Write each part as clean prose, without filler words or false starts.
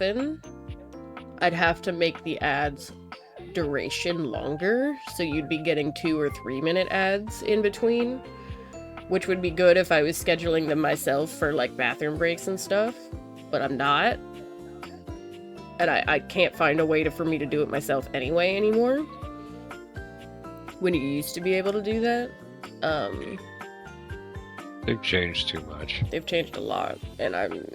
happen, I'd have to make the ads duration longer, so you'd be getting 2 or 3 minute ads in between, which would be good if I was scheduling them myself for like bathroom breaks and stuff, but I'm not. And I can't find a way for me to do it myself anyway anymore. When you used to be able to do that. They've changed too much. They've changed a lot, and I'm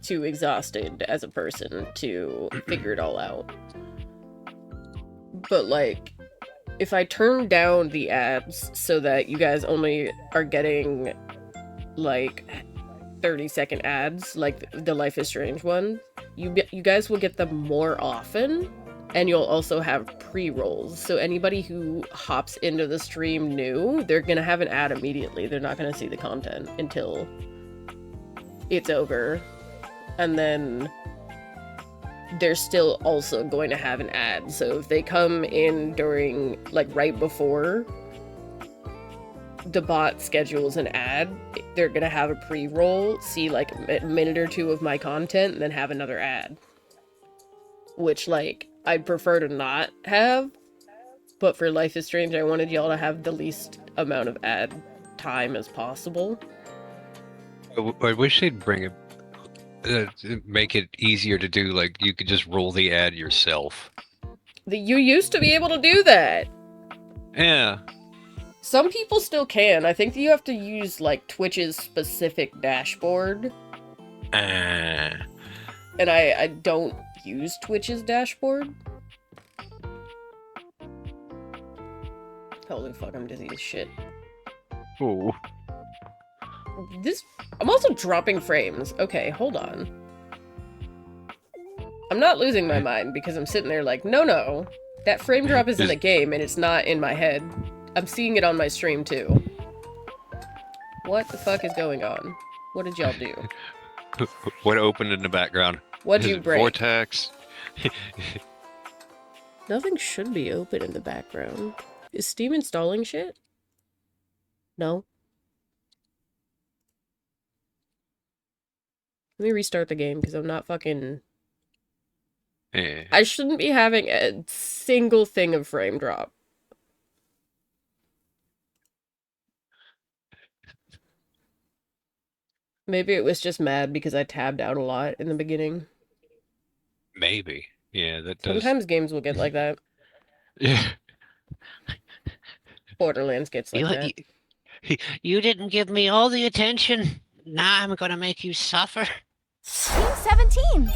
too exhausted as a person to figure it all out. But, like, if I turn down the ads so that you guys only are getting, like, 30-second ads, like the Life is Strange one, you guys will get them more often, and you'll also have pre-rolls. So anybody who hops into the stream new, they're gonna have an ad immediately. They're not gonna see the content until it's over. And then they're still also going to have an ad. So if they come in during, like, right before the bot schedules an ad, they're gonna have a pre-roll, see like a minute or two of my content, and then have another ad. Which, like, I'd prefer to not have, but for Life is Strange, I wanted y'all to have the least amount of ad time as possible. I wish they'd bring it, make it easier to do, like, you could just roll the ad yourself. You used to be able to do that! Yeah. Some people still can. I think that you have to use, like, Twitch's specific dashboard. And I don't use Twitch's dashboard. Holy fuck, I'm dizzy as shit. Ooh. I'm also dropping frames. Okay, hold on. I'm not losing my mind because I'm sitting there like, no. That frame drop is in the game and it's not in my head. I'm seeing it on my stream too. What the fuck is going on? What did y'all do? What opened in the background? What'd you break? Vortex. Nothing should be open in the background. Is Steam installing shit? No. Let me restart the game because I'm not fucking... Yeah. I shouldn't be having a single thing of frame drop. Maybe it was just mad because I tabbed out a lot in the beginning. Maybe. Yeah, that does. Sometimes games will get like that. Yeah. Borderlands gets like that. You didn't give me all the attention. Now I'm gonna make you suffer. Team 17!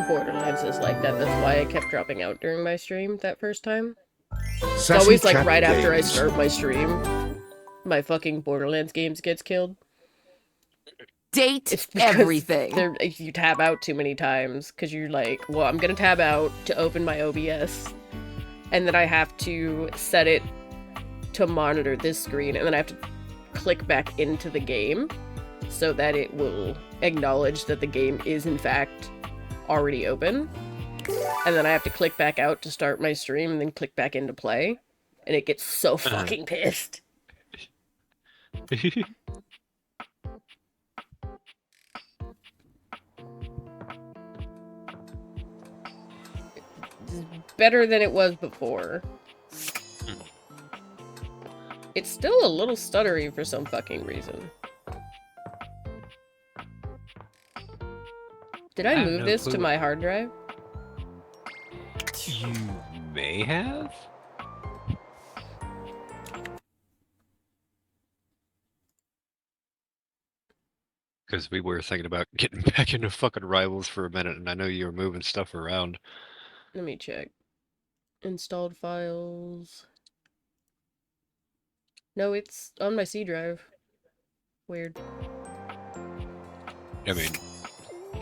Borderlands is like that. That's why I kept dropping out during my stream that first time. It's always like right after I start my stream, my fucking Borderlands games gets killed. Date everything. You tab out too many times because you're like, well, I'm gonna tab out to open my OBS, and then I have to set it to monitor this screen, and then I have to click back into the game so that it will acknowledge that the game is in fact already open. And then I have to click back out to start my stream and then click back into play. And it gets so fucking pissed. It's better than it was before. It's still a little stuttery for some fucking reason. Did I move this to my hard drive? You may have? Because we were thinking about getting back into fucking Rivals for a minute, and I know you were moving stuff around. Let me check. Installed files. No, it's on my C drive. Weird. I mean,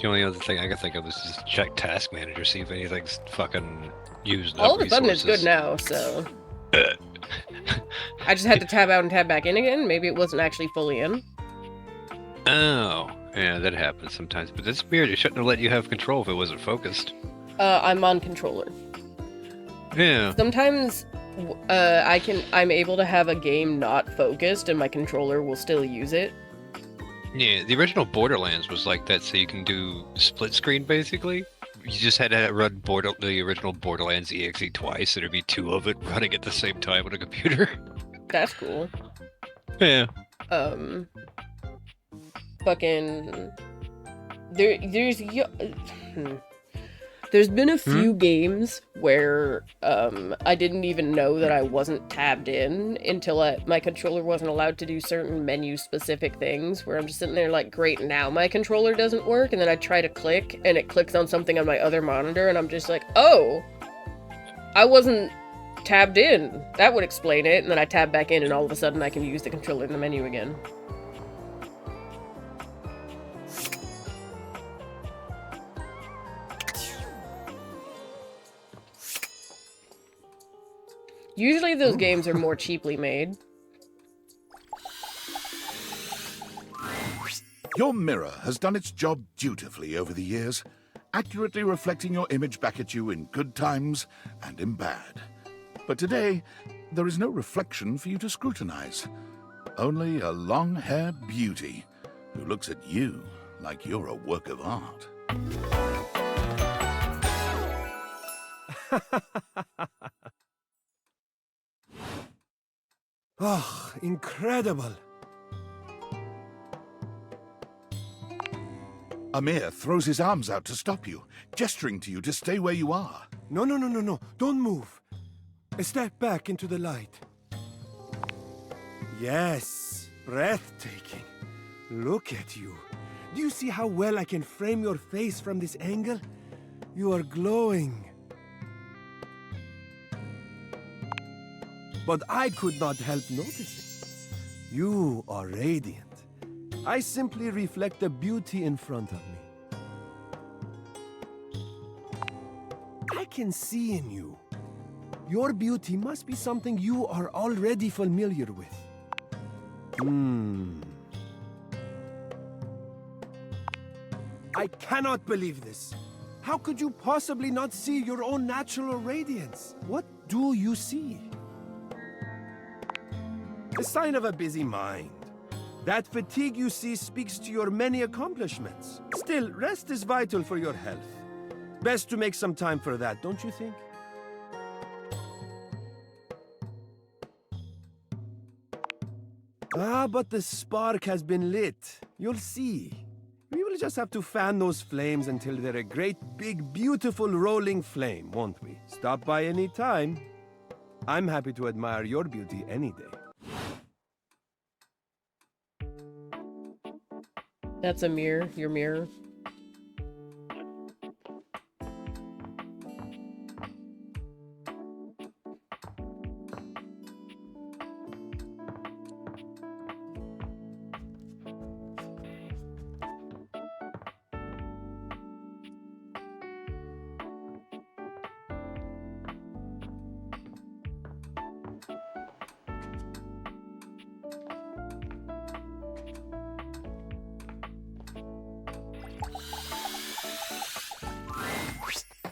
the only other thing I can think of is just check Task Manager, see if anything's fucking used up. All of a sudden it's good now, so... I just had to tab out and tab back in again. Maybe it wasn't actually fully in. Oh, yeah, that happens sometimes. But that's weird. It shouldn't have let you have control if it wasn't focused. I'm on controller. Yeah. Sometimes I'm able to have a game not focused and my controller will still use it. Yeah, the original Borderlands was like that, so you can do split screen basically. You just had to run the original Borderlands EXE twice, and there'd be two of it running at the same time on a computer. That's cool. Yeah. Fucking there's been a few games where I didn't even know that I wasn't tabbed in until my controller wasn't allowed to do certain menu specific things, where I'm just sitting there like, great, now my controller doesn't work, and then I try to click and it clicks on something on my other monitor and I'm just like, oh, I wasn't tabbed in. That would explain it. And then I tab back in and all of a sudden I can use the controller in the menu again. Usually those games are more cheaply made. Your mirror has done its job dutifully over the years, accurately reflecting your image back at you in good times and in bad. But today, there is no reflection for you to scrutinize. Only a long-haired beauty who looks at you like you're a work of art. Oh, incredible. Amir throws his arms out to stop you, gesturing to you to stay where you are. No. Don't move. Step back into the light. Yes, breathtaking. Look at you. Do you see how well I can frame your face from this angle? You are glowing. But I could not help noticing. You are radiant. I simply reflect the beauty in front of me. I can see in you. Your beauty must be something you are already familiar with. I cannot believe this. How could you possibly not see your own natural radiance? What do you see? A sign of a busy mind. That fatigue you see speaks to your many accomplishments. Still, rest is vital for your health. Best to make some time for that, don't you think? But the spark has been lit. You'll see. We will just have to fan those flames until they're a great, big, beautiful rolling flame, won't we? Stop by any time. I'm happy to admire your beauty any day. That's a mirror, your mirror.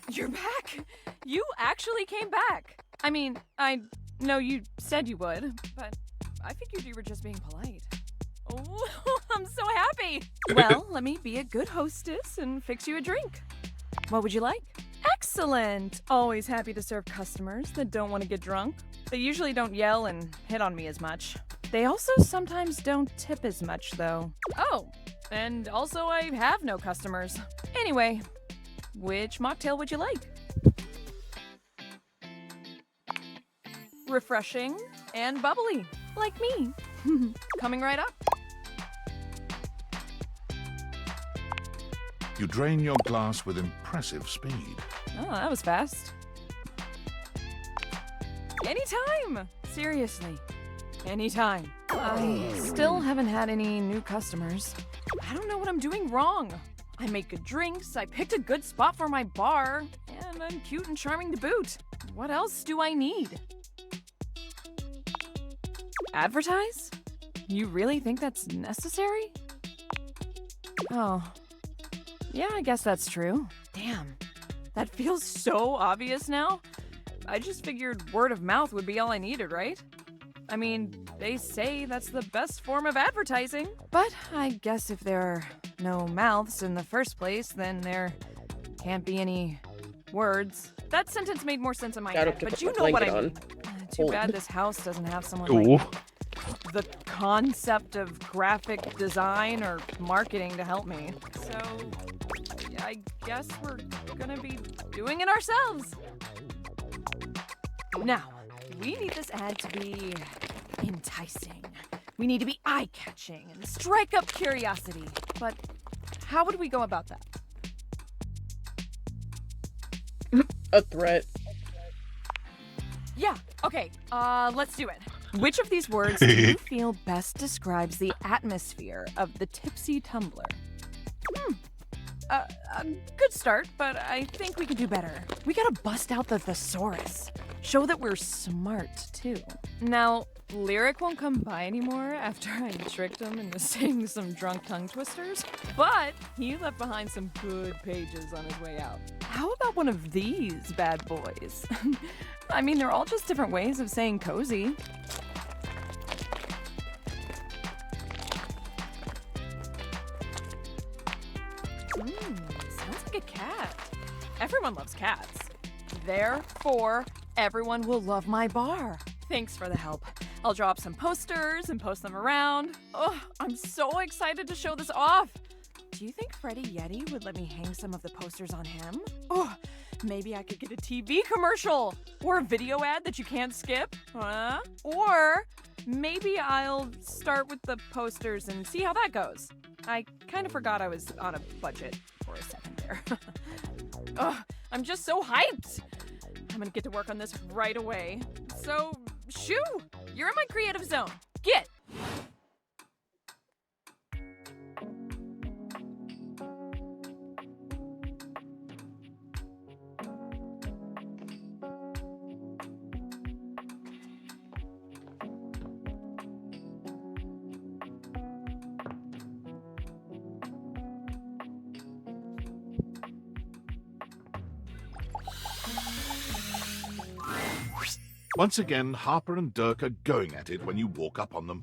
You're back! You actually came back! I mean, I know you said you would, but I figured you were just being polite. Oh, I'm so happy! Well, let me be a good hostess and fix you a drink. What would you like? Excellent! Always happy to serve customers that don't want to get drunk. They usually don't yell and hit on me as much. They also sometimes don't tip as much, though. Oh, and also I have no customers. Anyway, which mocktail would you like? Refreshing and bubbly, like me. Coming right up. You drain your glass with impressive speed. Oh, that was fast. Anytime! Seriously, anytime. I still haven't had any new customers. I don't know what I'm doing wrong. I make good drinks, I picked a good spot for my bar, and I'm cute and charming to boot. What else do I need? Advertise? You really think that's necessary? Oh. Yeah, I guess that's true. Damn. That feels so obvious now. I just figured word of mouth would be all I needed, right? I mean, they say that's the best form of advertising. But I guess if there are no mouths in the first place, then there can't be any words. That sentence made more sense in my Got head, up to but put you my know what I blanket mean. on. Too Hold. bad this house doesn't have someone Ooh. like the concept of graphic design or marketing to help me. So, I guess we're gonna be doing it ourselves. Now, we need this ad to be enticing. We need to be eye-catching and strike up curiosity. But how would we go about that? A threat. Yeah, okay, let's do it. Which of these words do you feel best describes the atmosphere of the tipsy tumbler? A good start, but I think we can do better. We gotta bust out the thesaurus. Show that we're smart, too. Now, Lyric won't come by anymore after I tricked him into saying some drunk tongue twisters, but he left behind some good pages on his way out. How about one of these bad boys? I mean, they're all just different ways of saying cozy. Sounds like a cat. Everyone loves cats. Therefore, everyone will love my bar. Thanks for the help. I'll draw up some posters and post them around. Oh, I'm so excited to show this off. Do you think Freddie Yeti would let me hang some of the posters on him? Oh, maybe I could get a TV commercial or a video ad that you can't skip. Huh? Or maybe I'll start with the posters and see how that goes. I kind of forgot I was on a budget for a second there. Oh, I'm just so hyped. I'm gonna get to work on this right away. So, shoo! You're in my creative zone. Get! Once again, Harper and Dirk are going at it when you walk up on them.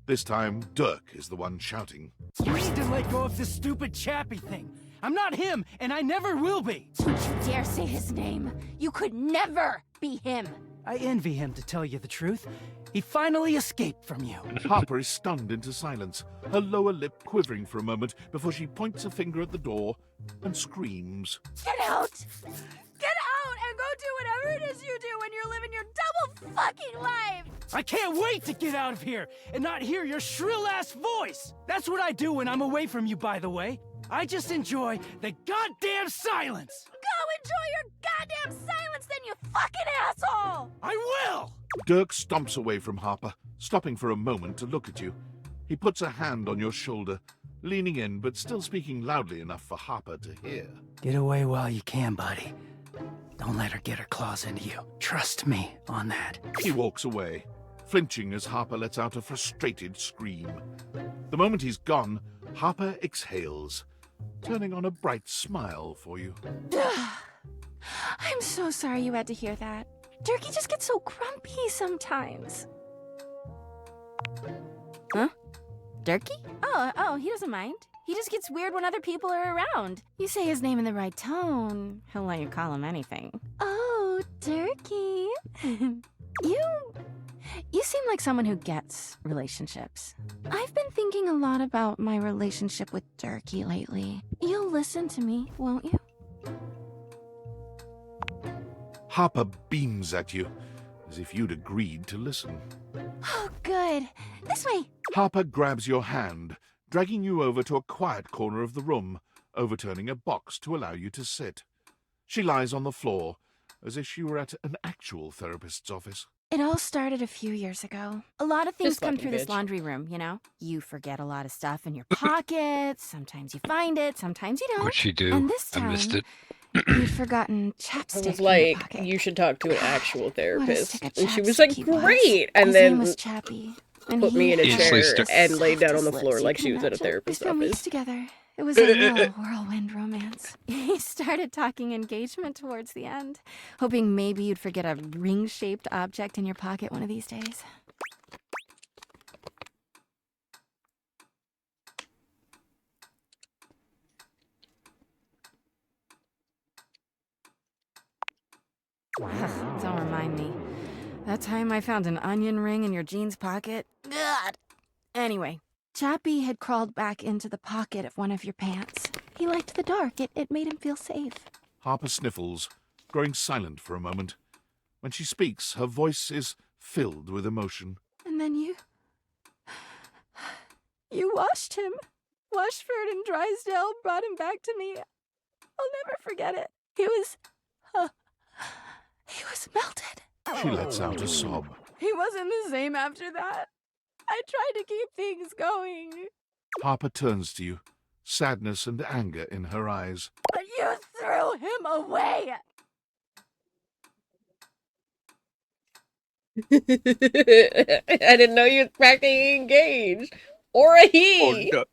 This time, Dirk is the one shouting. You need to let go of this stupid Chappie thing. I'm not him, and I never will be. Don't you dare say his name. You could never be him. I envy him, to tell you the truth. He finally escaped from you. Harper is stunned into silence, her lower lip quivering for a moment before she points a finger at the door and screams. Get out! Get out and go do whatever it is you do when you're living your double fucking life! I can't wait to get out of here and not hear your shrill-ass voice. That's what I do when I'm away from you, by the way. I just enjoy the goddamn silence. Go enjoy your goddamn silence then, you fucking asshole! I will! Dirk stomps away from Harper, stopping for a moment to look at you. He puts a hand on your shoulder, leaning in but still speaking loudly enough for Harper to hear. Get away while you can, buddy. Don't let her get her claws into you. Trust me on that. He walks away, flinching as Harper lets out a frustrated scream. The moment he's gone, Harper exhales, turning on a bright smile for you. I'm so sorry you had to hear that. Durkee just gets so grumpy sometimes. Huh? Durkee? Oh, he doesn't mind. He just gets weird when other people are around. You say his name in the right tone, he'll let you call him anything. Oh, Durkee. You seem like someone who gets relationships. I've been thinking a lot about my relationship with Durkee lately. You'll listen to me, won't you? Harper beams at you, as if you'd agreed to listen. Oh, good. This way. Harper grabs your hand, dragging you over to a quiet corner of the room, overturning a box to allow you to sit. She lies on the floor, as if she were at an actual therapist's office. It all started a few years ago. A lot of things This come fucking through this bitch. laundry room, you know? You forget a lot of stuff in your pockets. Sometimes you find it, sometimes you don't. What'd she do? And this I time, missed it. you'd forgotten I chapstick was in your like, pocket. you should talk to an actual What a therapist. stick of And she was like, chapstick he was. great! And His then name was Chappie. And put me in a he Instantly chair stuck- and laid down on the Softest floor lips like you she can was at a imagine. therapist's We spent weeks office. together. It was a real whirlwind romance. He started talking engagement towards the end, hoping maybe you'd forget a ring-shaped object in your pocket one of these days. Don't remind me. That time I found an onion ring in your jeans pocket? God. Anyway, Chappie had crawled back into the pocket of one of your pants. He liked the dark. It made him feel safe. Harper sniffles, growing silent for a moment. When she speaks, her voice is filled with emotion. And then you washed him. Washford and Drysdale brought him back to me. I'll never forget it. He was melted. She lets out a sob. He wasn't the same after that. I tried to keep things going. Harper turns to you, sadness and anger in her eyes. But you threw him away! I didn't know you was practically engaged. Or a he. Oh, no.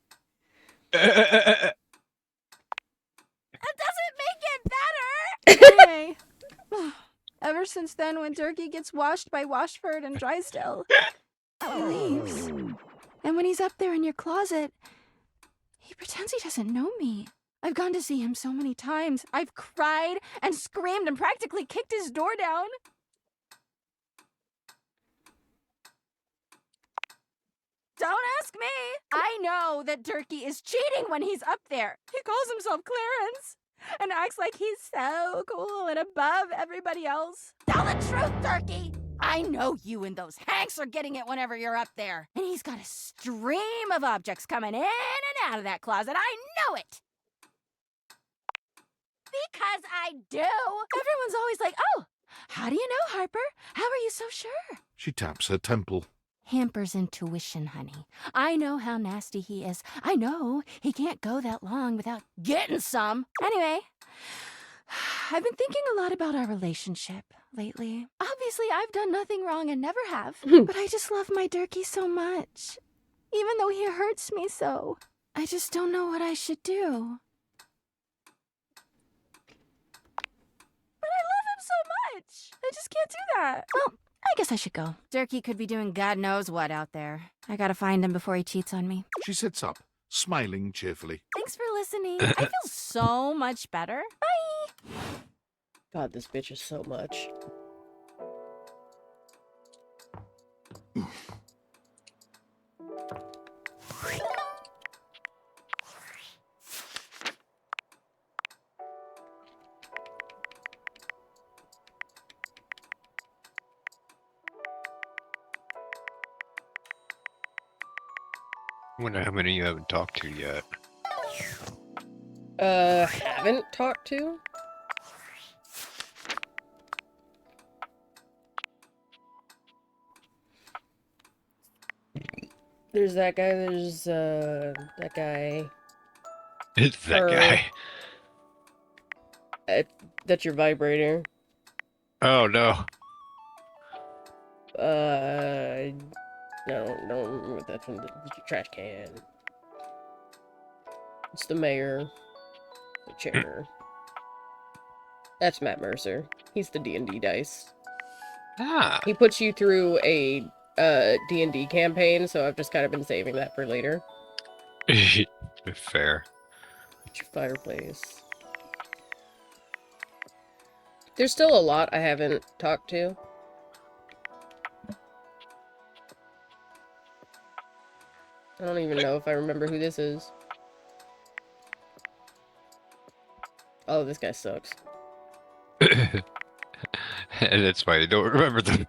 That doesn't make it better! Anyway, ever since then, when Turkey gets washed by Washford and Drysdale, he leaves. And when he's up there in your closet, he pretends he doesn't know me. I've gone to see him so many times. I've cried and screamed and practically kicked his door down. Don't ask me. I know that Turkey is cheating when he's up there. He calls himself Clarence and acts like he's so cool and above everybody else. Tell the truth, Turkey. I know you and those Hanks are getting it whenever you're up there. And he's got a stream of objects coming in and out of that closet. I know it. Because I do. Everyone's always like, oh, how do you know, Harper? How are you so sure? She taps her temple. Hamper's intuition, honey. I know how nasty he is. I know he can't go that long without getting some. Anyway, I've been thinking a lot about our relationship lately. Obviously, I've done nothing wrong and never have. But I just love my Durkee so much. Even though he hurts me so. I just don't know what I should do. But I love him so much. I just can't do that. Well, I guess I should go. Durkee could be doing God knows what out there. I gotta find him before he cheats on me. She sits up, smiling cheerfully. Thanks for listening. I feel so much better. Bye! God, this bitch is so much. Wonder how many you haven't talked to yet. Haven't talked to? There's that guy, there's, that guy. It's that Or- guy. That's your vibrator. Oh no. No, remember that's from the trash can. It's the mayor. The chair. That's Matt Mercer. He's the D&D dice. Ah. He puts you through a D&D campaign, so I've just kind of been saving that for later. Fair. It's your fireplace. There's still a lot I haven't talked to. I don't even know if I remember who this is. Oh, this guy sucks. And that's why I don't remember them.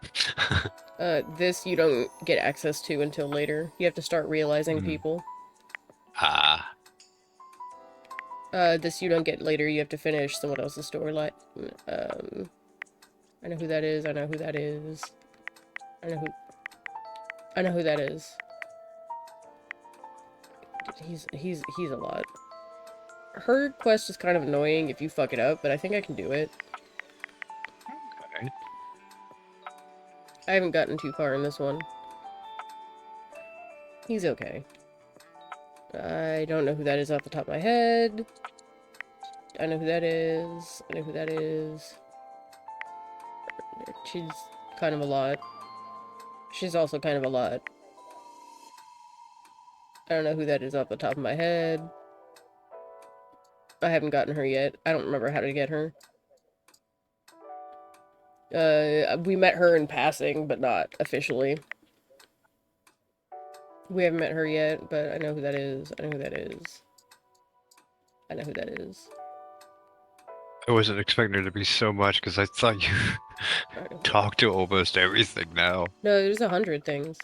This you don't get access to until later. You have to start realizing people. Ah. This you don't get later. You have to finish someone else's storyline. I know who that is. I know who that is. I know who that is. He's a lot. Her quest is kind of annoying if you fuck it up, but I think I can do it. Okay. I haven't gotten too far in this one. He's okay. I don't know who that is off the top of my head. I know who that is. I know who that is. She's kind of a lot. She's also kind of a lot. I don't know who that is off the top of my head. I haven't gotten her yet. I don't remember how to get her. We met her in passing, but not officially. We haven't met her yet, but I know who that is. I know who that is. I know who that is. I wasn't expecting there to be so much because I thought you talked to almost everything now. No, there's 100 things.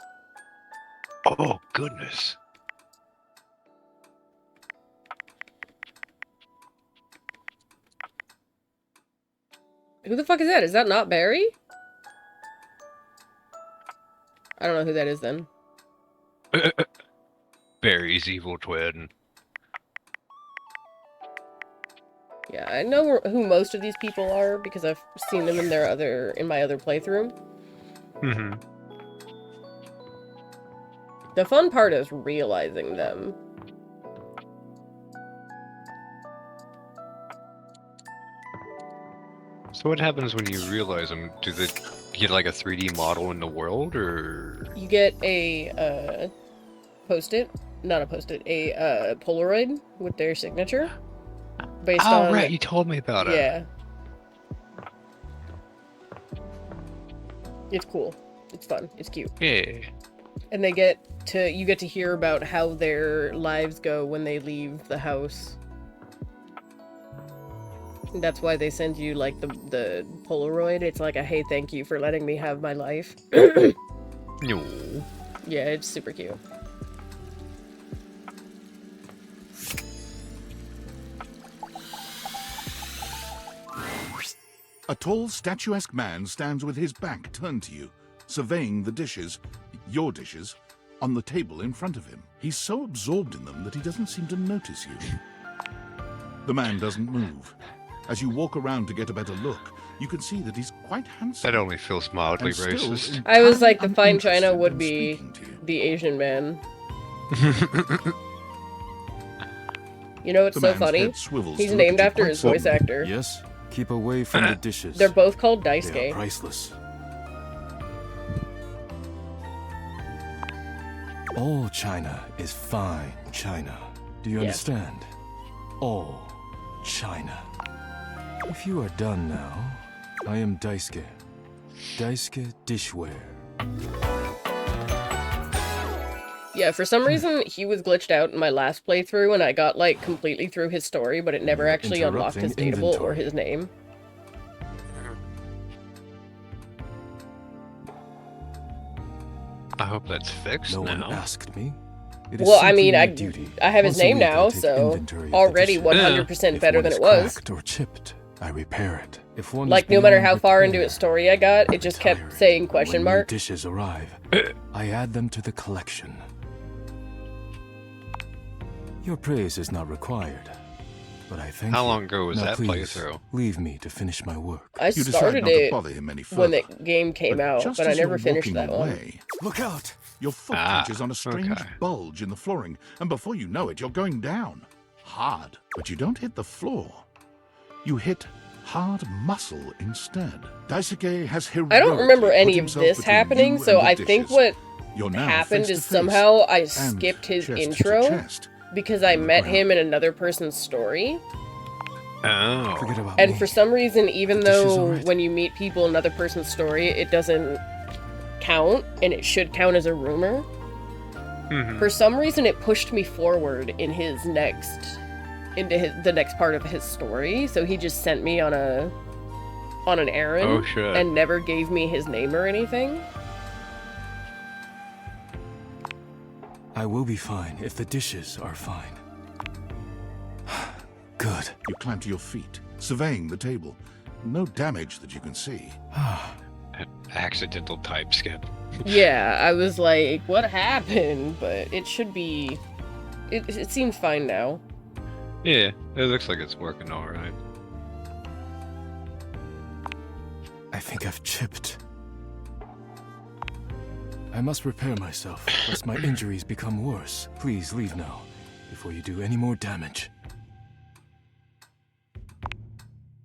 Oh, goodness. Who the fuck is that? Is that not Barry? I don't know who that is then. Barry's evil twin. Yeah, I know who most of these people are because I've seen them in my other playthrough. Mm-hmm. The fun part is realizing them. So what happens when you realize them? Do they get like a 3D model in the world, or...? You get a, post-it. Not a post-it. A, Polaroid with their signature. Based Oh, on... right, you told me about it. Yeah. It's cool. It's fun. It's cute. Yeah. And you get to hear about how their lives go when they leave the house. And that's why they send you, like, the Polaroid. It's like a, hey, thank you for letting me have my life. No. Yeah, it's super cute. A tall, statuesque man stands with his back turned to you, surveying the dishes, your dishes, on the table in front of him. He's so absorbed in them that he doesn't seem to notice you. The man doesn't move. As you walk around to get a better look, you can see that he's quite handsome. That only feels mildly and still racist. I was like, the entirely fine china uninterested would in be speaking to you. the Asian man. You know what's The so man's funny? head swivels He's to look named at you after quite his voice solemnly. actor. Yes? Keep away from the dishes. They're both called They are Daisuke. priceless. All China is fine China. Do you Yes. understand? All China. If you are done now, I am Daisuke. Daisuke Dishware. Yeah, for some reason, he was glitched out in my last playthrough, and I got, like, completely through his story, but it never You're actually unlocked his interrupting datable or inventory. his name. I hope that's fixed No now. one asked me. It is Well, I simply mean, my duty. I have his Once a name week, I now, take so inventory of the already dishes. 100% If better one than is it was. cracked or chipped, I repair it. If one Like, is no matter beyond how far repair, into its story I got, I it just kept retire it. saying question When new mark. dishes arrive, I add them to the collection. Your praise is not required, but I thank How you. long ago was Now that please, playthrough? leave me to finish my work. I You decide started not to it bother him any further. when the game came But out, just but I as never you're finished walking that one. away, Look out! your foot Ah, catches on a strange okay. bulge in the flooring, and before you know it, you're going down. Hard. But you don't hit the floor. You hit hard muscle instead. Daisuke has heroically I don't remember put any of himself this between happening, you so and the I think dishes. what You're now happened face to is face, somehow I and skipped his chest to intro chest. because I on the met ground. him in another person's story. Oh. Forget about And me. for some reason, even The dish is though alright. when you meet people in another person's story, it doesn't count, and it should count as a rumor, Mhm. for some reason it pushed me forward in his next, the next part of his story, so he just sent me on an errand Oh, shit. and never gave me his name or anything. I will be fine if the dishes are fine. Good. You climb to your feet, surveying the table. No damage that you can see. Accidental type skip. Yeah, I was like, what happened? But it should be... It seems fine now. Yeah, it looks like it's working alright. I think I've chipped. I must repair myself, lest my injuries become worse. Please leave now, before you do any more damage.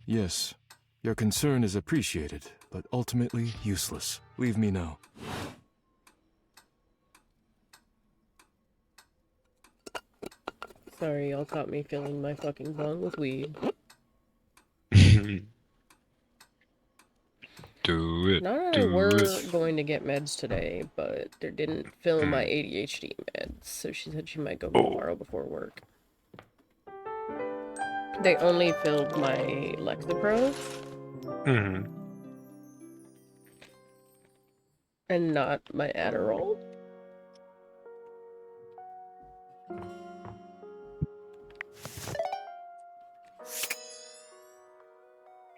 Yes, your concern is appreciated, but ultimately useless. Leave me now. Sorry, y'all caught me filling my fucking bong with weed. Do Nana were going to get meds today, but they didn't fill my ADHD meds, so she said she might go tomorrow before work. They only filled my Lexapro and not my Adderall.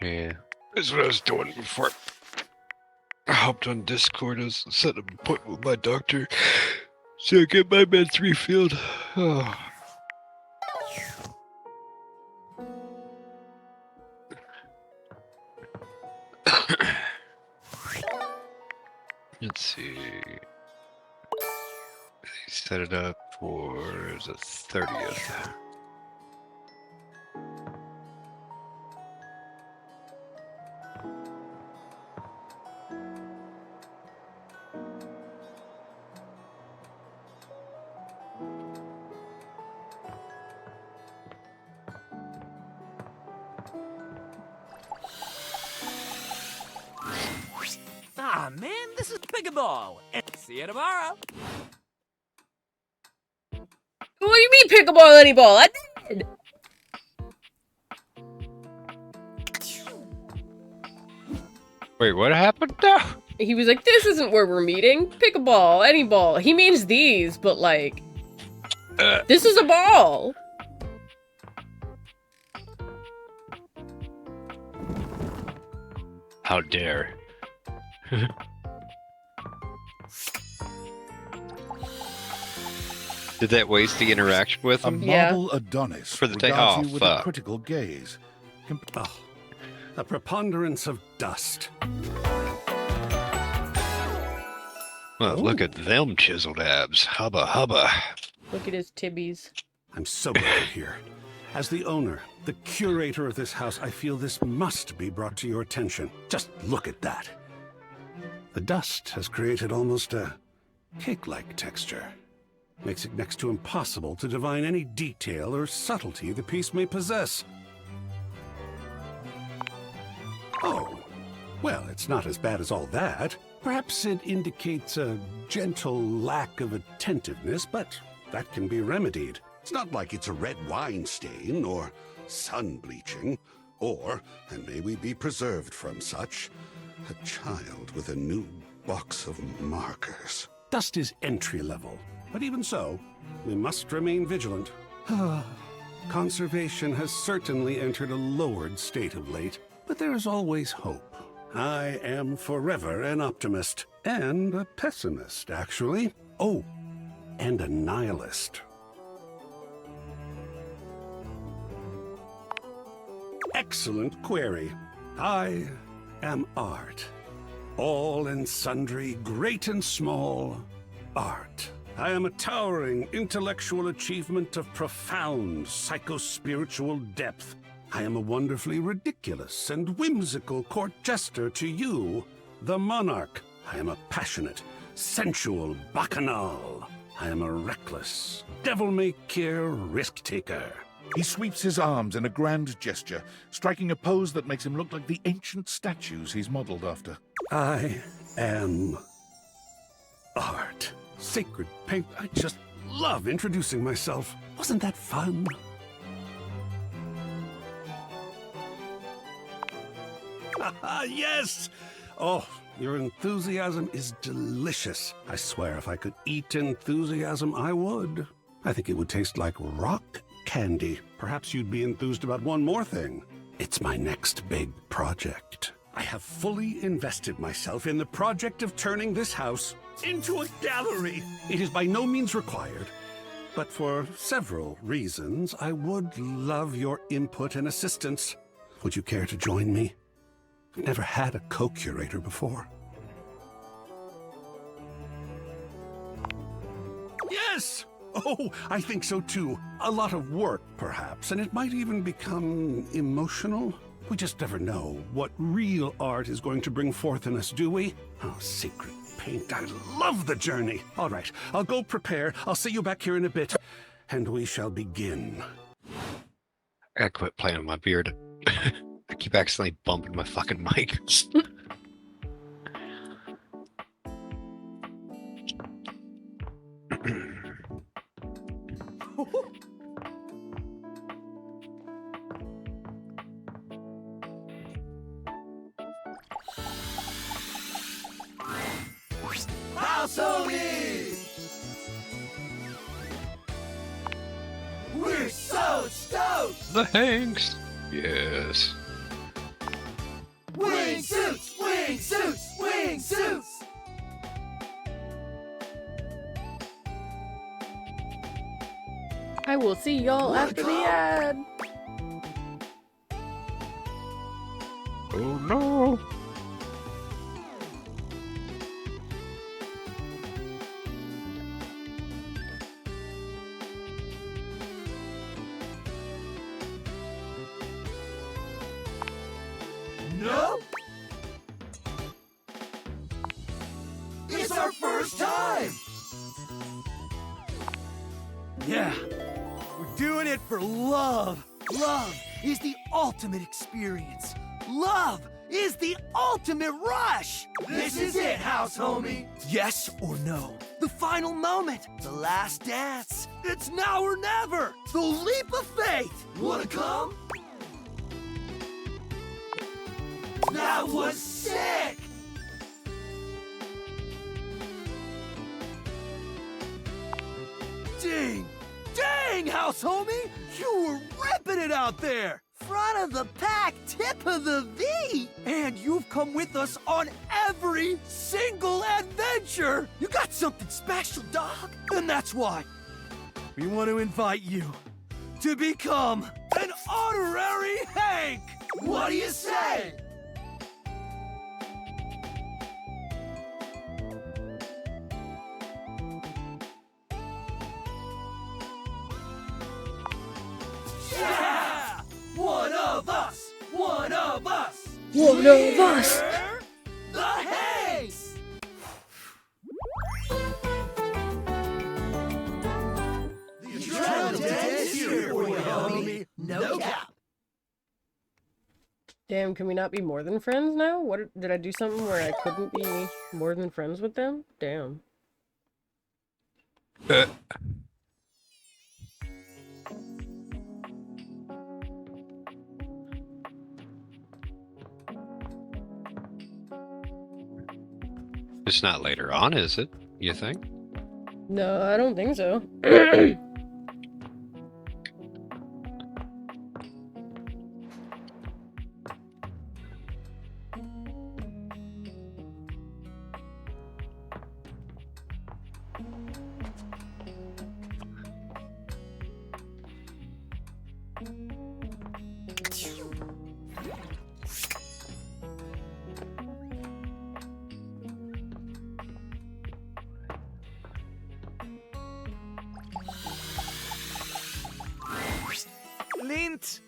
Yeah. That's what I was doing before I hopped on Discord. I was set an appointment with my doctor so I get my meds refilled. Oh. Let's see. Set it up for the 30th. Ah, man, this is pickleball. See you tomorrow. What do you mean pickleball any ball? I did! Wait, what happened now? He was like, this isn't where we're meeting. Pick a ball, any ball. He means these, but like, this is a ball. How dare. Did that waste the interaction with A him? Yeah. marble Adonis For the day- regards oh, you with fuck. a critical gaze. A preponderance of dust. Well, look at them chiseled abs. Hubba hubba. Look at his tibbies. I'm so glad you're here. As the owner, the curator of this house, I feel this must be brought to your attention. Just look at that. The dust has created almost a cake-like texture. Makes it next to impossible to divine any detail or subtlety the piece may possess. Oh, well, it's not as bad as all that. Perhaps it indicates a gentle lack of attentiveness, but that can be remedied. It's not like it's a red wine stain or sun bleaching, or, and may we be preserved from such, a child with a new box of markers. Dust is entry level, but even so, we must remain vigilant. Conservation has certainly entered a lowered state of late, but there is always hope. I am forever an optimist, and a pessimist, actually. Oh, and a nihilist. Excellent query. I am art. All and sundry, great and small, art. I am a towering intellectual achievement of profound psycho-spiritual depth. I am a wonderfully ridiculous and whimsical court jester to you, the monarch. I am a passionate, sensual bacchanal. I am a reckless, devil-may-care risk-taker. He sweeps his arms in a grand gesture, striking a pose that makes him look like the ancient statues he's modeled after. I am art. Sacred paint. I just love introducing myself. Wasn't that fun? Yes! Oh, your enthusiasm is delicious. I swear if I could eat enthusiasm, I would. I think it would taste like rock candy. Perhaps you'd be enthused about one more thing. It's my next big project. I have fully invested myself in the project of turning this house into a gallery. It is by no means required, but for several reasons, I would love your input and assistance. Would you care to join me? I've never had a co-curator before. Yes! Oh, I think so too. A lot of work, perhaps, and it might even become emotional. We just never know what real art is going to bring forth in us, do we? Oh, sacred paint, I love the journey. All right, I'll go prepare. I'll see you back here in a bit, and we shall begin. I gotta quit playing with my beard. I keep accidentally bumping my fucking mic. house, homie! We're so stoked! The Hanks. Yes. Wing suits! Wing suits! Wing suits! I will see y'all after the ad. Oh no. Nope! It's our first time! Yeah, we're doing it for love. Love is the ultimate experience. Love is the ultimate rush. This is it, house homie. Yes or no? The final moment. The last dance. It's now or never. The leap of faith. Wanna come? That was sick! Dang! Dang, house homie! You were ripping it out there! Front of the pack, tip of the V! And you've come with us on every single adventure! You got something special, dog! And that's why we want to invite you to become an honorary Hank! What do you say? Yeah! One of us! One of us! One of us! We're the Hanks! The adrenaline is here for you, homie. No cap. Damn, can we not be more than friends now? What did I do something where I couldn't be more than friends with them? Damn. It's not later on, is it? You think? No, I don't think so. Lint!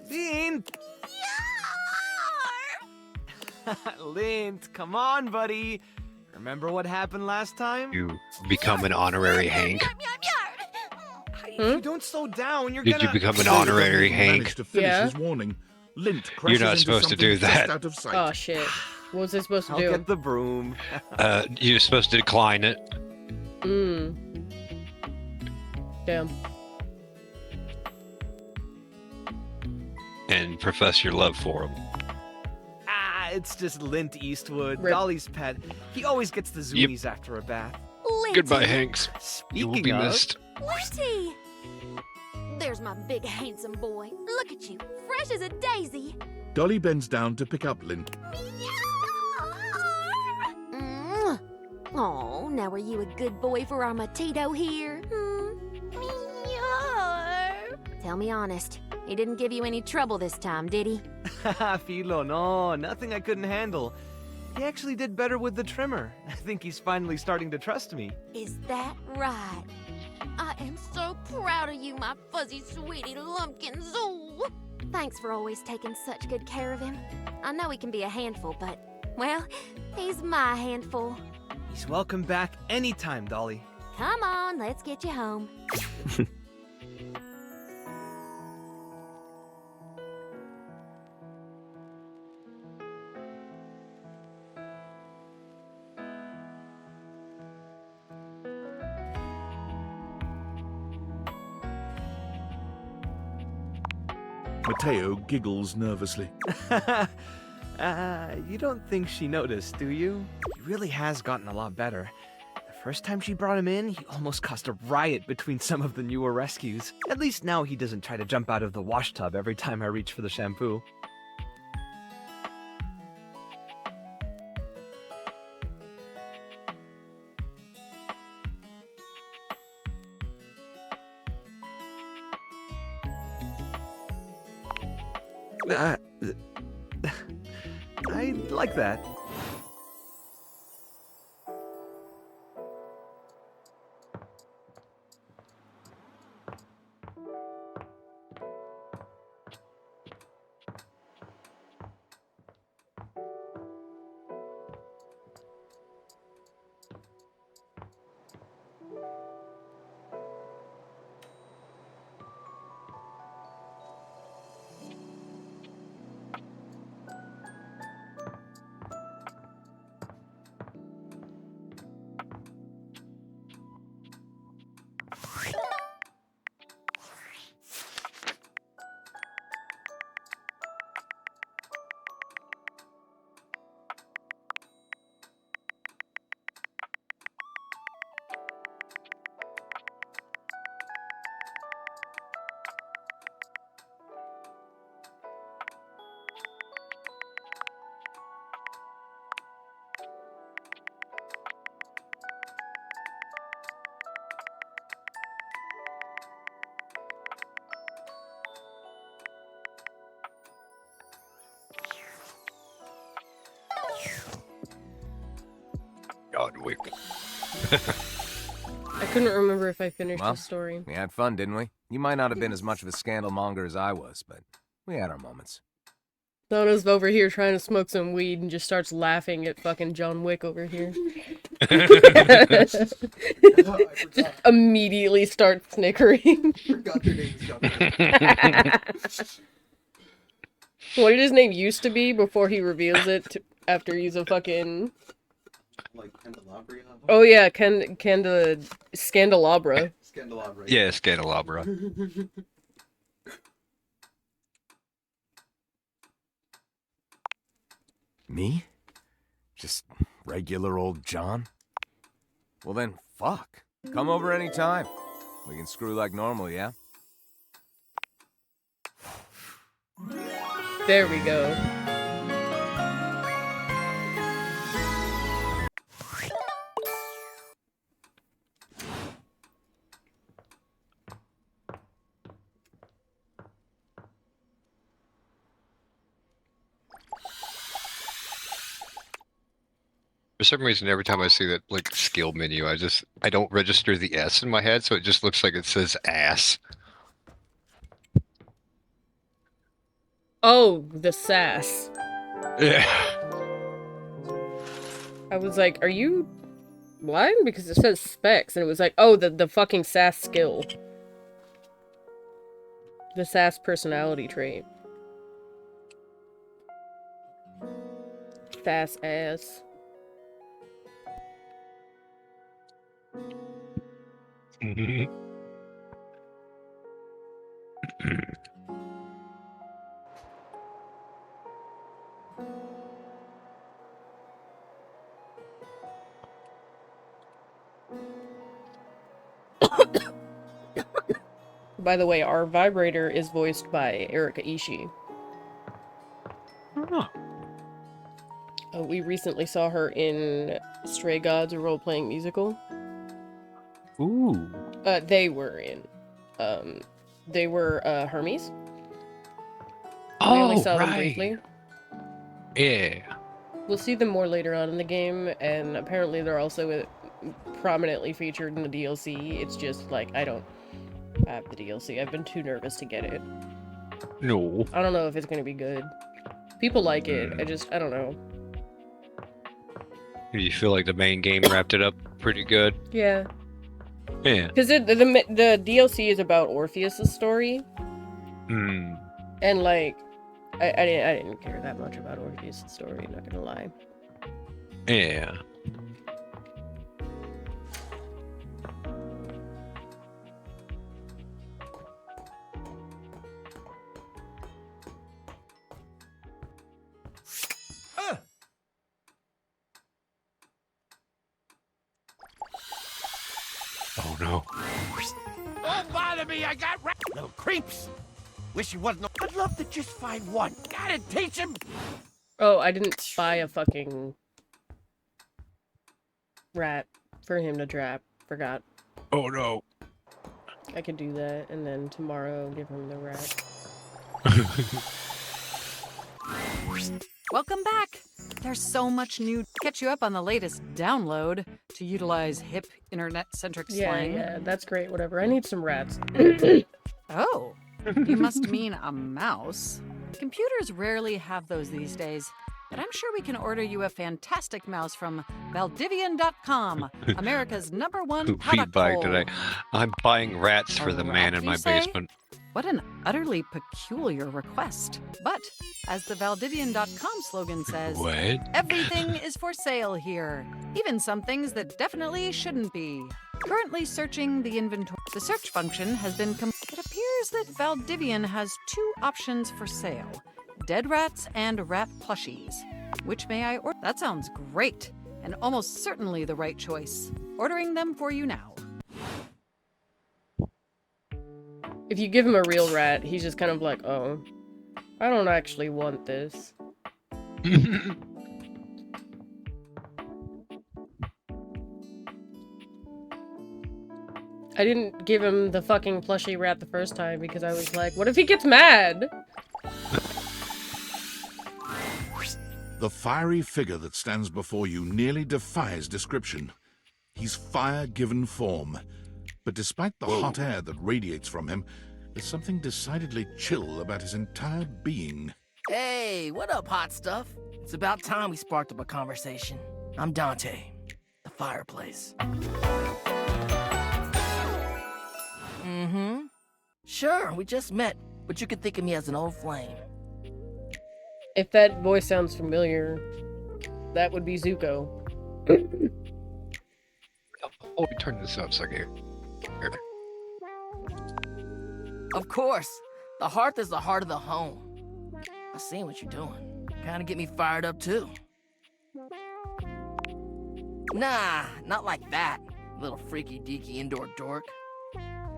Lint! Lint, come on, buddy. Remember what happened last time? You become an honorary Hank? If you don't slow down, you're Did gonna... you become an honorary Hank? Managed to finish Yeah. his warning. Lint You're crashes not into supposed to something do just that. out of sight. Oh shit. What was I supposed to I'll do? get the broom. You're supposed to decline it. Damn. And profess your love for him. Ah, it's just Lint Eastwood, Rip. Dolly's pet. He always gets the zoomies after a bath. Goodbye, Hanks. Speaking You will be of, missed. Linty! There's my big handsome boy. Look at you, fresh as a daisy. Dolly bends down to pick up Lint. Oh, now are you a good boy for our Matito here? Tell me honest, he didn't give you any trouble this time, did he? Philo, no, nothing I couldn't handle. He actually did better with the trimmer. I think he's finally starting to trust me. Is that right? I am so proud of you, my fuzzy sweetie lumpkins. Ooh. Thanks for always taking such good care of him. I know he can be a handful, but, well, he's my handful. He's welcome back anytime, Dolly. Come on, let's get you home. Mateo giggles nervously. You don't think she noticed, do you? He really has gotten a lot better. The first time she brought him in, he almost caused a riot between some of the newer rescues. At least now he doesn't try to jump out of the wash tub every time I reach for the shampoo. I like that. God, Wick. I couldn't remember if I finished Well, the story. We had fun, didn't we? You might not have been as much of a scandal monger as I was, but we had our moments. Donna's over here trying to smoke some weed and just starts laughing at fucking John Wick over here. Just immediately starts snickering. Forgot your name is John. What did his name used to be before he reveals it after he's a fucking... Like Candelabria? Oh yeah, Scandelabra. Scandelabra. Yeah, Scandelabra. Me? Just regular old John? Well then, fuck. Come over anytime. We can screw like normal, yeah? There we go. For some reason, every time I see that like skill menu, I don't register the S in my head, so it just looks like it says ass. Oh, the sass. Yeah. I was like, are you... What? Because it says specs, and it was like, oh, the fucking sass skill. The sass personality trait. Sass ass. By the way, our vibrator is voiced by Erika Ishii. Oh. We recently saw her in Stray Gods, a role-playing musical. Ooh. They were in. They were Hermes. We only saw them briefly. Yeah. We'll see them more later on in the game, and apparently they're also prominently featured in the DLC. It's just like, I don't have the DLC. I've been too nervous to get it. No. I don't know if it's gonna be good. People like it. I don't know. You feel like the main game wrapped it up pretty good? Yeah. Yeah. Because the DLC is about Orpheus' story. Hmm. And like, I didn't care that much about Orpheus' story, not gonna lie. Yeah. no. Don't bother me, I got little creeps. Wish he wasn't. I'd love to just find one. Gotta teach him. Oh, I didn't buy a fucking rat for him to trap. Forgot. Oh no. I could do that, and then tomorrow give him the rat. Welcome back. There's so much new. Catch you up on the latest download to utilize hip internet-centric slang. Yeah, that's great. Whatever. I need some rats. Oh, you must mean a mouse. Computers rarely have those these days, but I'm sure we can order you a fantastic mouse from Valdivian.com, America's #1 Who we product buy hole. today? I'm buying rats for A the rat, man in you my say? basement. What an utterly peculiar request. But, as the Valdivian.com slogan says, What? everything is for sale here, even some things that definitely shouldn't be. Currently searching the inventory. The search function has been It appears that Valdivian has 2 options for sale. Dead rats and rat plushies. Which may I order? That sounds great, and almost certainly the right choice. Ordering them for you now. If you give him a real rat, he's just kind of like, oh, I don't actually want this. I didn't give him the fucking plushie rat the first time because I was like, what if he gets mad? The fiery figure that stands before you nearly defies description. He's fire given form. But despite the hot air that radiates from him, there's something decidedly chill about his entire being. Hey, what up, hot stuff? It's about time we sparked up a conversation. I'm Dante, the fireplace. Mm-hmm. Sure, we just met, but you could think of me as an old flame. If that voice sounds familiar, that would be Zuko. Oh, we turn this up so I can hear. Of course, the hearth is the heart of the home. I seen what you're doing. Kinda get me fired up too. Nah, not like that, little freaky deaky indoor dork.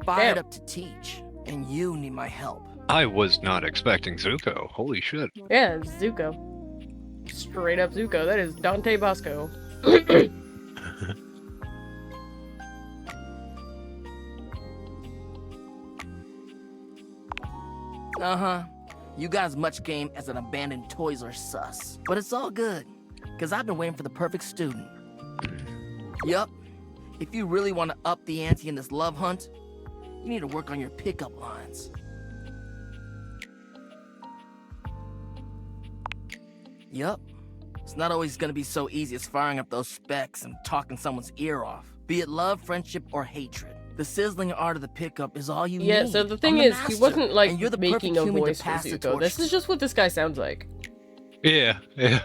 Fired up to teach, and you need my help. I was not expecting Zuko. Holy shit. Yeah, it's Zuko. Straight up Zuko. That is Dante Bosco. Uh-huh. You got as much game as an abandoned Toys R Us. But it's all good, because I've been waiting for the perfect student. Yup. If you really want to up the ante in this love hunt, you need to work on your pickup lines. Yup. It's not always gonna be so easy as firing up those specs and talking someone's ear off. Be it love, friendship, or hatred. The sizzling art of the pickup is all you need. Yeah, so the thing I'm is, he master, wasn't like and you're the making perfect a human to voice for pass the Zuko. torch This is just what this guy sounds like. Yeah, yeah.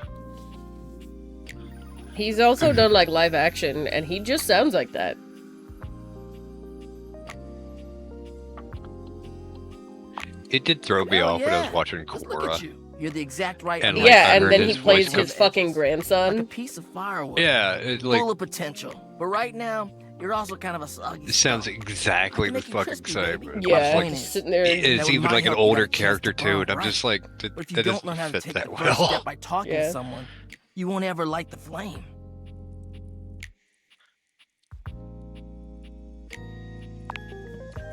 He's also done like live action, and he just sounds like that. It did throw me Hell off when I was yeah. watching Let's look Korra. at you. You're the exact right And, man. like, I Yeah, and heard then he his plays voice his come- fucking like a grandson. piece of firewood. Yeah, it like Full of potential. But right now, you're also kind of a soggy it sounds stump. exactly I the can make you fucking crispy, same. baby. But Yeah, it's like, just sitting there. Now, it's with even my like an help, you older got a chance character to too, burn and I'm bright. just like, that, But if you that don't doesn't learn how to fit take that the first well. step by talking Yeah. to someone, you won't ever light the flame.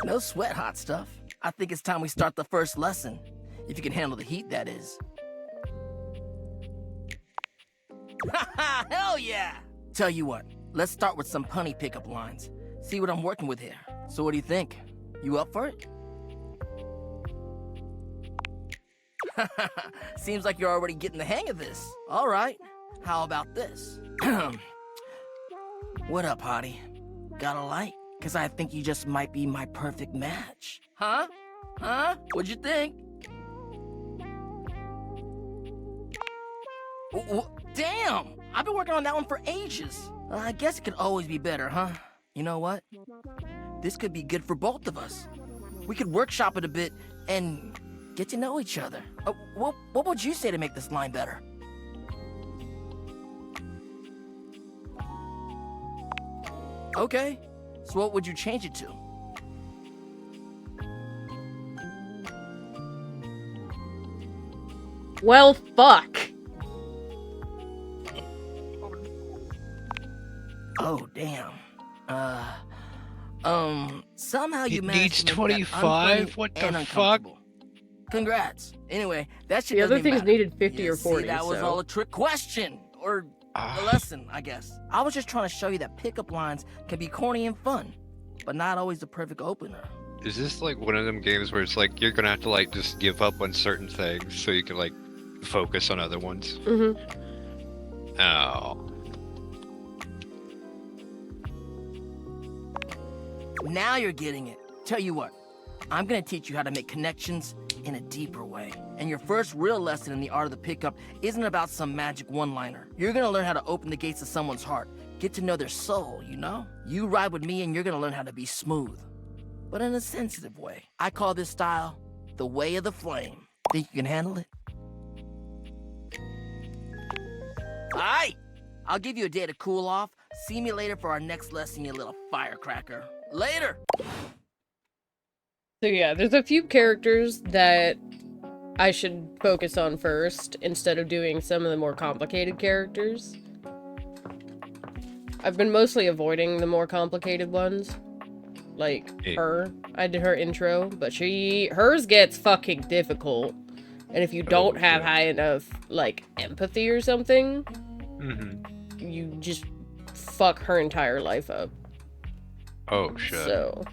No sweat, hot stuff. I think it's time we start the first lesson. If you can handle the heat, that is. Hell yeah! Tell you what, let's start with some punny pickup lines. See what I'm working with here. So what do you think? You up for it? Seems like you're already getting the hang of this. All right, how about this? What up, hottie? Got a light? Cause I think you just might be my perfect match. Huh? Huh? What'd you think? Damn! I've been working on that one for ages. I guess it could always be better, huh? You know what? This could be good for both of us. We could workshop it a bit and get to know each other. What would you say to make this line better? Okay, So what would you change it to? Well, fuck. Oh, damn. Somehow you It managed needs to make that 25? unfunny What the and fuck? uncomfortable. Congrats. Anyway, that shit The doesn't other even things matter. needed 50 You or 40, see, that was so. all a trick question. Or a lesson, I guess. I was just trying to show you that pickup lines can be corny and fun, but not always the perfect opener. Is this like one of them games where it's like you're gonna have to like just give up on certain things so you can like focus on other ones? Mm-hmm. Oh. Now you're getting it. Tell you what, I'm gonna teach you how to make connections in a deeper way. And your first real lesson in the art of the pickup isn't about some magic one-liner. You're gonna learn how to open the gates of someone's heart, get to know their soul, you know? You ride with me and you're gonna learn how to be smooth, but in a sensitive way. I call this style the way of the flame. Think you can handle it? All right, I'll give you a day to cool off. See me later for our next lesson, you little firecracker. Later! So yeah, there's a few characters that I should focus on first, instead of doing some of the more complicated characters. I've been mostly avoiding the more complicated ones. Like, her. I did her intro, but hers gets fucking difficult. And if you don't have high enough, like, empathy or something, you just fuck her entire life up. Oh, shit. So...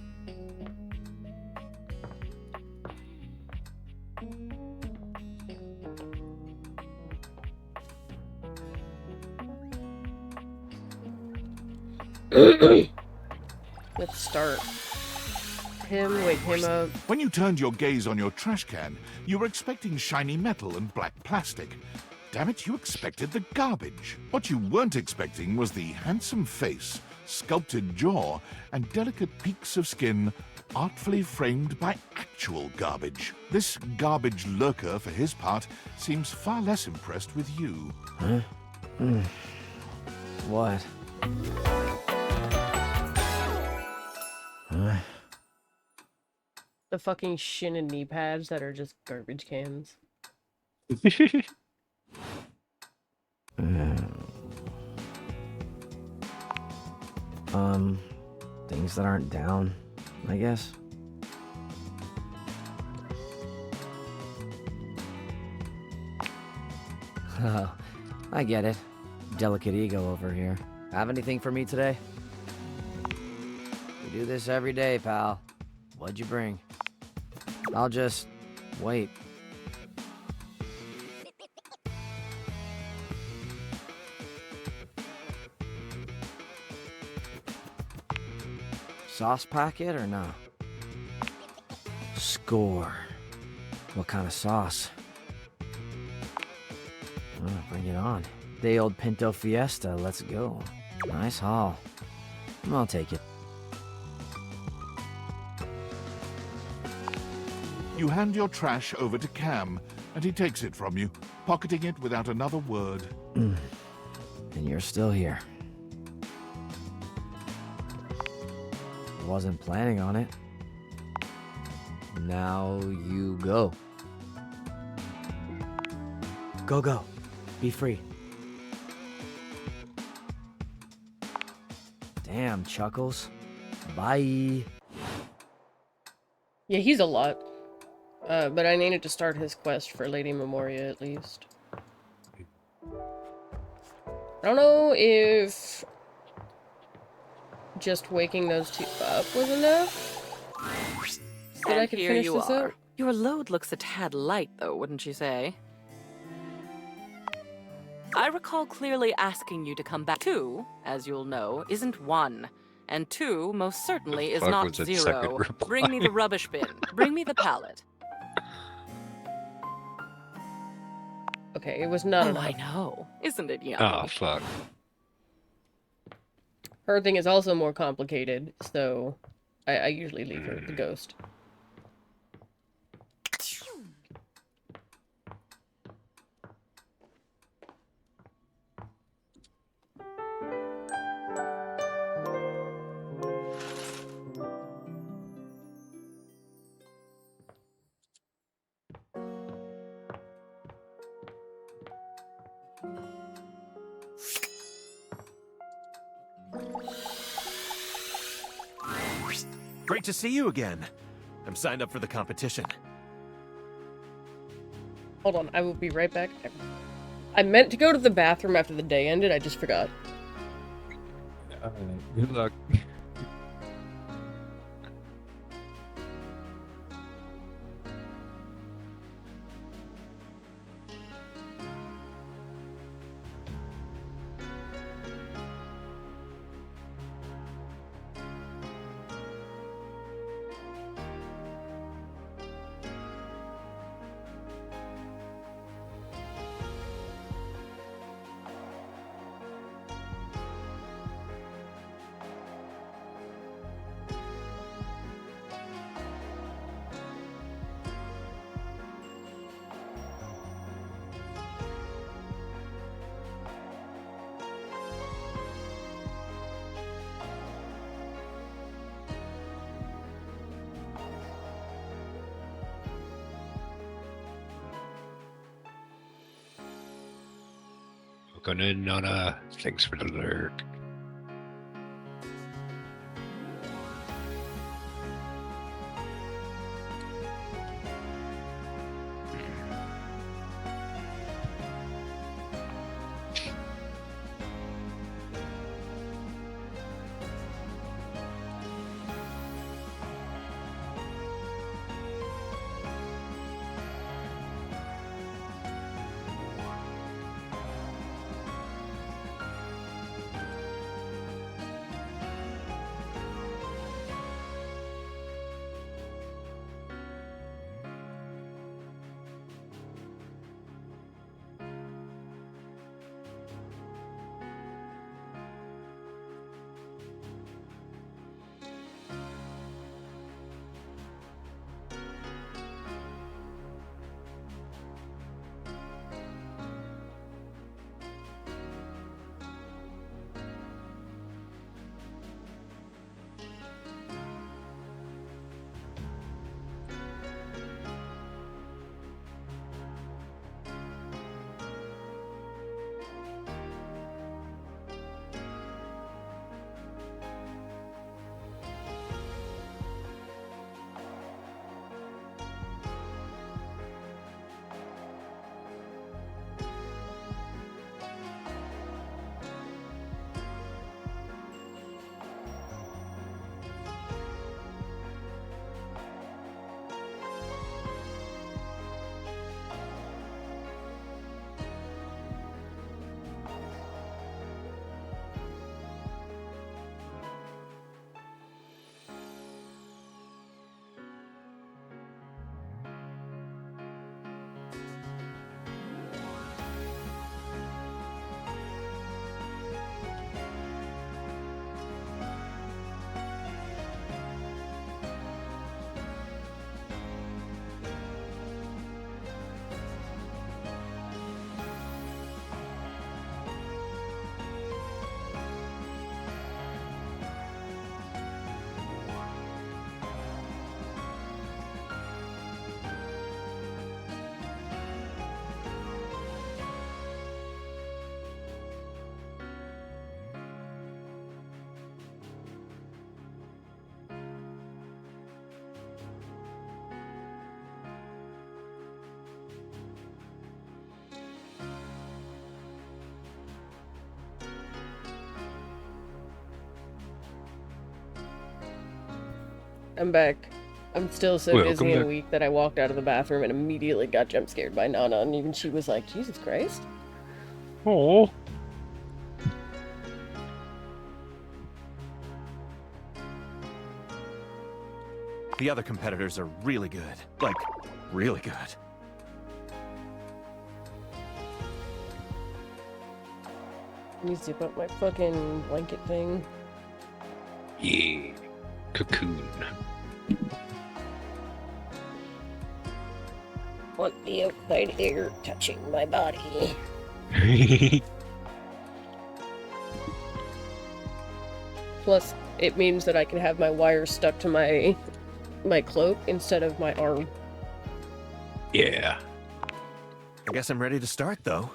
Let's start. Wake him up. When you turned your gaze on your trash can, you were expecting shiny metal and black plastic. Damn it, you expected the garbage. What you weren't expecting was the handsome face, sculpted jaw, and delicate peaks of skin artfully framed by actual garbage. This garbage lurker, for his part, seems far less impressed with you. Huh? What? Huh? The fucking shin and knee pads that are just garbage cans. Things that aren't down, I guess. Oh, I get it. Delicate ego over here. Have anything for me today? We do this every day, pal. What'd you bring? I'll just wait. Sauce packet or no? Score. What kind of sauce? Oh, bring it on. Day old Pinto Fiesta, let's go. Nice haul. I'll take it. You hand your trash over to Cam, and he takes it from you, pocketing it without another word. And you're still here. Wasn't planning on it. Now you go. Go. Be free. Damn, Chuckles. Bye. Yeah, he's a lot. But I needed to start his quest for Lady Memoria, at least. I don't know if just waking those two up was enough. So that I could finish this up. Your load looks a tad light, though, wouldn't you say? I recall clearly asking you to come back. 2, as you'll know, isn't 1. And 2, most certainly, is not 0. Bring me the rubbish bin. Bring me the pallet. Okay, it was not enough. I know. Isn't it young? Oh, fuck. Her thing is also more complicated, so I usually leave her the ghost. Great to see you again. I'm signed up for the competition. Hold on, I will be right back. I meant to go to the bathroom after the day ended, I just forgot. Good luck. Going in on a thanks for the lurk. I'm back. I'm still so Welcome busy and back. weak that I walked out of the bathroom and immediately got jump scared by Nana, and even she was like, Jesus Christ. Oh. The other competitors are really good. Like, really good. Let me zip up my fucking blanket thing. Yeah. Cocoon. Want the outside air touching my body. Plus, it means that I can have my wires stuck to my cloak instead of my arm. Yeah. I guess I'm ready to start, though.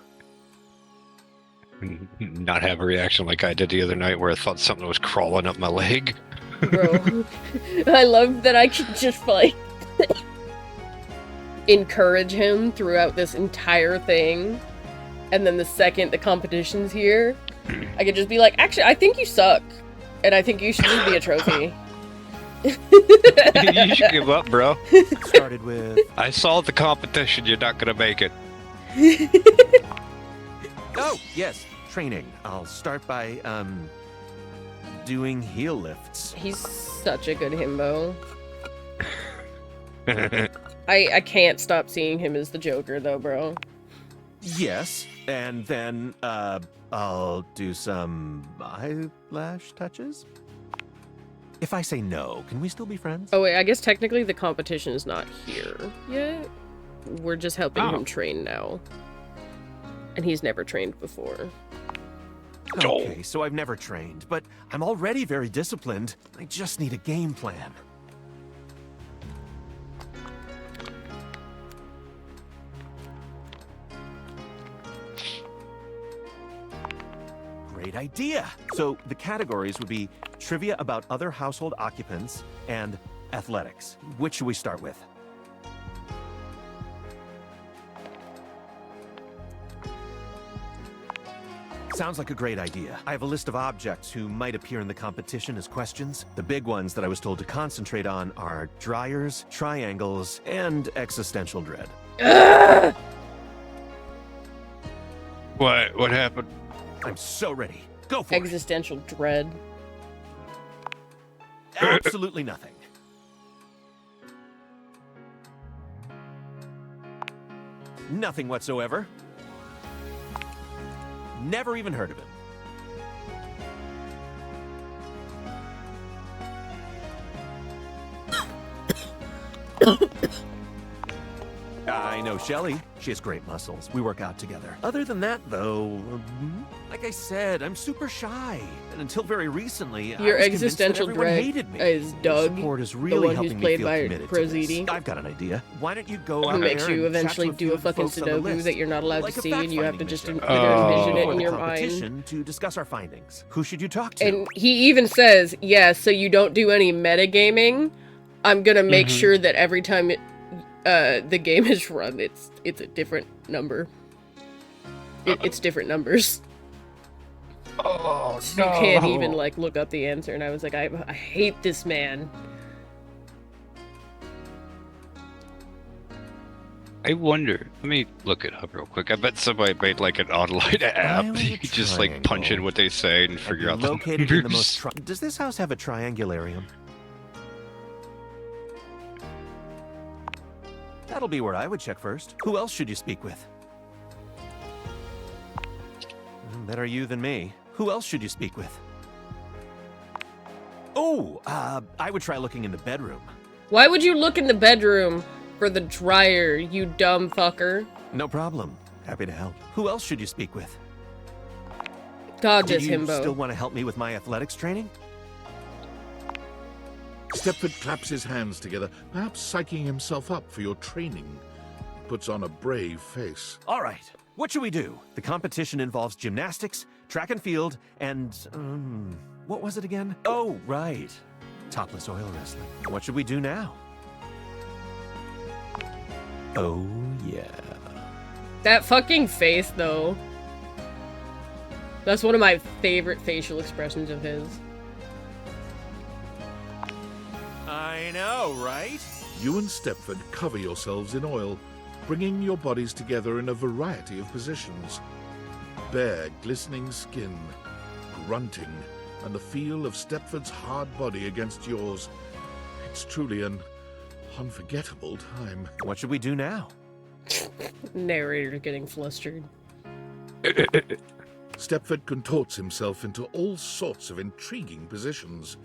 Not have a reaction like I did the other night where I thought something was crawling up my leg. Bro, I love that I can just, like, encourage him throughout this entire thing. And then the second the competition's here, I could just be like, actually, I think you suck. And I think you should just be a trophy. You should give up, bro. Started with. I saw the competition. You're not gonna make it. Oh, yes, training. I'll start by, doing heel lifts. He's such a good himbo. I can't stop seeing him as the Joker, though, bro. Yes, and then, I'll do some eyelash touches? If I say no, can we still be friends? Oh, wait, I guess technically the competition is not here yet. We're just helping him train now. And he's never trained before. Okay, so I've never trained, but I'm already very disciplined. I just need a game plan. Great idea! So the categories would be trivia about other household occupants and athletics. Which should we start with? Sounds like a great idea. I have a list of objects who might appear in the competition as questions. The big ones that I was told to concentrate on are dryers, triangles, and existential dread. What happened? I'm so ready. Go for it. Existential dread. Absolutely nothing. Nothing whatsoever. Never even heard of him. I know Shelly. She has great muscles. We work out together. Other than that, though, like I said, I'm super shy. And until very recently, Your I was existential convinced that everyone dread hated me. is Your Doug, support is the really one who's helping me played feel by committed to this. Prozidi. I've got an idea. Why don't you go Who out makes there you and chat eventually to do few a of the fucking folks on the Sudoku list? that you're not allowed Like to a see, and you have to fact-finding just mission. either envision it Before in the your mind. competition to discuss our findings. Who should you talk to? And he even says, yeah, so you don't do any metagaming, I'm gonna make sure that every time the game is run, it's a different number. It's different numbers. Oh, So you can't even, like, look up the answer, and I was like, I hate this man. I wonder. Let me look it up real quick. I bet somebody made like an online app. You could just like punch in what they say and figure out the located in the numbers. most. Does this house have a triangularium? That'll be where I would check first. Who else should you speak with? Better you than me. Who else should you speak with? Oh, I would try looking in the bedroom. Why would you look in the bedroom for the dryer, you dumb fucker? No problem. Happy to help. Who else should you speak with? God, Do just you himbo. still want to help me with my athletics training? Stepford claps his hands together, perhaps psyching himself up for your training. He puts on a brave face. All right. What should we do? The competition involves gymnastics, track and field, and, what was it again? Oh, right. Topless oil wrestling. What should we do now? Oh, yeah. That fucking face, though. That's one of my favorite facial expressions of his. I know, right? You and Stepford cover yourselves in oil, bringing your bodies together in a variety of positions. Bare, glistening skin, grunting, and the feel of Stepford's hard body against yours. It's truly an unforgettable time. What should we do now? Narrator getting flustered. Stepford contorts himself into all sorts of intriguing positions.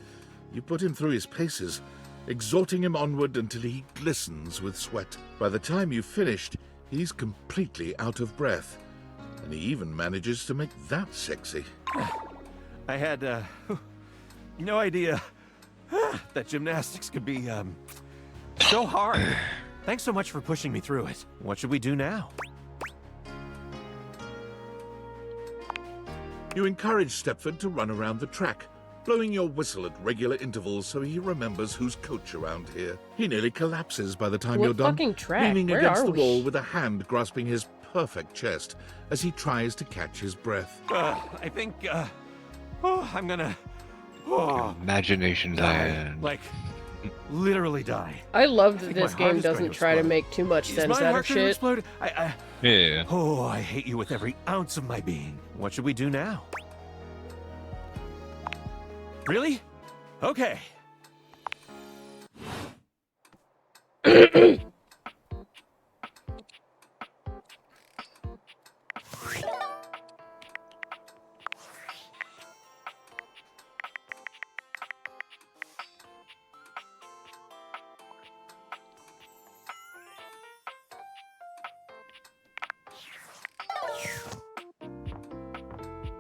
You put him through his paces, exhorting him onward until he glistens with sweat. By the time you've finished, he's completely out of breath, and he even manages to make that sexy. I had, no idea that gymnastics could be, so hard. Thanks so much for pushing me through it. What should we do now? You encourage Stepford to run around the track, blowing your whistle at regular intervals so he remembers who's coach around here. He nearly collapses by the time What you're done, fucking track? leaning Where against are the we? wall with a hand grasping his perfect chest as he tries to catch his breath. I think, I'm gonna... Oh, Imagination die. land. Like, literally die. I love I that think this my heart game is going doesn't to try to explode. make too much Is sense my out of heart gonna shit. explode? Yeah. Oh, I hate you with every ounce of my being. What should we do now? Really? Okay.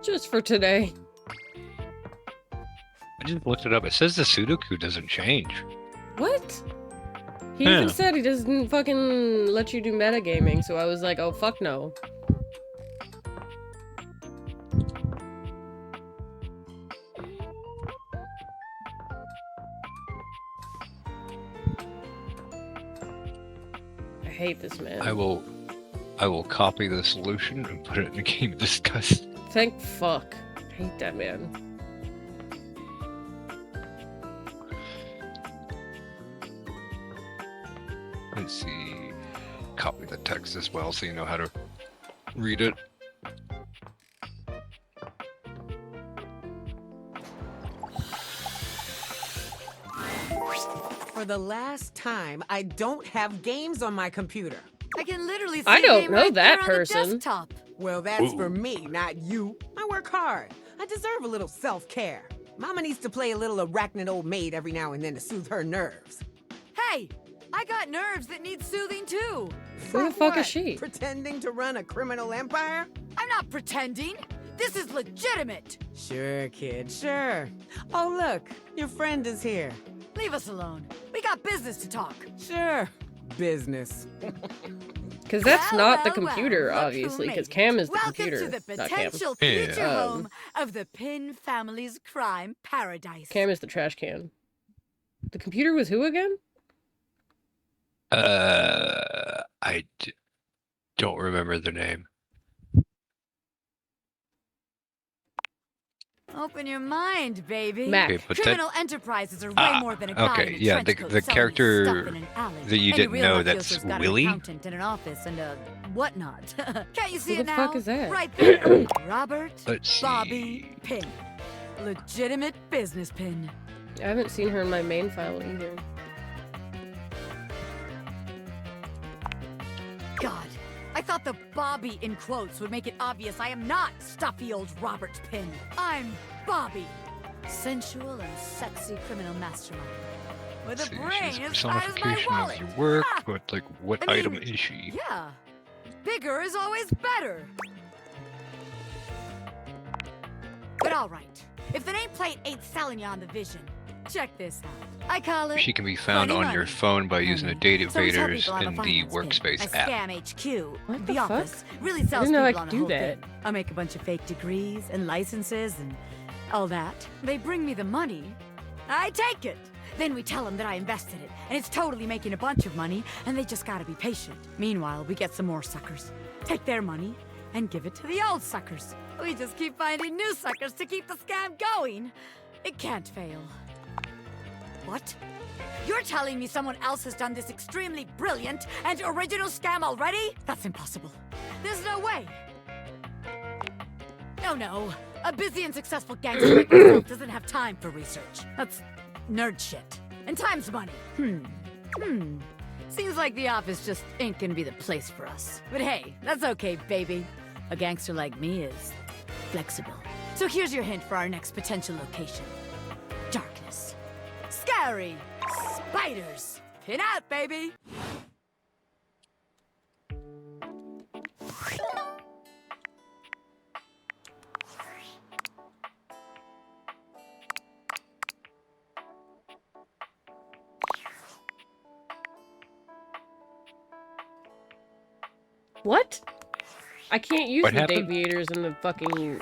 Just for today. I just looked it up. It says the Sudoku doesn't change. What? He Yeah. even said he doesn't fucking let you do metagaming, so I was like, oh fuck no. I hate this man. I will copy the solution and put it in the game discuss. Thank fuck. I hate that man. Let's see. Copy the text as well so you know how to read it. For the last time, I don't have games on my computer. I can literally see I a don't game know right that there on person. the desktop. Well, that's Ooh. for me, not you. I work hard. I deserve a little self-care. Mama needs to play a little arachnid old maid every now and then to soothe her nerves. Hey, I got nerves that need soothing too. Who the fuck is What, she? Pretending to run a criminal empire? I'm not pretending. This is legitimate. Sure, kid, sure. Oh, look, your friend is here. Leave us alone. We got business to talk. Sure, business. Because that's Well, not the well, well, computer, look who obviously, made because it. Cam is the Welcome computer. to the Not Cam. potential Yeah. future home of the Pin family's crime paradise. Cam is the trash can. The computer was who again? Don't remember the name. Open your mind, baby. Mac. Okay, but Criminal enterprises are way more than a guy okay, in a yeah, trench the coat selling character stuff in an alley. that you And didn't real know, mafioso's that's got Willie? An accountant and an office and a whatnot. Can't you see Who it the now? fuck is that? Right there. Robert Let's see. Bobby Pin. Legitimate business pin. I haven't seen her in my main file either. God, I thought the Bobby in quotes would make it obvious I am not stuffy old Robert Pin. I'm Bobby. Sensual and sexy criminal mastermind. With Let's a see, brain she's as fat as my personification wallet. of your work, Ha! but like, what I item mean, is she? Yeah. Bigger is always better. But all right. If the nameplate ain't selling you on the vision, check this out. I call it She can be found funny on your money. phone by using the data So we tell invaders people I'm a in the finance pin. workspace I app. scam HQ. What the the fuck? office really sells didn't know I people on could the do whole that. thing. I make a bunch of fake degrees and licenses and all that. They bring me the money. I take it. Then we tell them that I invested it, and it's totally making a bunch of money, and they just gotta be patient. Meanwhile, we get some more suckers, take their money, and give it to the old suckers. We just keep finding new suckers to keep the scam going. It can't fail. What? You're telling me someone else has done this extremely brilliant and original scam already? That's impossible. There's no way. No. A busy and successful gangster like myself doesn't have time for research. That's nerd shit. And time's money. Seems like the office just ain't gonna be the place for us. But hey, that's okay, baby. A gangster like me is flexible. So here's your hint for our next potential location. Darkness. Scary. Spiders. Pin out, baby. What? I can't use What the happened? deviators in the fucking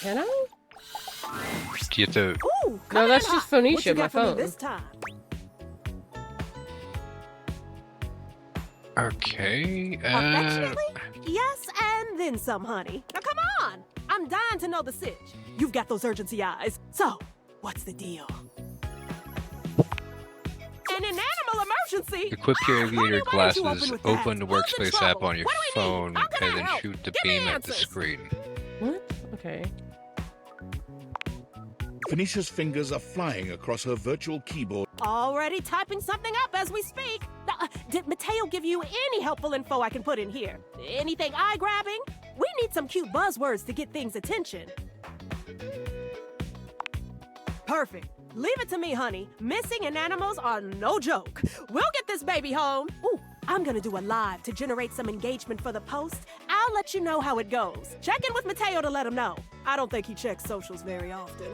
Can I? Do you have to? Ooh, No, that's in just hot. What Phoenicia, you my got for me phone. this time? Okay. Affectionately? Yes, and then some, honey. Now come on! I'm dying to know the sitch. You've got those urgency eyes. So, what's the deal? An animal emergency? Equip your aviator Honey, why didn't you glasses, with that? open the Who's in workspace app trouble? on your What do we need? phone, How can I and then help? shoot the Give me beam at the answers. screen. What? Okay. Phoenicia's fingers are flying across her virtual keyboard. Already typing something up as we speak. Now, did Mateo give you any helpful info I can put in here? Anything eye-grabbing? We need some cute buzzwords to get things' attention. Perfect. Leave it to me, honey. Missing and animals are no joke. We'll get this baby home. Ooh, I'm gonna do a live to generate some engagement for the post. I'll let you know how it goes. Check in with Mateo to let him know. I don't think he checks socials very often.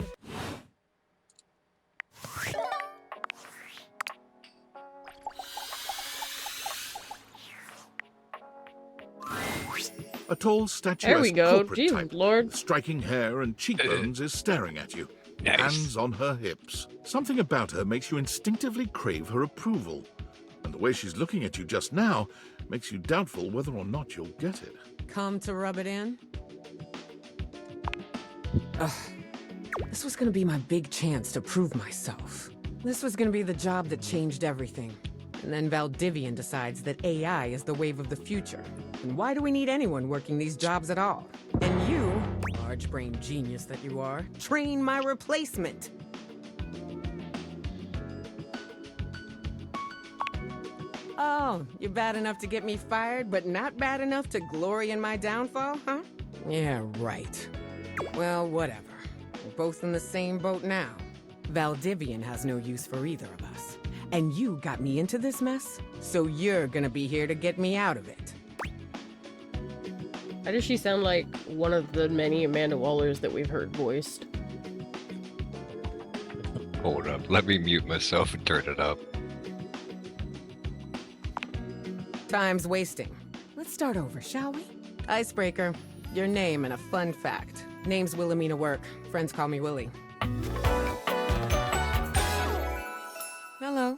A tall, There statuesque we go. corporate Jesus, type Lord. with striking hair and cheekbones is staring at you. Nice. Hands on her hips. Something about her makes you instinctively crave her approval. And the way she's looking at you just now makes you doubtful whether or not you'll get it. Come to rub it in? Ugh. This was gonna be my big chance to prove myself. This was gonna be the job that changed everything. And then Valdivian decides that AI is the wave of the future. And why do we need anyone working these jobs at all? And you, large-brained genius that you are, train my replacement. Oh, you're bad enough to get me fired, but not bad enough to glory in my downfall, huh? Yeah, right. Well, whatever. We're both in the same boat now. Valdivian has no use for either of us. And you got me into this mess, so you're gonna be here to get me out of it. Why does she sound like one of the many Amanda Wallers that we've heard voiced? Hold up. Let me mute myself and turn it up. Time's wasting. Let's start over, shall we? Icebreaker. Your name and a fun fact. Name's Wilhelmina Work. Friends call me Willie. Hello.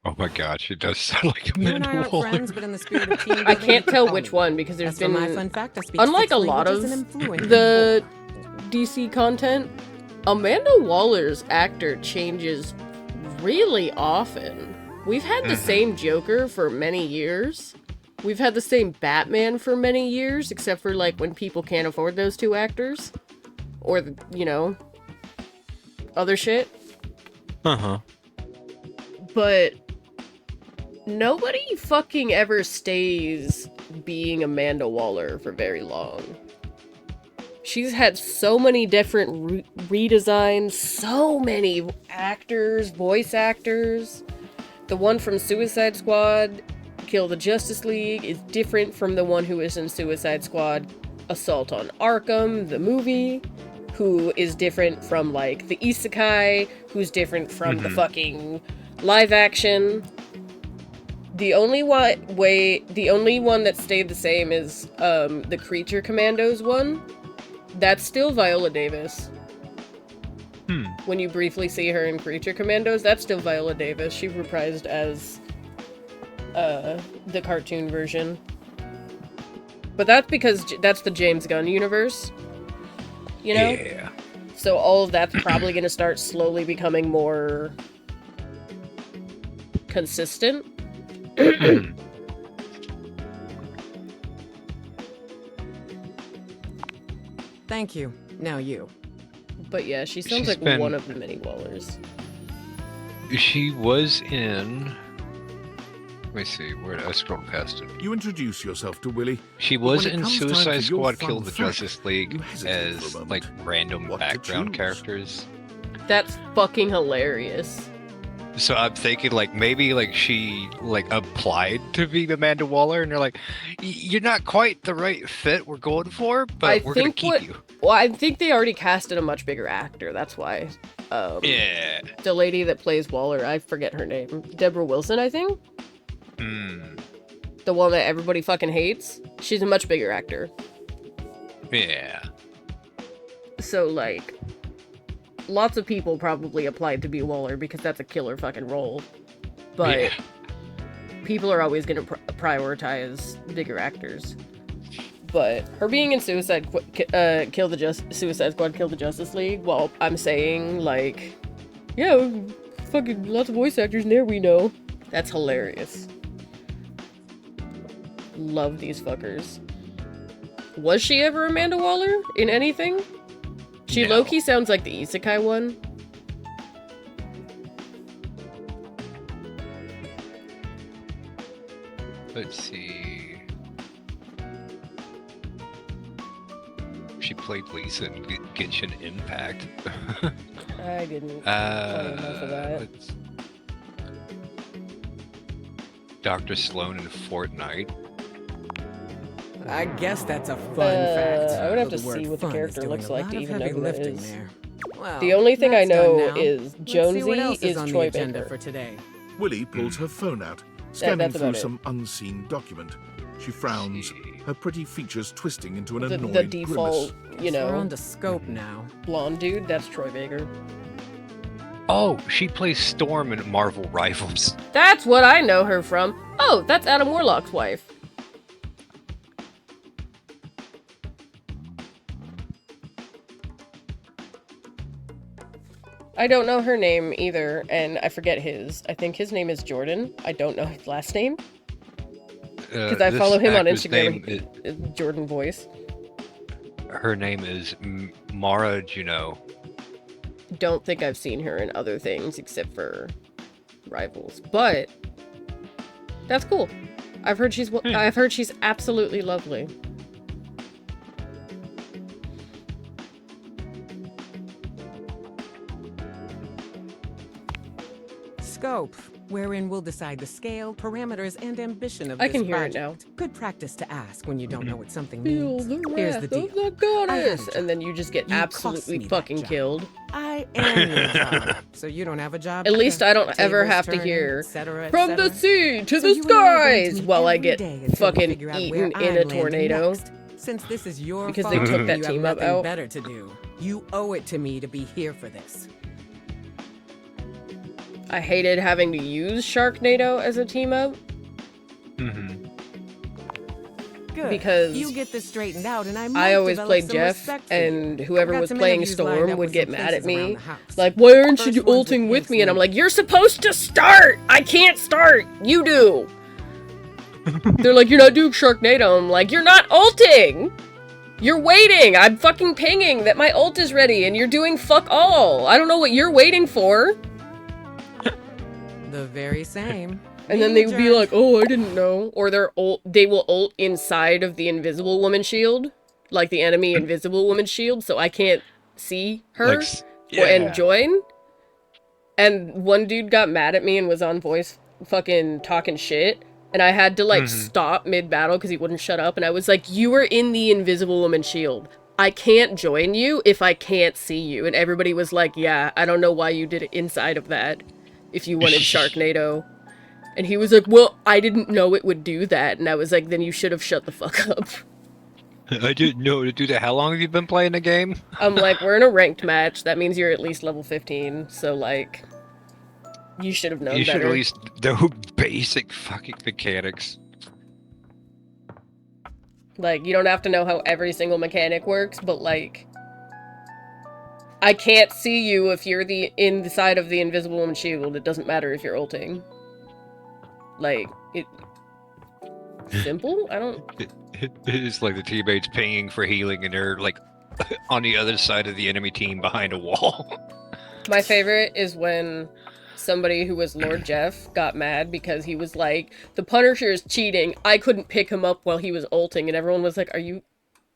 Oh my god, she does sound like You and I Amanda aren't Waller. friends, but in the spirit of team building, I can't you tell can which call me. one because there's As for been, my fun fact, I speak unlike 6 a lot of languages and am fluent in the DC content, Amanda Waller's actor changes really often. We've had the same Joker for many years. We've had the same Batman for many years, except for like when people can't afford those two actors. Or, you know, other shit. Uh-huh. But nobody fucking ever stays being Amanda Waller for very long. She's had so many different redesigns, so many actors, voice actors. The one from Suicide Squad, Kill the Justice League, is different from the one who is in Suicide Squad, Assault on Arkham, the movie, who is different from, like, the Isekai, who's different from the fucking live action. The only one that stayed the same is the Creature Commandos one. That's still Viola Davis. When you briefly see her in Creature Commandos, that's still Viola Davis. She reprised as the cartoon version. But that's because that's the James Gunn universe. You know? Yeah. So all of that's probably going to start slowly becoming more consistent. Thank you. Now you. But yeah, she sounds She's like been- one of the many Wallers. She was in... Let me see, where did I scroll past it? You introduce yourself to Willie. She but was when it in comes time Suicide for your Squad fun Kill the fact, Justice League you hesitate for as, a moment. like, random What to background choose? characters. That's fucking hilarious. So I'm thinking, like, maybe, like, she, like, applied to be Amanda Waller, and they're like, you're not quite the right fit we're going for, but we're gonna keep you. Well, I think they already casted a much bigger actor. That's why. Yeah. The lady that plays Waller, I forget her name. Deborah Wilson, I think? The one that everybody fucking hates. She's a much bigger actor. Yeah. So, like, lots of people probably applied to be Waller because that's a killer fucking role. But Yeah. people are always going to prioritize bigger actors. But her being in Suicide Squad, Kill the Justice League, while I'm saying, like, yeah, fucking lots of voice actors in there we know. That's hilarious. Love these fuckers. Was she ever Amanda Waller in anything? She No. low-key sounds like the Isekai one. Let's see. She played Lisa in Genshin Impact. I didn't play enough of that. let's- Dr. Sloan in Fortnite. I guess that's a fun fact. I would have though to the word see what the fun is character doing looks a like lot to of even know heavy who that lifting is. there. Well, The only thing I that's done know now. is Let's see what Jonesy else is on Troy the agenda Baker. for today. Willie pulls her phone out, scanning that's through about it. some unseen document. She frowns, her pretty features twisting into an The annoyed default, grimace. you We're know, on to scope now. blonde dude, that's Troy Baker. Oh, she plays Storm in Marvel Rivals. That's what I know her from. Oh, that's Adam Warlock's wife. I don't know her name either, and I forget his. I think his name is Jordan. I don't know his last name. Because I This follow him on actor's Instagram. name It's Jordan Voice. Her name is Mara Juno. Don't think I've seen her in other things except for Rivals. But that's cool. I've heard she's absolutely lovely. Scope, wherein we'll decide the scale, parameters, and ambition of I this can hear it project. now. Good practice to ask when you don't know what something Feel means. the Here's wrath the deal. of the I had goddess, a and then you just get You cost absolutely me that fucking job. killed. I am your job, so you don't have a job. At least I don't ever Tables have to turning, hear et cetera, from the sea to So the you and I are going to skies meet while I every get day until we fucking figure out eaten where in I'm a landing tornado. next. Since this is your Because fault they took and that you team have up nothing out. better to do, you owe it to me to be here for this. I hated having to use Sharknado as a team up. Mm-hmm. Good. Because you get this straightened out, and I might I always develop played some Jeff, respect for you. and whoever Got was some playing interviews lined Storm up would with get some mad at places around me. the house. Like, why aren't you First one's ulting with with me? And I'm Anthony. like, you're supposed to start! I can't start! You do! They're like, you're not doing Sharknado. I'm like, you're not ulting! You're waiting! I'm fucking pinging that my ult is ready, and you're doing fuck all! I don't know what you're waiting for! The very same. And then Being they'd a be jerk. like, oh, I didn't know. Or they will ult inside of the Invisible Woman shield. Like the enemy Invisible Woman shield, so I can't see her and join. And one dude got mad at me and was on voice fucking talking shit. And I had to like stop mid-battle because he wouldn't shut up. And I was like, you were in the Invisible Woman shield. I can't join you if I can't see you. And everybody was like, yeah, I don't know why you did it inside of that if you wanted Sharknado. And he was like, well, I didn't know it would do that. And I was like, then you should have shut the fuck up. I didn't know to do that. How long have you been playing the game? I'm like, we're in a ranked match. That means you're at least level 15. So, like, you should have known You should better. at least know basic fucking mechanics. Like, you don't have to know how every single mechanic works, but, like, I can't see you if you're in the side of the Invisible Woman shield. It doesn't matter if you're ulting. Like, it... Simple? I don't... It's like the teammates pinging for healing and they're like on the other side of the enemy team behind a wall. My favorite is when somebody who was Lord Jeff got mad because he was like, the Punisher is cheating. I couldn't pick him up while he was ulting. And everyone was like, are you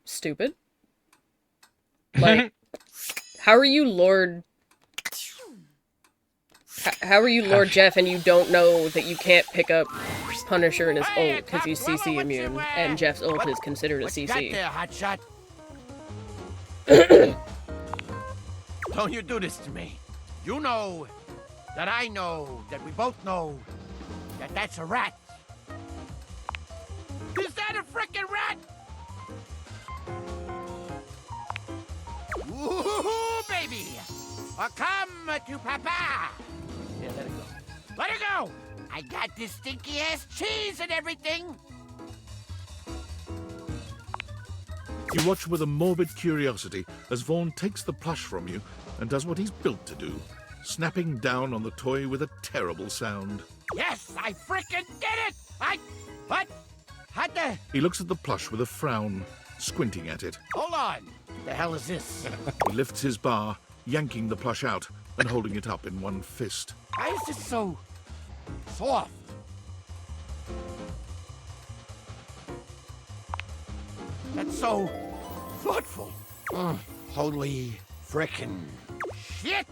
stupid? Like, how are you Lord... How are you Lord Jeff and you don't know that you can't pick up Punisher in his ult because he's CC immune and Jeff's ult is considered a CC? Don't you do this to me. You know that I know that we both know that that's a rat. Is that a frickin' rat? Ooh, baby! Come to Papa! Yeah, let it go. Let her go! I got this stinky-ass cheese and everything! You watch with a morbid curiosity as Vaughn takes the plush from you and does what he's built to do, snapping down on the toy with a terrible sound. Yes, I frickin' did it! What? What the? He looks at the plush with a frown, squinting at it. Hold on. The hell is this? He lifts his bar, yanking the plush out and holding it up in one fist. Why is this so soft? That's so thoughtful. Holy frickin' shit!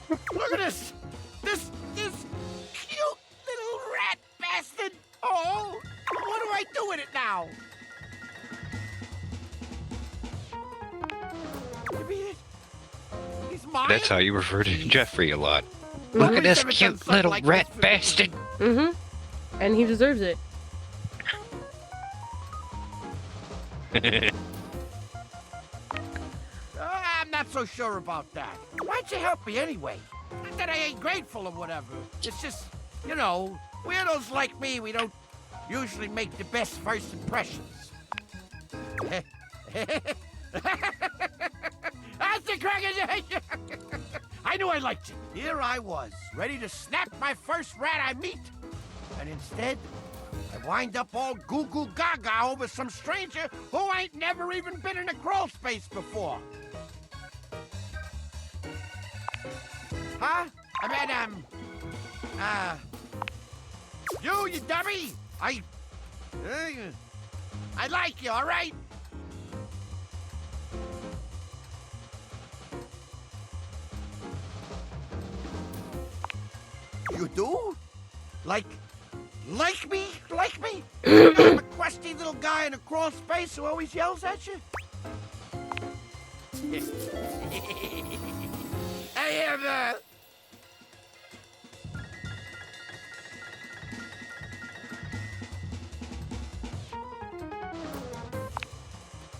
Look at this! This cute little rat bastard! Oh! What do I do with it now? You mean it? He's mine? That's how you refer to Jeffrey a lot. Look at this cute little rat bastard. Mm-hmm. And he deserves it. I'm not so sure about that. Why'd you help me anyway? Not that I ain't grateful or whatever. It's just, you know, weirdos like me, we don't usually make the best first impressions. That's the cracker. I knew I liked you. Here I was, ready to snap my first rat I meet. And instead, I wind up all goo-goo gaga over some stranger who ain't never even been in a crawl space before. Huh? I mean, you dummy! I like you, all right? You do? Like me? Like me? I'm a crusty little guy in a crawl space who always yells at you? I am,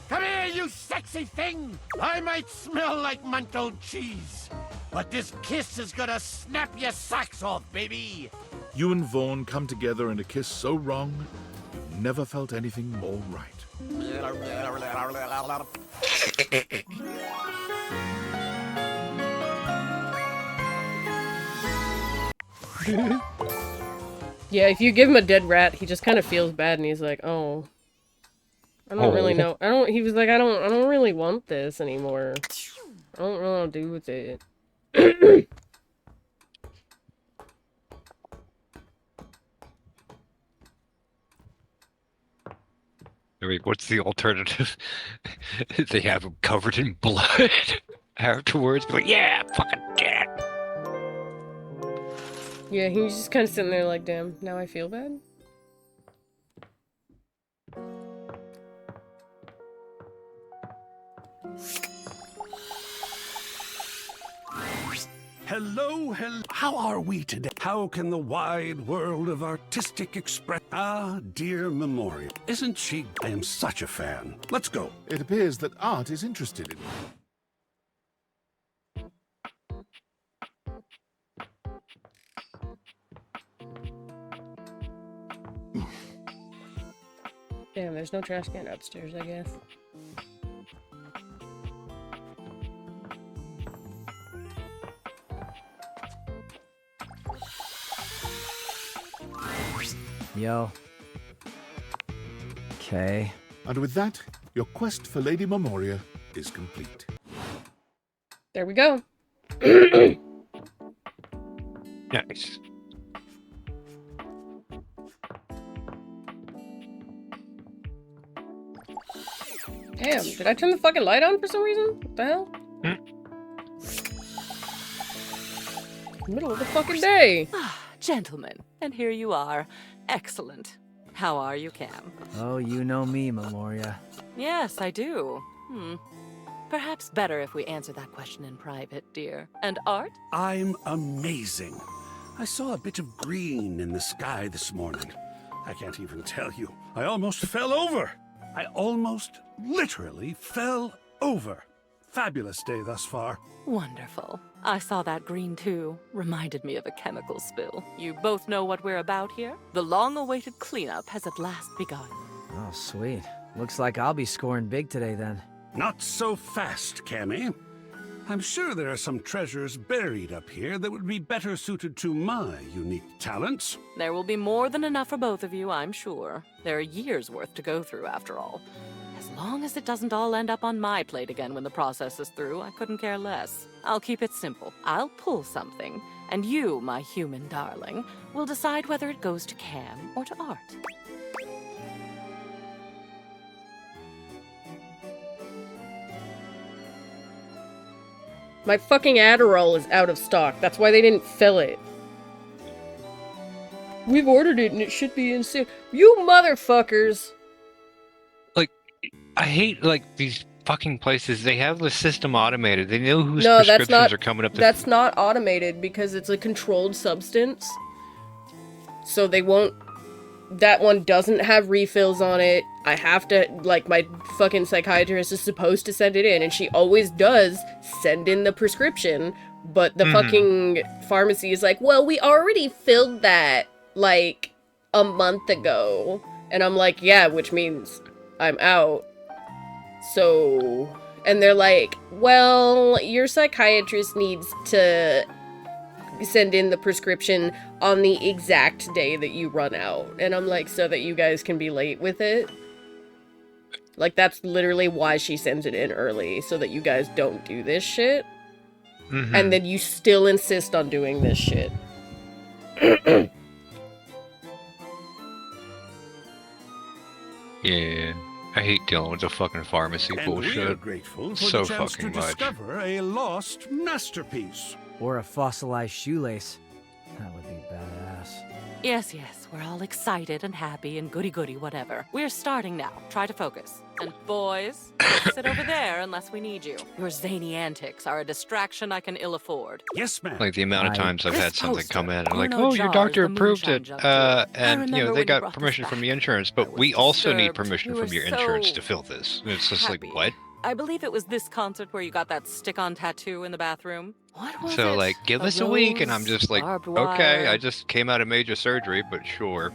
Come here, you sexy thing! I might smell like muntled cheese, but this kiss is gonna snap your socks off, baby! You and Vaughn come together in a kiss so wrong, you've never felt anything more right. Yeah, if you give him a dead rat, he just kind of feels bad and he's like, oh. I don't really know. He was like, I don't really want this anymore. I don't really want to do with it. I mean, what's the alternative? They have him covered in blood afterwards. But yeah, fucking dead. Yeah, he was just kind of sitting there like, damn, now I feel bad? Hello. How are we today? How can the wide world of artistic express... Ah, dear Memoria. Isn't she... I am such a fan. Let's go. It appears that Art is interested in you. Damn, there's no trash can upstairs, I guess. Yo. Okay. And with that, your quest for Lady Memoria is complete. There we go. Nice. Damn, did I turn the fucking light on for some reason? What the hell? Middle of the fucking day. Gentlemen, and here you are. Excellent. How are you, Cam? Oh, you know me, Memoria. Yes, I do. Perhaps better if we answer that question in private, dear. And Art? I'm amazing. I saw a bit of green in the sky this morning. I can't even tell you. I almost fell over. I almost literally fell over. Fabulous day thus far. Wonderful. I saw that green too. Reminded me of a chemical spill. You both know what we're about here? The long-awaited cleanup has at last begun. Oh, sweet. Looks like I'll be scoring big today then. Not so fast, Cammy. I'm sure there are some treasures buried up here that would be better suited to my unique talents. There will be more than enough for both of you, I'm sure. There are years' worth to go through, after all. As long as it doesn't all end up on my plate again when the process is through, I couldn't care less. I'll keep it simple. I'll pull something, and you, my human darling, will decide whether it goes to Cam or to Art. My fucking Adderall is out of stock. That's why they didn't fill it. We've ordered it and it should be in soon. You motherfuckers! Like, I hate, like, these fucking places. They have the system automated. They know whose No, prescriptions that's not, are coming up. That's not automated because it's a controlled substance. So they won't... That one doesn't have refills on it. I have to, like, my fucking psychiatrist is supposed to send it in, and she always does send in the prescription, but the fucking pharmacy is like, well, we already filled that, like, a month ago. And I'm like, yeah, which means I'm out. So... And they're like, well, your psychiatrist needs to send in the prescription on the exact day that you run out. And I'm like, so that you guys can be late with it? Like, that's literally why she sends it in early, so that you guys don't do this shit. And then you still insist on doing this shit. Yeah, I hate dealing with the fucking pharmacy And bullshit. we're grateful for So the chance fucking to much. discover a lost masterpiece. Or a fossilized shoelace. That would be badass. Yes, yes, we're all excited and happy and goody-goody whatever. We're starting now. Try to focus. And boys, sit over there unless we need you. Your zany antics are a distraction I can ill afford. Yes, ma'am. Like the amount of times I've had something come in, I'm like, Bruno oh, your Jars, doctor the approved moonshine it, jug to and you know remember they when you got brought this permission from back. the insurance, but was we also need disturbed. permission You from were your insurance so to fill this. And it's just happy. like, what? I believe it was this concert where you got that stick-on tattoo in the bathroom. What was So it? like, give us a week, and I'm rose, just like, barbed okay, wire. I just came out of major surgery, but sure.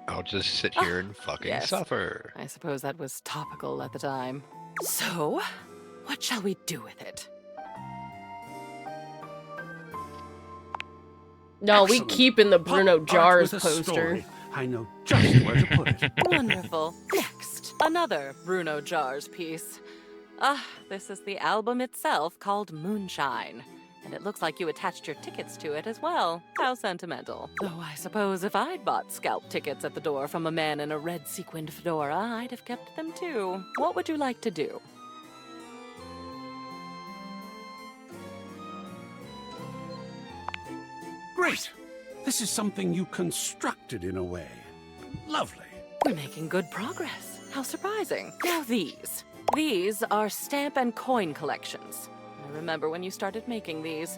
I'll just sit here and fucking Yes. suffer. I suppose that was topical at the time. So, what shall we do with it? No, Excellent. we keep in the Bruno Pop art Jars with a poster. story. I know just where to put it. Wonderful. Next, another Bruno Jars piece. This is the album itself called Moonshine. And it looks like you attached your tickets to it as well. How sentimental. Though I suppose if I'd bought scalp tickets at the door from a man in a red sequined fedora, I'd have kept them too. What would you like to do? Great. This is something you constructed in a way. Lovely. We're making good progress. How surprising. Now these. These are stamp and coin collections. I remember when you started making these.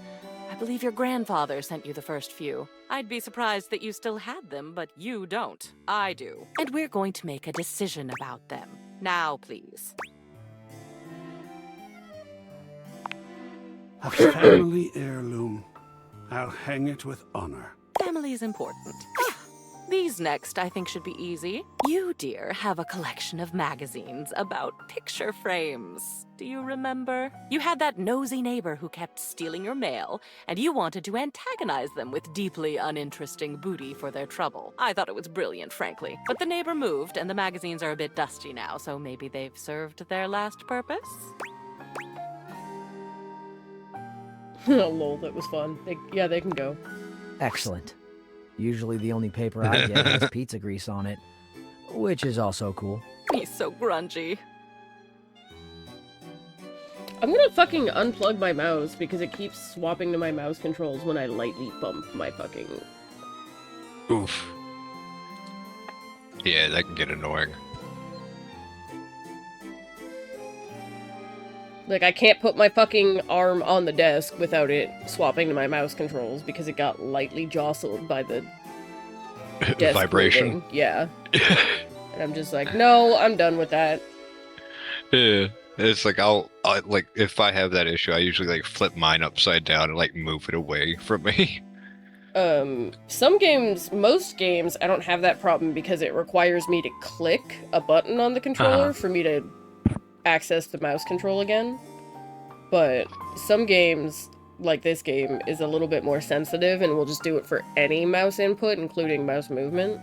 I believe your grandfather sent you the first few. I'd be surprised that you still had them, but you don't. I do. And we're going to make a decision about them. Now, please. A family heirloom. I'll hang it with honor. Family is important. These next, I think, should be easy. You, dear, have a collection of magazines about picture frames. Do you remember? You had that nosy neighbor who kept stealing your mail, and you wanted to antagonize them with deeply uninteresting booty for their trouble. I thought it was brilliant, frankly. But the neighbor moved, and the magazines are a bit dusty now, so maybe they've served their last purpose? Oh, lol, that was fun. Yeah, they can go. Excellent. Usually the only paper I get has pizza grease on it, which is also cool. He's so grungy. I'm gonna fucking unplug my mouse because it keeps swapping to my mouse controls when I lightly bump my fucking... Oof. Yeah, that can get annoying. Like, I can't put my fucking arm on the desk without it swapping to my mouse controls because it got lightly jostled by the desk vibration. moving. Yeah. And I'm just like, no, I'm done with that. Yeah. It's like I like if I have that issue, I usually like flip mine upside down and like move it away from me. Some games, most games, I don't have that problem because it requires me to click a button on the controller for me to access the mouse control again. But some games, like this game, is a little bit more sensitive and will just do it for any mouse input, including mouse movement.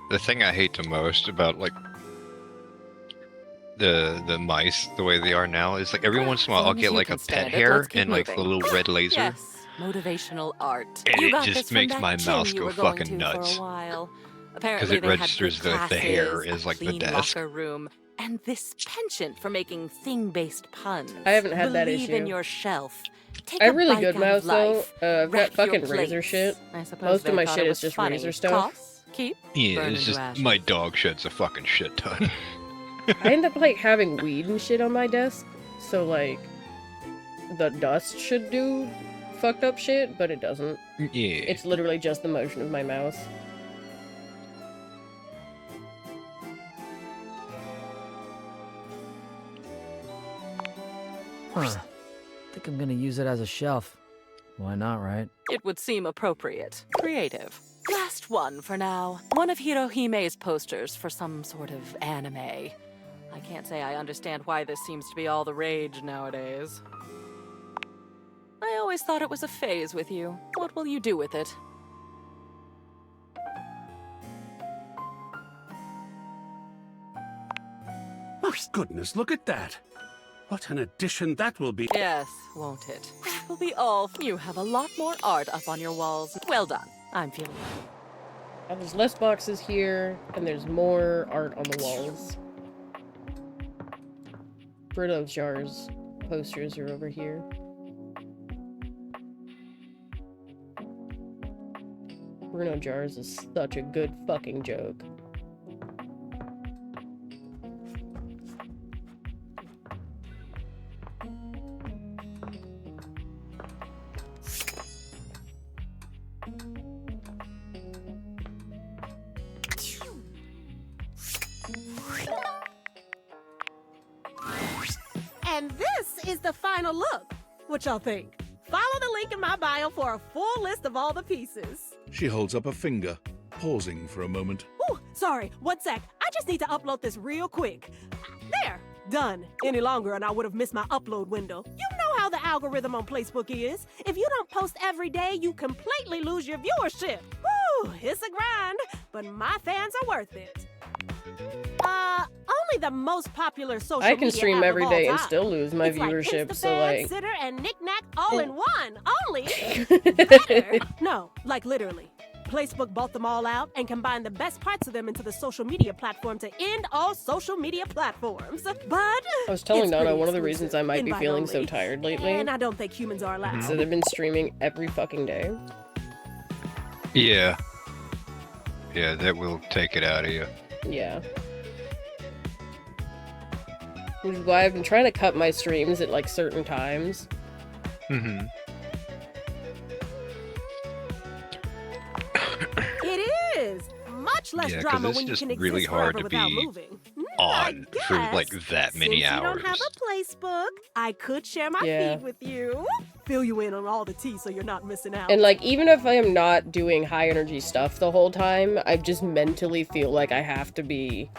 The thing I hate the most about like the mice, the way they are now, is like every once in a while I'll get like a pet hair and like the little red laser. Yes, motivational art. And You it got just this from makes that my gym mouse you go were going fucking to for a nuts. while. Because Apparently it they had registers good the hair classes, is like the clean desk. locker room, and this penchant for making thing-based puns. I haven't had that Believe in issue. your shelf. Take I have a really bite good out mouse of life. though. I've got Wrap your fucking razor plates. shit. I suppose Most they of my thought shit it is was just funny. razor stuff. Toss, keep, Yeah, burn it's into just ashes. my dog sheds a fucking shit ton. I end up like having weed and shit on my desk, so like the dust should do fucked up shit, but it doesn't. Yeah. It's literally just the motion of my mouse. Huh. Think I'm gonna use it as a shelf. Why not, right? It would seem appropriate. Creative. Last one for now. One of Hirohime's posters for some sort of anime. I can't say I understand why this seems to be all the rage nowadays. I always thought it was a phase with you. What will you do with it? Oh, goodness, look at that. What an addition that will be. Yes, won't it? That will be all. You have a lot more art up on your walls. Well done. I'm feeling it. There's less boxes here, and there's more art on the walls. Bruno Jar's posters are over here. Bruno Jars is such a good fucking joke. And this is the final look. What y'all think? Follow the link in my bio for a full list of all the pieces. She holds up a finger, pausing for a moment. Ooh, sorry, 1 sec. I just need to upload this real quick. There, done. Any longer and I would have missed my upload window. You know how the algorithm on Facebook is. If you don't post every day, you completely lose your viewership. Woo, it's a grind, but my fans are worth it. Only the most popular social media I can stream app every of all day and time. still lose my It's viewership, like so Instafan, like... Sitter, and Knick-Knack all in one. Only better. No, like literally. Facebook bought them all out and combined the best parts of them into the social media platform to end all social media platforms. But I was telling it's Donna pretty one of the reasons I might be invite feeling so only. tired lately. And I don't think humans are allowed. So they've been streaming every fucking day. Yeah. Yeah, that will take it out of you. Yeah. Which is why I've been trying to cut my streams at like certain times. Mm-hmm. It is much less Yeah, 'cause drama it's when you just can exist really hard forever to without be moving. on for like that many Since hours. you don't have a placebook, I could share my Yeah. feed with you. Fill you in on all the tea so you're not missing out. And like, even if I am not doing high energy stuff the whole time, I just mentally feel like I have to be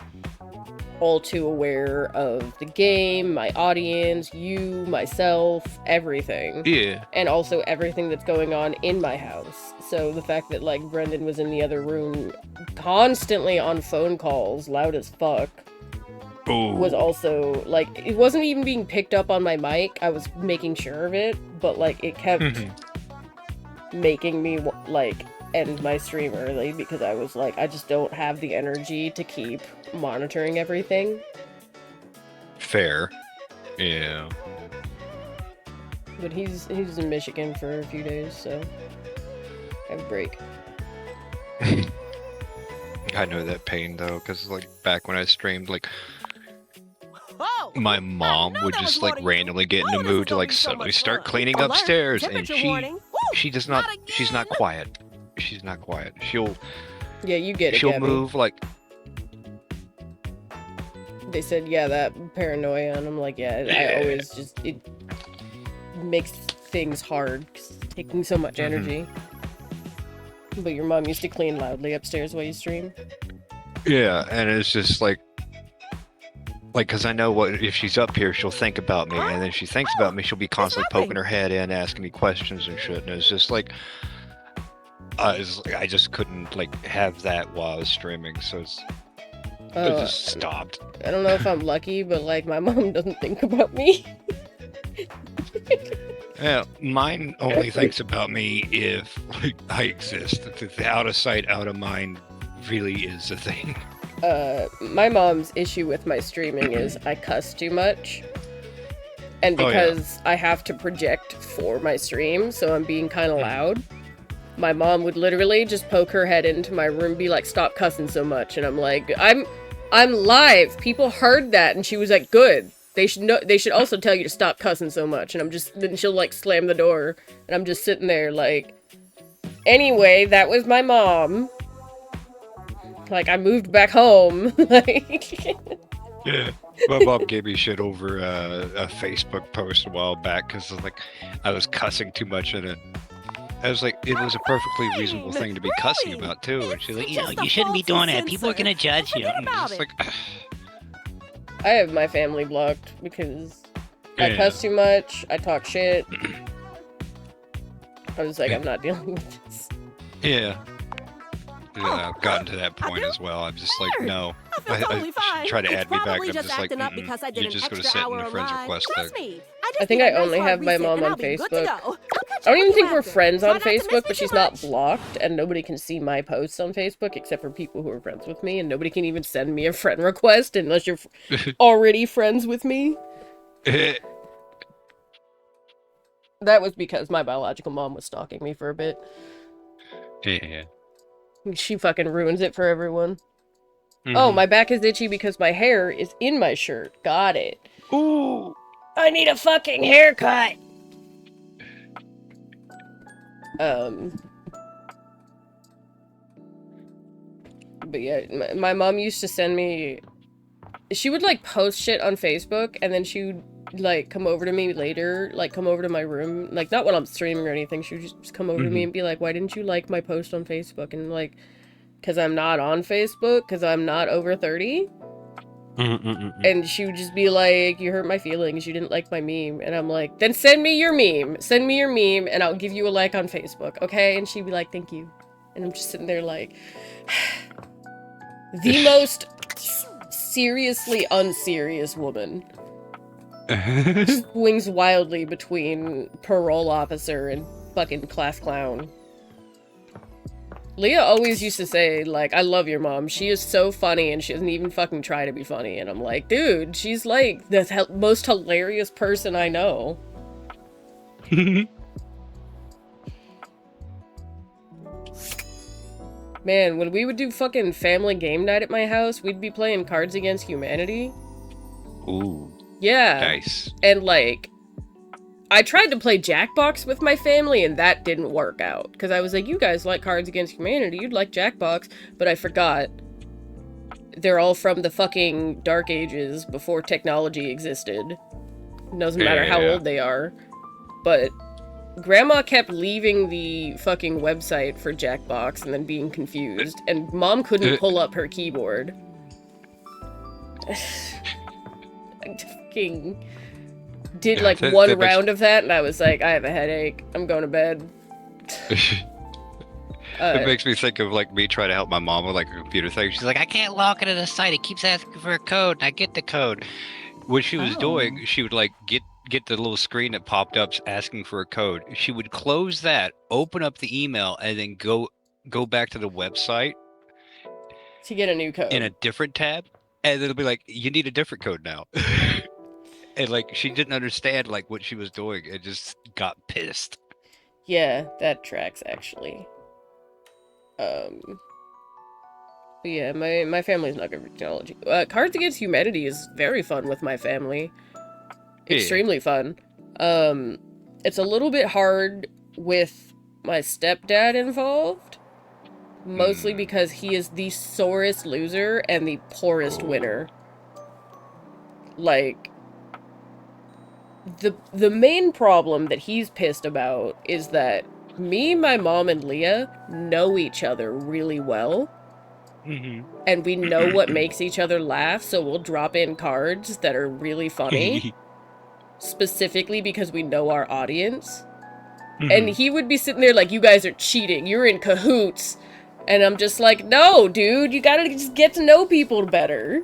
all too aware of the game, my audience, you, myself, everything. Yeah. And also everything that's going on in my house. So the fact that like Brendan was in the other room constantly on phone calls, loud as fuck, was also like, it wasn't even being picked up on my mic. I was making sure of it, but like it kept making me like end my stream early because I was like, I just don't have the energy to keep monitoring everything. Fair. Yeah. But he's in Michigan for a few days, so I have a break. I know that pain though, because like back when I streamed, like Oh, my mom would that was just like more than you. randomly get in Oh, the this is mood to gonna like be so suddenly much start fun. cleaning Alert, upstairs, and temperature warning. Woo, she's not quiet. She's not quiet. Yeah, you get it, she'll Gabby. move like. They said, yeah, that paranoia, and I'm like, yeah, I always just, it makes things hard, 'cause it's taking so much energy. But your mom used to clean loudly upstairs while you stream? Yeah, and it's just like, because I know what if she's up here, she'll think about me, and then she thinks about me, she'll be constantly poking her head in, asking me questions and shit, and it's just like, I just couldn't like have that while I was streaming, so I just stopped. I don't know if I'm lucky, but like my mom doesn't think about me. Yeah, mine only thinks about me if like I exist. The out of sight, out of mind really is a thing. My mom's issue with my streaming is I cuss too much. And because I have to project for my stream, so I'm being kind of loud, my mom would literally just poke her head into my room and be like, stop cussing so much. And I'm like, I'm live. People heard that. And she was like, good. They should also tell you to stop cussing so much. And then she'll like slam the door. And I'm just sitting there like, anyway, that was my mom. Like, I moved back home. Like, yeah. My mom gave me shit over a Facebook post a while back because like I was cussing too much in it. I was like, it was a perfectly reasonable thing to be cussing about too, and she's like, you shouldn't be doing it. People are gonna judge you. And it's just like, I have my family blocked because I cuss too much, I talk shit. I was like, I'm not dealing with this. yeah. I've gotten to that point as well. I'm just like, no. I try to add me back. I'm just like, you're just going to sit in a friend's request thing. I think I only have my mom on Facebook. I don't even think we're friends on Facebook, but she's not blocked, and nobody can see my posts on Facebook except for people who are friends with me, and nobody can even send me a friend request unless you're already friends with me. That was because my biological mom was stalking me for a bit. Yeah. She fucking ruins it for everyone. Mm-hmm. Oh, my back is itchy because my hair is in my shirt. Got it. Ooh. I need a fucking haircut! But yeah, my mom used to send me... She would, like, post shit on Facebook, and then she would, like, come over to me later, like, come over to my room, like, not when I'm streaming or anything, she would just come over to me and be like, why didn't you like my post on Facebook? And, like, because I'm not on Facebook, because I'm not over 30? And she would just be like, you hurt my feelings, you didn't like my meme. And I'm like, then send me your meme. Send me your meme, and I'll give you a like on Facebook, okay? And she'd be like, thank you. And I'm just sitting there like... the most seriously unserious woman. Swings wildly between parole officer and fucking class clown. Leah always used to say, like, I love your mom. She is so funny and she doesn't even fucking try to be funny. And I'm like, dude, she's like the most hilarious person I know. Man, when we would do fucking family game night at my house, we'd be playing Cards Against Humanity. Ooh. Yeah. Nice. And like, I tried to play Jackbox with my family and that didn't work out. Because I was like, you guys like Cards Against Humanity, you'd like Jackbox. But I forgot. They're all from the fucking Dark Ages before technology existed. It doesn't matter how old they are. But Grandma kept leaving the fucking website for Jackbox and then being confused. And Mom couldn't pull up her keyboard. I fucking did like one round of that and I was like, I have a headache. I'm going to bed. It makes me think of like me trying to help my mom with like a computer thing. She's like, I can't log into the site. It keeps asking for a code and I get the code. What she was doing, she would like get the little screen that popped up asking for a code. She would close that, open up the email, and then go back to the website to get a new code in a different tab, and it'll be like, you need a different code now. And like she didn't understand like what she was doing and just got pissed. Yeah, that tracks actually. But yeah, my family's not good with technology. Cards Against Humanity is very fun with my family. Extremely fun. It's a little bit hard with my stepdad involved. Mostly because he is the sorest loser and the poorest winner. Like, the main problem that he's pissed about is that me, my mom, and Leah know each other really well. And we know what makes each other laugh, so we'll drop in cards that are really funny. Specifically because we know our audience. And he would be sitting there like, you guys are cheating, you're in cahoots. And I'm just like, no, dude, you gotta just get to know people better.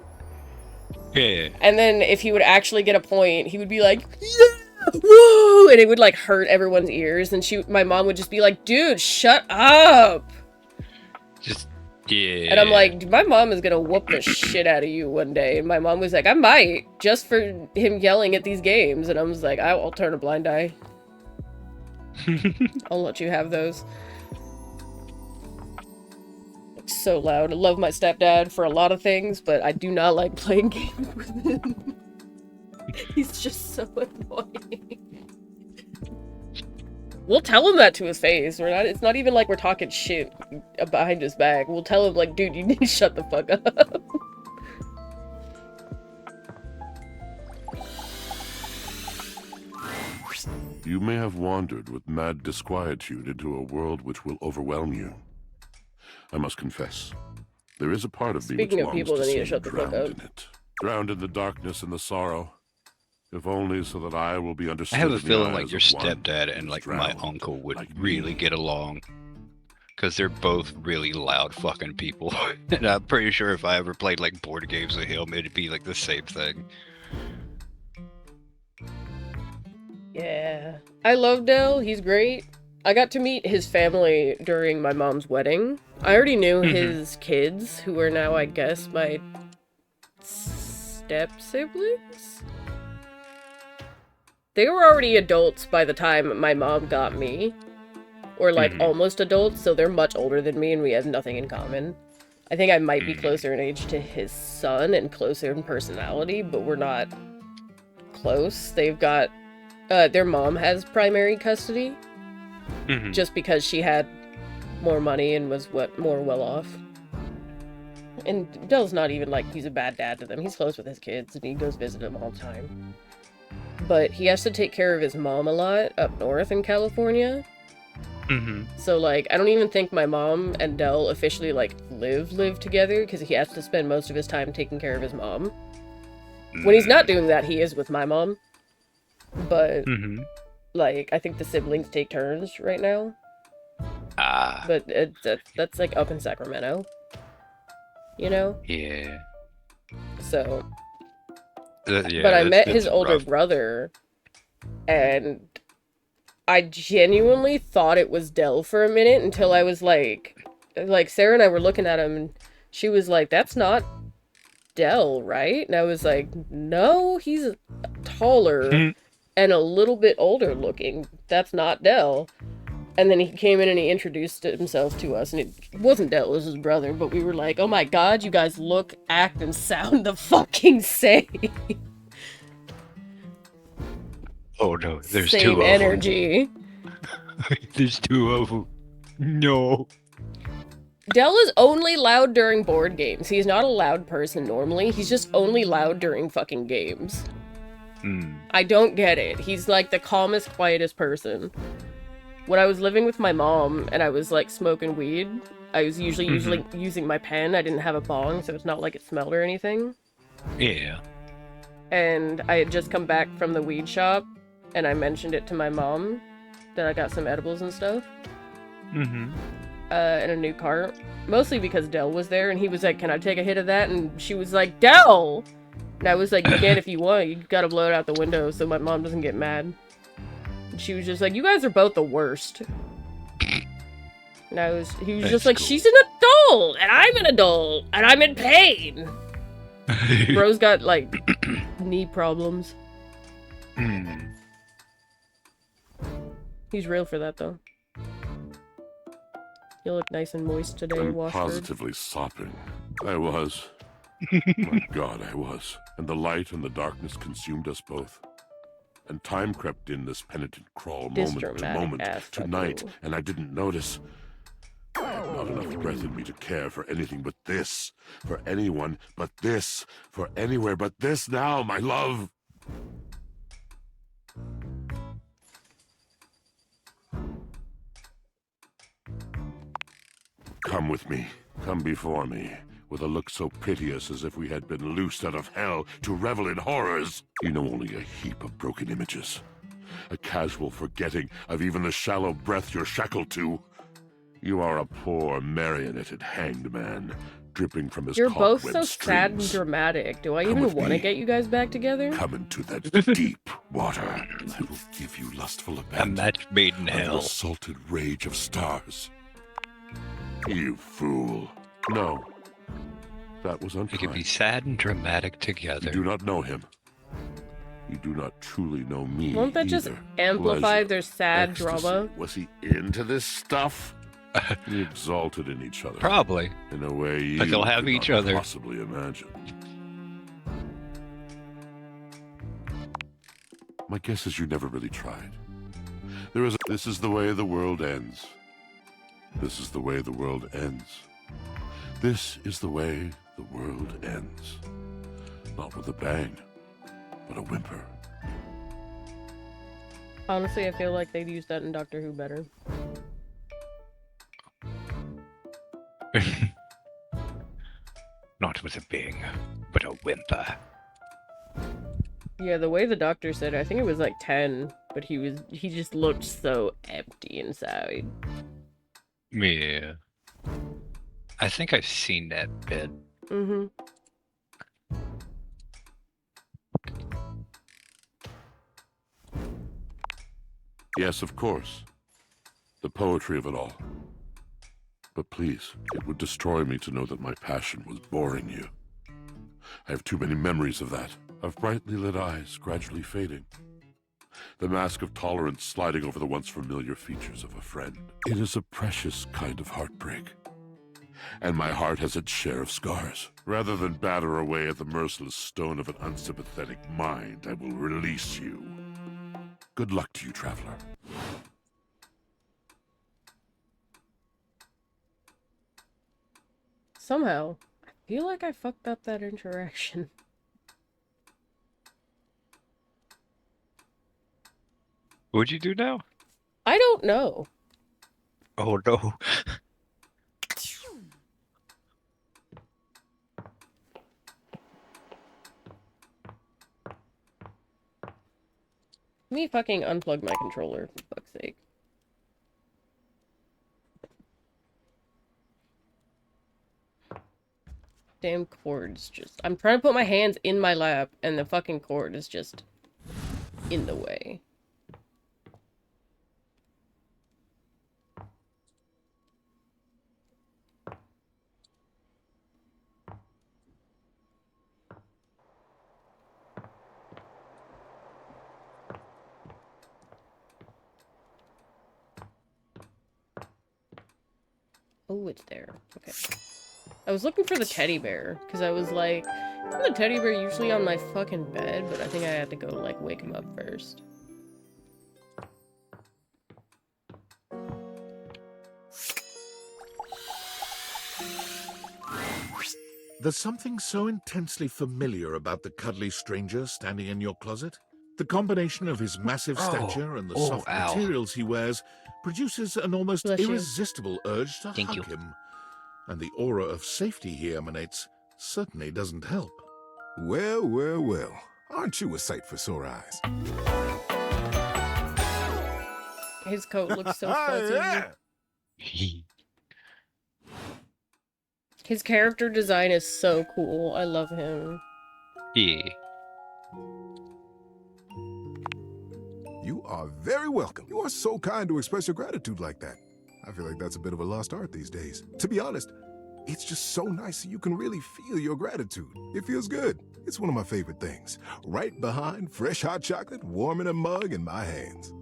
Yeah. And then if he would actually get a point, he would be like, yeah, woo! And it would like hurt everyone's ears. And my mom would just be like, dude, shut up. Just, yeah. And I'm like, my mom is gonna whoop the shit out of you one day. And my mom was like, I might, just for him yelling at these games. And I was like, I'll turn a blind eye. I'll let you have those. It's so loud. I love my stepdad for a lot of things, but I do not like playing games with him. He's just so annoying. We'll tell him that to his face. It's not even like we're talking shit behind his back. We'll tell him like, dude, you need to shut the fuck up. You may have wandered with mad disquietude into a world which will overwhelm you. I must confess, there is a part of me which Speaking of longs people to that need see to you shut the fuck drowned up. in it. Drowned in the darkness and the sorrow. If only so that I will be I understood. have a in the feeling like eyes your of one stepdad and who is like my drowned. uncle would really get along. Because they're both really loud fucking people. And I'm pretty sure if I ever played like board games with him, it'd be like the same thing. Yeah. I love Dell. He's great. I got to meet his family during my mom's wedding. I already knew his kids, who are now, I guess, my step-siblings? They were already adults by the time my mom got me. Or, like, almost adults, so they're much older than me and we have nothing in common. I think I might be closer in age to his son and closer in personality, but we're not close. They've got... their mom has primary custody. Just because she had more money and was more well off. And Dell's not even like he's a bad dad to them. He's close with his kids and he goes visit them all the time. But he has to take care of his mom a lot up north in California. So like I don't even think my mom and Dell officially like live together because he has to spend most of his time taking care of his mom. When he's not doing that, he is with my mom. But like, I think the siblings take turns right now. But that's like up in Sacramento. You know? Yeah. So. Yeah, but I met his rough. older brother, and I genuinely thought it was Dell for a minute until I was like Sarah and I were looking at him, and she was like, "That's not Dell, right?" And I was like, "No, he's taller." And a little bit older looking. That's not Dell. And then he came in and he introduced himself to us. And it wasn't Dell, it was his brother. But we were like, oh my god, you guys look, act, and sound the fucking same. Oh no, there's same two of them. energy. There's two of them. No. Dell is only loud during board games. He's not a loud person normally. He's just only loud during fucking games. I don't get it. He's like the calmest, quietest person. When I was living with my mom and I was like smoking weed, I was usually using my pen. I didn't have a bong, so it's not like it smelled or anything. Yeah. And I had just come back from the weed shop and I mentioned it to my mom that I got some edibles and stuff. And a new cart. Mostly because Dell was there and he was like, can I take a hit of that? And she was like, Dell! And I was like, you can if you want. You gotta blow it out the window so my mom doesn't get mad. And she was just like, you guys are both the worst. And he was just like, she's an adult! And I'm an adult! And I'm in pain! Bro's got, like, knee problems. He's real for that, though. You look nice and moist today, I'm Washford. positively sopping. I was. My God, I was. And the light and the darkness consumed us both. And time crept in this penitent crawl moment to moment, to night, and I didn't notice. I had not enough breath in me to care for anything but this, for anyone but this, for anywhere but this now, my love. Come with me. Come before me, with a look so piteous as if we had been loosed out of hell to revel in horrors. You know only a heap of broken images. A casual forgetting of even the shallow breath you're shackled to. You are a poor, marionetted hanged man, dripping from his You're both so cobweb sad and strings. dramatic. Do I Come even with want to me. get you guys back together? Come into that deep water. I will give you lustful abandon. A match made in under hell. the salted rage of stars. You fool. No. That was We unkind. could be sad and dramatic You together. do not know him. You do not truly know me. Won't that just either. amplify Pleasure, their sad ecstasy. drama? Was he into this stuff? We exalted in each other. Probably. In a way you But they'll have could each not other. possibly imagine. My guess is you never really tried. This is the way the world ends. This is the way the world ends. This is the way the world ends. Not with a bang, but a whimper. Honestly, I feel like they'd use that in Doctor Who better. Not with a bang, but a whimper. Yeah, the way the doctor said it, I think it was like 10, but he just looked so empty inside. Yeah. I think I've seen that bit. Mm-hmm. Yes, of course. The poetry of it all. But please, it would destroy me to know that my passion was boring you. I have too many memories of that, of brightly lit eyes gradually fading. The mask of tolerance sliding over the once familiar features of a friend. It is a precious kind of heartbreak. And my heart has its share of scars. Rather than batter away at the merciless stone of an unsympathetic mind, I will release you. Good luck to you, traveler. Somehow, I feel like I fucked up that interaction. What'd you do now? I don't know. Oh no. Let me fucking unplug my controller, for fuck's sake. Damn cord's just... I'm trying to put my hands in my lap, and the fucking cord is just in the way. Oh, it's there. Okay. I was looking for the teddy bear, because I was like, isn't the teddy bear usually on my fucking bed? But I think I had to go, like, wake him up first. There's something so intensely familiar about the cuddly stranger standing in your closet. The combination of his massive stature and the soft materials he wears produces an almost Bless you. irresistible urge to Thank hug you. him. And the aura of safety he emanates certainly doesn't help. Well, well, well. Aren't you a sight for sore eyes? His coat looks so fuzzy. Yeah. His character design is so cool. I love him. Yeah. You are very welcome. You are so kind to express your gratitude like that. I feel like that's a bit of a lost art these days. To be honest, it's just so nice that you can really feel your gratitude. It feels good. It's one of my favorite things. Right behind fresh hot chocolate, warm in a mug in my hands.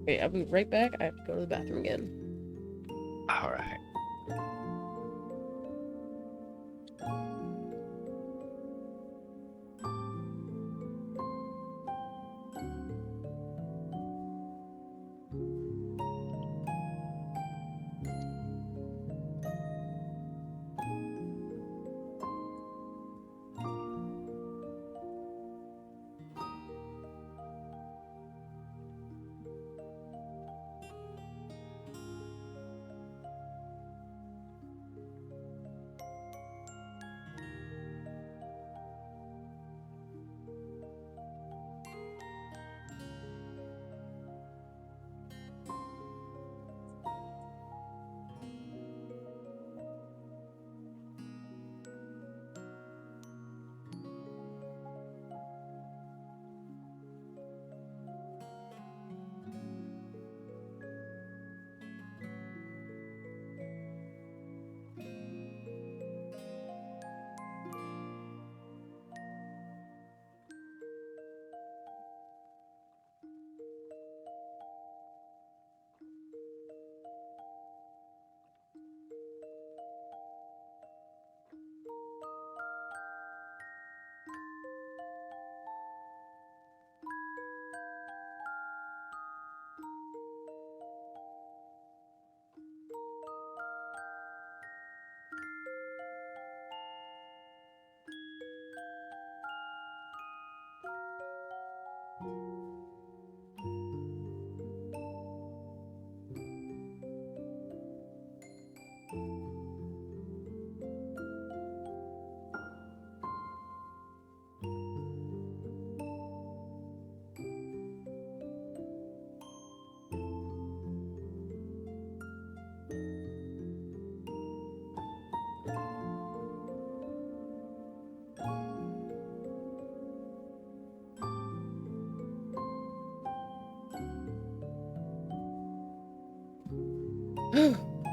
Wait, I'll be right back. I have to go to the bathroom again. All right.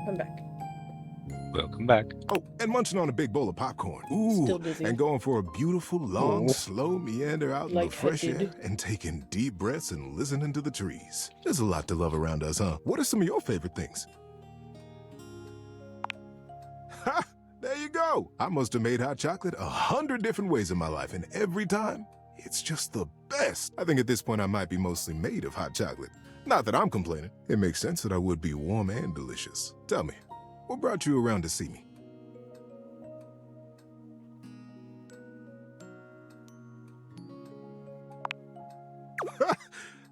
I'm back. Welcome back. Oh, and munching on a big bowl of popcorn. Still Ooh, dizzy. and going for a beautiful, long, slow meander out in the fresh air Lightheaded. and taking deep breaths and listening to the trees. There's a lot to love around us, huh? What are some of your favorite things? Ha! There you go. I must have made hot chocolate 100 different ways in my life, and every time, it's just the best. I think at this point I might be mostly made of hot chocolate. Not that I'm complaining. It makes sense that I would be warm and delicious. Tell me, what brought you around to see me?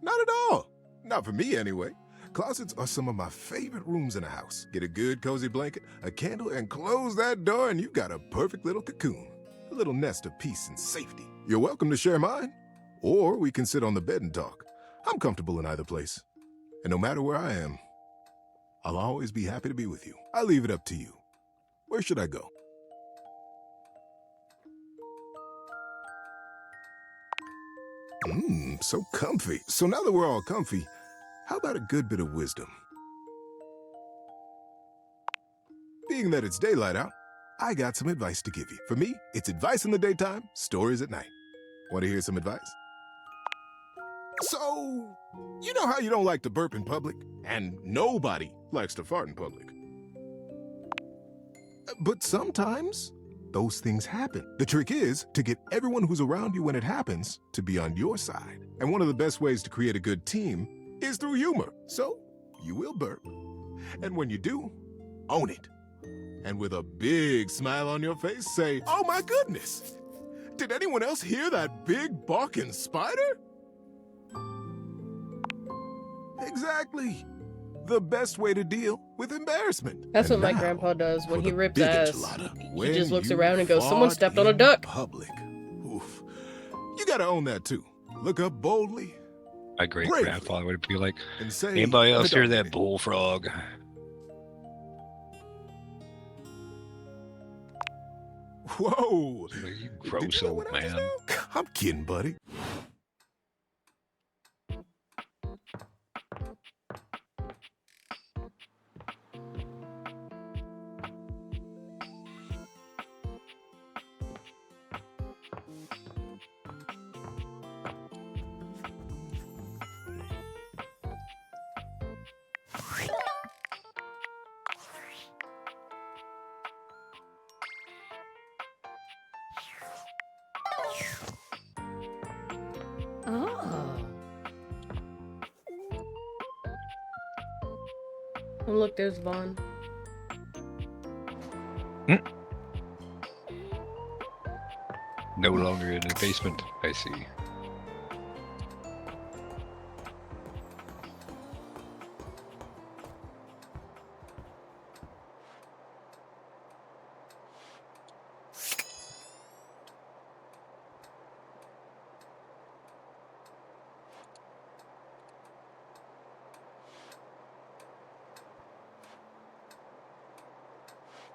Not at all. Not for me, anyway. Closets are some of my favorite rooms in a house. Get a good cozy blanket, a candle, and close that door, and you've got a perfect little cocoon. A little nest of peace and safety. You're welcome to share mine. Or we can sit on the bed and talk. I'm comfortable in either place. And no matter where I am, I'll always be happy to be with you. I leave it up to you. Where should I go? So comfy. So now that we're all comfy, how about a good bit of wisdom? Being that it's daylight out, I got some advice to give you. For me, it's advice in the daytime, stories at night. Want to hear some advice? So, you know how you don't like to burp in public? And nobody likes to fart in public. But sometimes, those things happen. The trick is to get everyone who's around you when it happens to be on your side. And one of the best ways to create a good team is through humor. So, you will burp. And when you do, own it. And with a big smile on your face, say, "Oh my goodness! Did anyone else hear that big barking spider?" Exactly. The best way to deal with embarrassment. That's And what my now, grandpa does when for he the rips big ass. enchilada, He when just looks you around and goes, "Someone fart stepped on a in duck." Public. Oof. You gotta own that too. Look up boldly. My great grandfather would be like, And say, anybody else "The hear dog that did it." bullfrog? Whoa! You gross old man. I'm kidding, buddy. Oh. Oh, look, there's Vaughn. No longer in the basement, I see.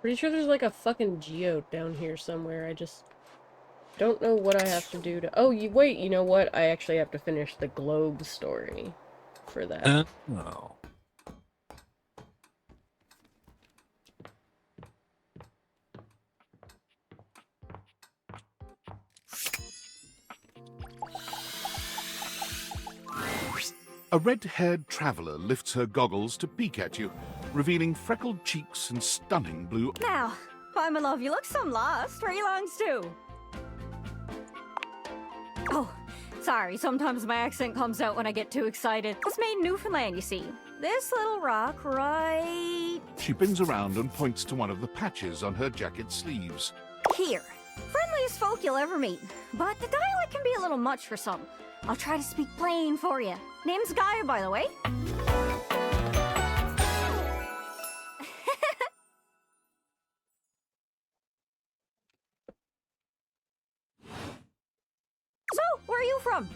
Pretty sure there's like a fucking geode down here somewhere. I just don't know what I have to do to... Oh, wait, you know what? I actually have to finish the globe story for that. Oh. A red-haired traveler lifts her goggles to peek at you, revealing freckled cheeks and stunning blue... Now, why, my love, you look some lost. Where you longs to? Oh, sorry, sometimes my accent comes out when I get too excited. It's made in Newfoundland, you see. This little rock right... She bends around and points to one of the patches on her jacket sleeves. here. Friendliest folk you'll ever meet. But the dialect can be a little much for some. I'll try to speak plain for you. Name's Gaia, by the way. So, where are you from?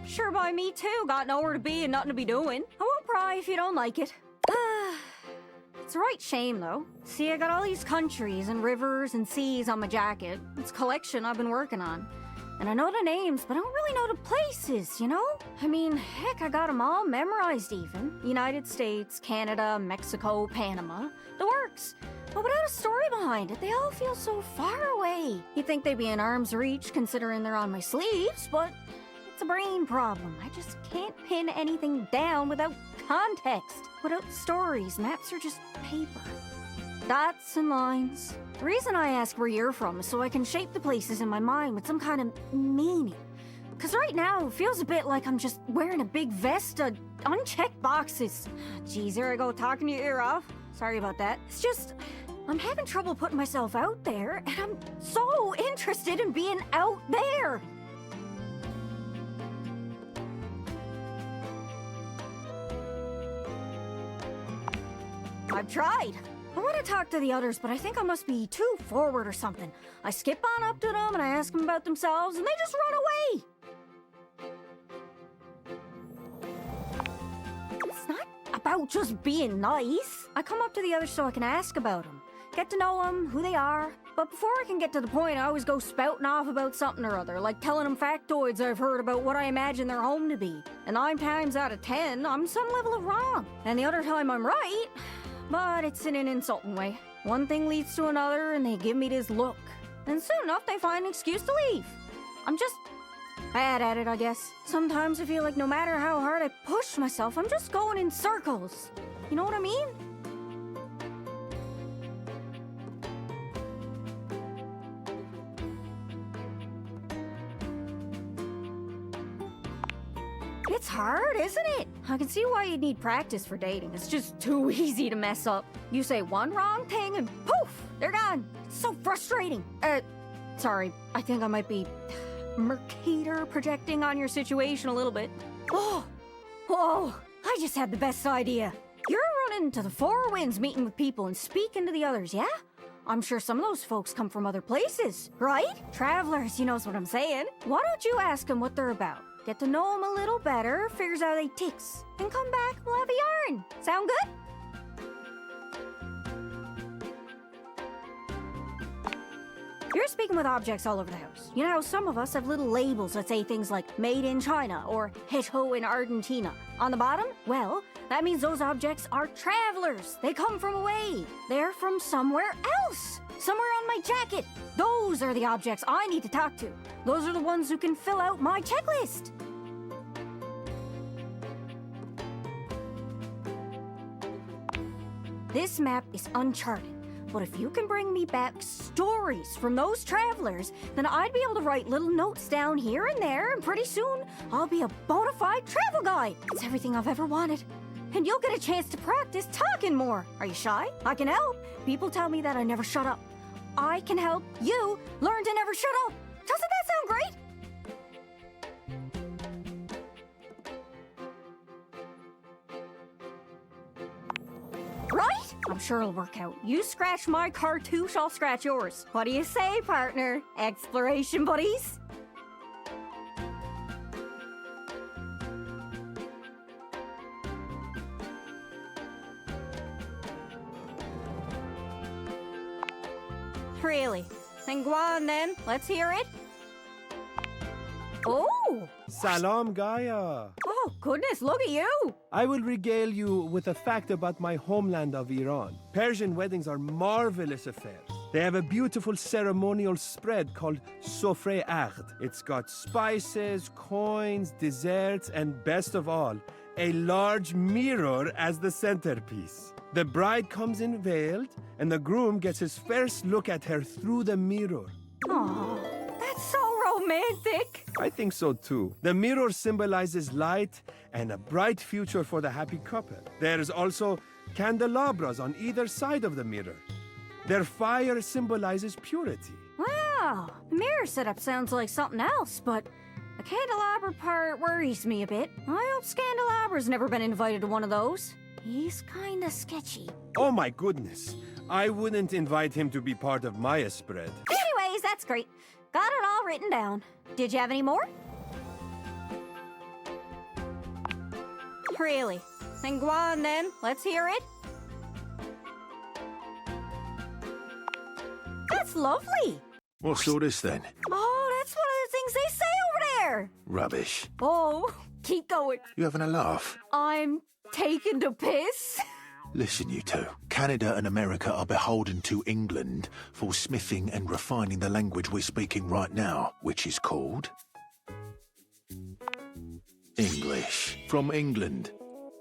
Sure by me too, got nowhere to be and nothing to be doing. I won't pry if you don't like it. It's a right shame though. See, I got all these countries and rivers and seas on my jacket. It's a collection I've been working on. And I know the names, but I don't really know the places, you know? I mean, heck, I got them all memorized even. United States, Canada, Mexico, Panama. The works. But without a story behind it, they all feel so far away. You'd think they'd be in arm's reach considering they're on my sleeves, but it's a brain problem. I just can't pin anything down without context. Without stories, maps are just paper. Dots and lines. The reason I ask where you're from is so I can shape the places in my mind with some kind of meaning. Because right now, it feels a bit like I'm just wearing a big vest of unchecked boxes. Geez, here I go talking your ear off. Sorry about that. It's just, I'm having trouble putting myself out there, and I'm so interested in being out there. I've tried. I want to talk to the others, but I think I must be too forward or something. I skip on up to them and I ask them about themselves, and they just run away. It's not about just being nice. I come up to the others so I can ask about them, get to know them, who they are. But before I can get to the point, I always go spouting off about something or other, like telling them factoids I've heard about what I imagine their home to be. And 9 times out of 10, I'm some level of wrong. And the other time I'm right, but it's in an insulting way. One thing leads to another, and they give me this look. And soon enough, they find an excuse to leave. I'm just bad at it, I guess. Sometimes I feel like no matter how hard I push myself, I'm just going in circles. You know what I mean? It's hard, isn't it? I can see why you'd need practice for dating. It's just too easy to mess up. You say one wrong thing and poof, they're gone. It's so frustrating. Sorry, I think I might be Mercator projecting on your situation a little bit. Oh, whoa, I just had the best idea. You're running to the Four Winds meeting with people and speaking to the others, yeah? I'm sure some of those folks come from other places, right? Travelers, you knows what I'm saying. Why don't you ask them what they're about? Get to know them a little better, figures out they ticks. Then come back, we'll have a yarn. Sound good? You're speaking with objects all over the house. You know how some of us have little labels that say things like made in China or heto in Argentina. On the bottom, well, that means those objects are travelers. They come from away. They're from somewhere else. Somewhere on my jacket. Those are the objects I need to talk to. Those are the ones who can fill out my checklist. This map is uncharted, but if you can bring me back stories from those travelers, then I'd be able to write little notes down here and there, and pretty soon I'll be a bona fide travel guide. It's everything I've ever wanted. And you'll get a chance to practice talking more. Are you shy? I can help. People tell me that I never shut up. I can help you learn to never shut up. Doesn't that sound great? Right? I'm sure it'll work out. You scratch my cartouche, I'll scratch yours. What do you say, partner? Exploration buddies? Really? Then go on then. Let's hear it. Oh! Salam, Gaia. Oh, goodness, look at you! I will regale you with a fact about my homeland of Iran. Persian weddings are marvelous affairs. They have a beautiful ceremonial spread called sofre aqd. It's got spices, coins, desserts, and best of all, a large mirror as the centerpiece. The bride comes in veiled, and the groom gets his first look at her through the mirror. Oh, that's so romantic. I think so too. The mirror symbolizes light and a bright future for the happy couple. There's also candelabras on either side of the mirror. Their fire symbolizes purity. Wow, the mirror setup sounds like something else, but the candelabra part worries me a bit. I hope Scandalabra's never been invited to one of those. He's kinda sketchy. Oh my goodness. I wouldn't invite him to be part of my spread. Anyways, that's great. Got it all written down. Did you have any more? Really? Then go on then. Let's hear it. That's lovely. What's all this then? Oh, that's one of the things they say over there. Rubbish. Oh, keep going. You having a laugh? I'm taking the piss. Listen, you two. Canada and America are beholden to England for smithing and refining the language we're speaking right now, which is called English. From England,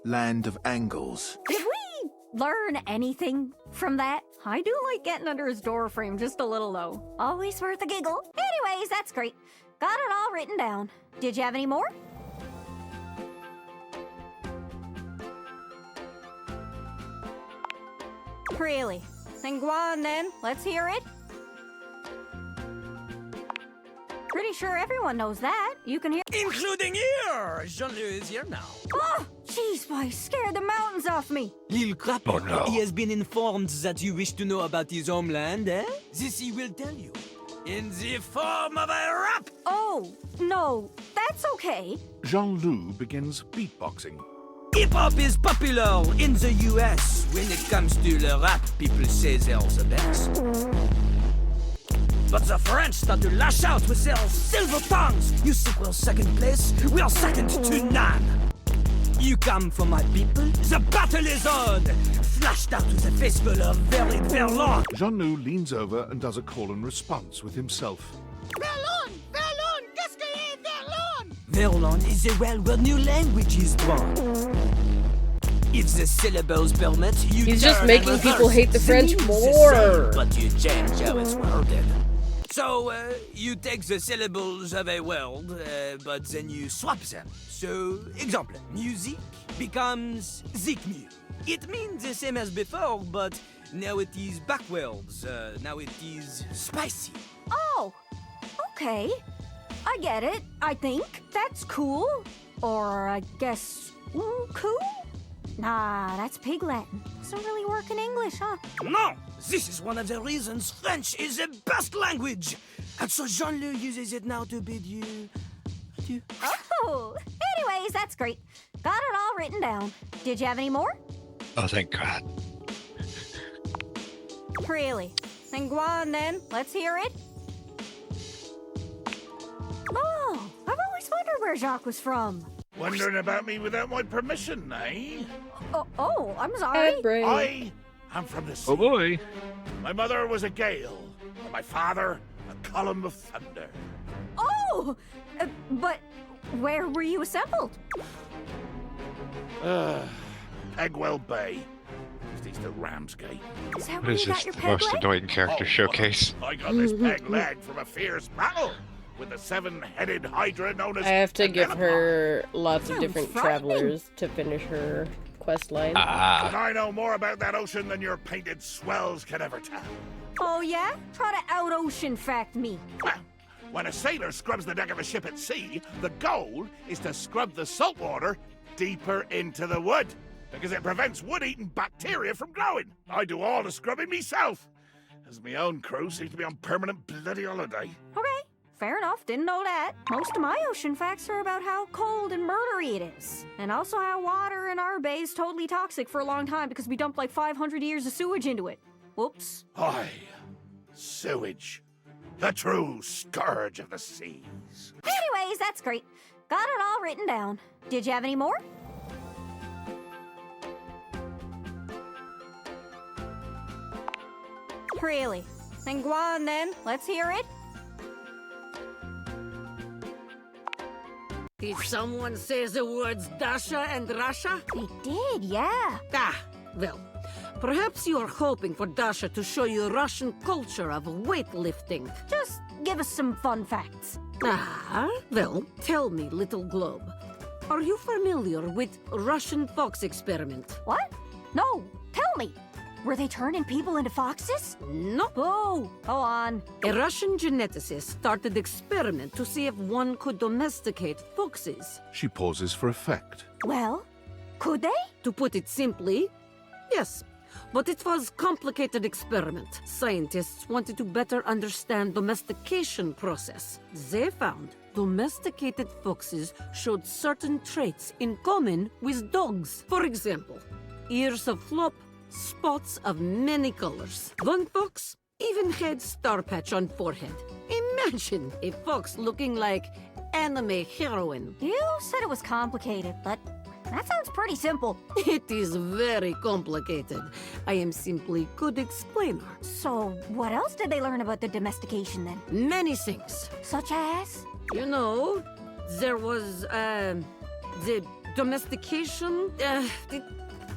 land of angles. Did we learn anything from that? I do like getting under his door frame just a little, though. Always worth a giggle. Anyways, that's great. Got it all written down. Did you have any more? Really? Then go on then. Let's hear it. Pretty sure everyone knows that. You can hear— Including here! Jean-Louis is here now. Oh, jeez, boy, scared the mountains off me. Little crap. Oh, no. He has been informed that you wish to know about his homeland, eh? This he will tell you. In the form of a rap! Oh, no, that's okay. Jean-Loup begins beatboxing. Hip-hop is popular in the US. When it comes to the rap, people say they're the best. But the French start to lash out with their silver tongues. You think we're second place? We are second to none. You come from my people? The battle is on! Flashed out with a fistful of very Verlon. Jean-Loup leans over and does a call and response with himself. Verlon! Verlon! Qu'est-ce que est Verlon? Verlon is a well-word new language is born. If the syllables permit, you He's just turn making and people reverse. hate the The French meaning's more. the same, but you change how it's worded. So, you take the syllables of a word, but then you swap them. So, example, music becomes zikmu. It means the same as before, but now it is backwards. Now it is spicy. Oh, okay. I get it, I think. That's cool. Or I guess, cool? Nah, that's Pig Latin. Doesn't really work in English, huh? No! This is one of the reasons French is the best language! And so Jean-Loup uses it now to bid you adieu. Oh, anyways, that's great. Got it all written down. Did you have any more? Oh, thank God. Really? Then go on then. Let's hear it. where Jacques was from. Wondering about me without my permission, eh? Oh, I'm sorry. I am from the sea. Oh boy. My mother was a gale, and my father a column of thunder. Oh! But where were you assembled? Pegwell Bay. Just east of Ramsgate. Is that What is this, the most annoying character showcase? I got this peg leg from a fierce battle with the seven-headed hydra known as... I have to give Penelope. her lots of Sounds different frightening. travelers to finish her quest line. But I know more about that ocean than your painted swells can ever tell. Oh, yeah? Try to out-ocean fact me. Well, when a sailor scrubs the deck of a ship at sea, the goal is to scrub the salt water deeper into the wood, because it prevents wood-eating bacteria from growing. I do all the scrubbing myself, as my own crew seems to be on permanent bloody holiday. Okay, fair enough. Didn't know that. Most of my ocean facts are about how cold and murdery it is. And also how water in our bay is totally toxic for a long time because we dumped like 500 years of sewage into it. Whoops. Aye, sewage. The true scourge of the seas. Anyways, that's great. Got it all written down. Did you have any more? Really? Then go on then. Let's hear it. Did someone say the words Dasha and Russia? They did, yeah. Well, perhaps you are hoping for Dasha to show you Russian culture of weightlifting. Just give us some fun facts. Well, tell me, little globe. Are you familiar with Russian fox experiment? What? No, tell me. Were they turning people into foxes? No. Oh, go on. A Russian geneticist started experiment to see if one could domesticate foxes. She pauses for effect. Well, could they? To put it simply, yes. But it was a complicated experiment. Scientists wanted to better understand domestication process. They found domesticated foxes showed certain traits in common with dogs. For example, ears of flop, spots of many colors. One fox even had star patch on forehead. Imagine a fox looking like anime heroine. You said it was complicated, but that sounds pretty simple. It is very complicated. I am simply good explainer. So, what else did they learn about the domestication then? Many things. Such as? You know, there was, the domestication, it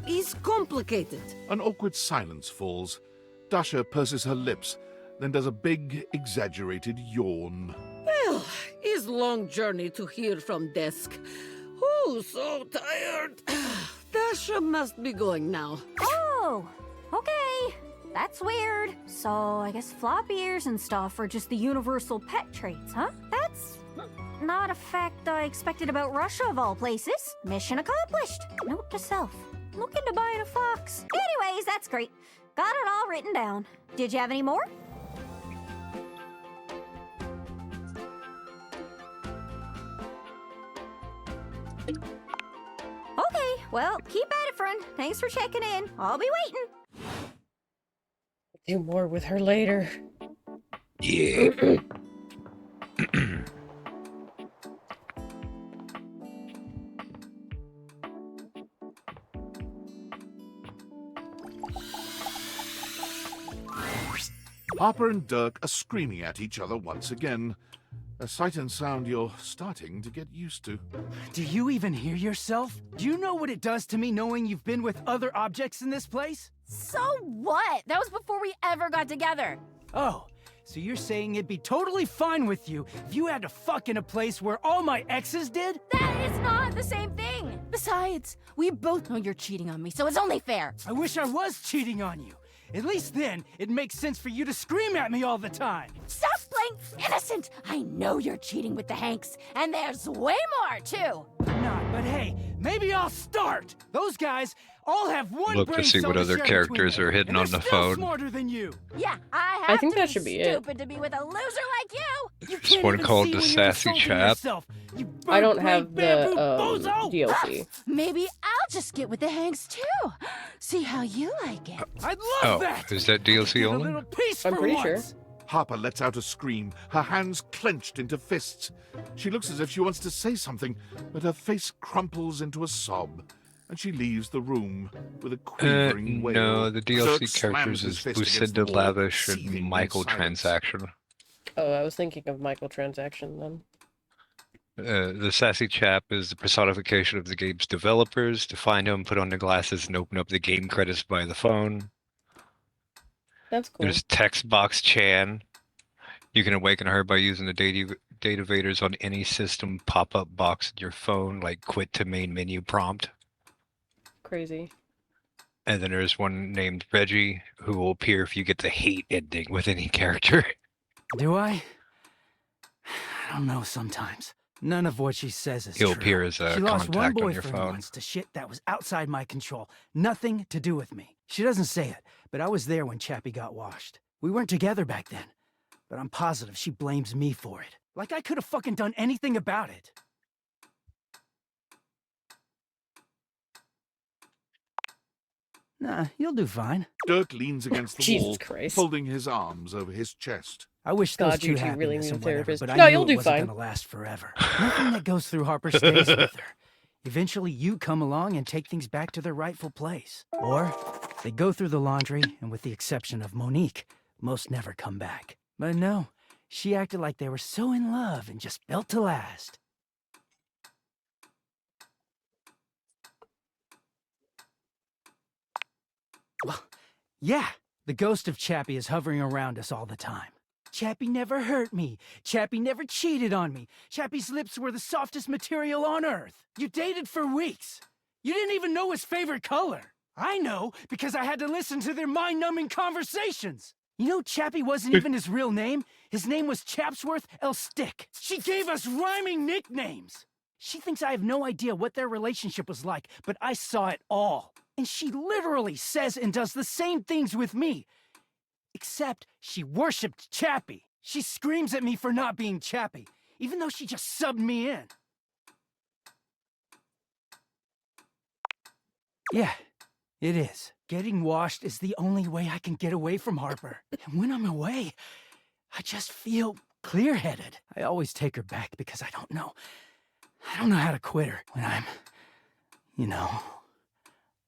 is complicated. An awkward silence falls. Dasha purses her lips, then does a big, exaggerated yawn. Well, it's long journey to here from desk. Oh, so tired. Dasha must be going now. Oh, okay. That's weird. So, I guess floppy ears and stuff are just the universal pet traits, huh? That's not a fact I expected about Russia, of all places. Mission accomplished. Note to self. Look into buying a fox. Anyways, that's great. Got it all written down. Did you have any more? Okay, well, keep at it, friend. Thanks for checking in. I'll be waiting. Do more with her later. Yeah. Harper and Dirk are screaming at each other once again. A sight and sound you're starting to get used to. Do you even hear yourself? Do you know what it does to me knowing you've been with other objects in this place? So what? That was before we ever got together. Oh, so you're saying it'd be totally fine with you if you had to fuck in a place where all my exes did? That is not the same thing. Besides, we both know you're cheating on me, so it's only fair. I wish I was cheating on you. At least then, it makes sense for you to scream at me all the time. Stop playing innocent! I know you're cheating with the Hanks, and there's way more, too! I'm not, but hey, maybe I'll start! Those guys all have one Look to brain see cell what to other share characters between are them, hidden and on they're the still phone. smarter than you! Yeah, I have think to that be should be it. stupid to be with a loser like you! You There's can't one even called see the when you're Sassy insulting Chap. yourself, you I don't bird-brained have the bamboo bozo! DLC. Maybe I'll just get with the Hanks, too. See how you like it. I'd Oh, love that! is that DLC Get a only? little peace I'm for pretty sure. once. Harper lets out a scream, her hands clenched into fists. She looks as if she wants to say something, but her face crumples into a sob, and she leaves the room with a quivering wail. No, the DLC Dirk characters slams his is fist against Lucinda the wall, Lavish and seething in Michael silence. Transaction. Oh, I was thinking of Michael Transaction then. The sassy chap is the personification of the game's developers. To find him, put on the glasses and open up the game credits by the phone. That's cool. There's Text Box Chan. You can awaken her by using the data vaders on any system pop-up box in your phone, like quit to main menu prompt. Crazy. And then there's one named Reggie, who will appear if you get the hate ending with any character. Do I? I don't know sometimes. None of what she says is He'll true. appear as a She lost one contact on your boyfriend phone. once to shit that was outside my control. Nothing to do with me. She doesn't say it, but I was there when Chappie got washed. We weren't together back then, but I'm positive she blames me for it. Like I could have fucking done anything about it. Nah, you'll do fine. Dirk leans against the Jesus wall, Christ. folding his arms over his chest. I wish God, those you two two really happiness need a and whatever, therapist. but I No, knew you'll it do wasn't fine. gonna last forever. Nothing that goes through Harper stays with her. Eventually, you come along and take things back to their rightful place. Or they go through the laundry, and with the exception of Monique, most never come back. But no, she acted like they were so in love and just built to last. Well, yeah, the ghost of Chappie is hovering around us all the time. Chappie never hurt me. Chappie never cheated on me. Chappie's lips were the softest material on earth. You dated for weeks. You didn't even know his favorite color. I know, because I had to listen to their mind-numbing conversations. You know, Chappie wasn't even his real name. His name was Chapsworth L. Stick. She gave us rhyming nicknames. She thinks I have no idea what their relationship was like, but I saw it all. And she literally says and does the same things with me. Except she worshipped Chappie. She screams at me for not being Chappie, even though she just subbed me in. Yeah, it is. Getting washed is the only way I can get away from Harper. And when I'm away, I just feel clear-headed. I always take her back because I don't know how to quit her when I'm, you know,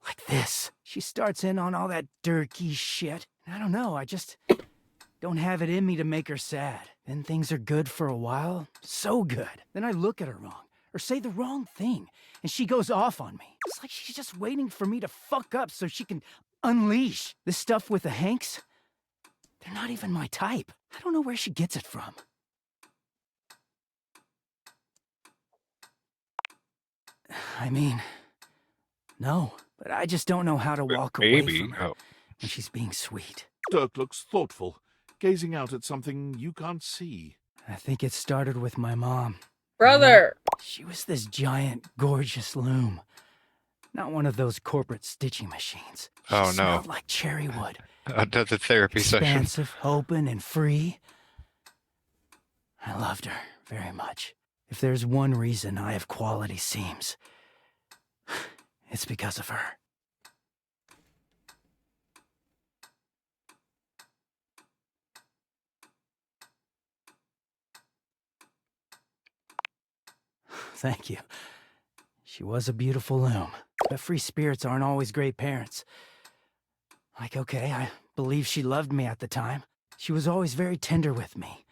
like this. She starts in on all that dirty shit. I don't know, I just don't have it in me to make her sad. Then things are good for a while, so good. Then I look at her wrong, or say the wrong thing, and she goes off on me. It's like she's just waiting for me to fuck up so she can unleash. This stuff with the Hanks, they're not even my type. I don't know where she gets it from. I mean, no, but I just don't know how to walk away from her when she's being sweet. Dirk looks thoughtful, gazing out at something you can't see. I think it started with my mom. Brother! She was this giant, gorgeous loom. Not one of those corporate stitching machines. She Oh, no. smelled like cherry wood. Another therapy session. Expansive, open, and free. I loved her very much. If there's one reason I have quality seams, it's because of her. Thank you. She was a beautiful loom, but free spirits aren't always great parents. Like, okay, I believe she loved me at the time. She was always very tender with me.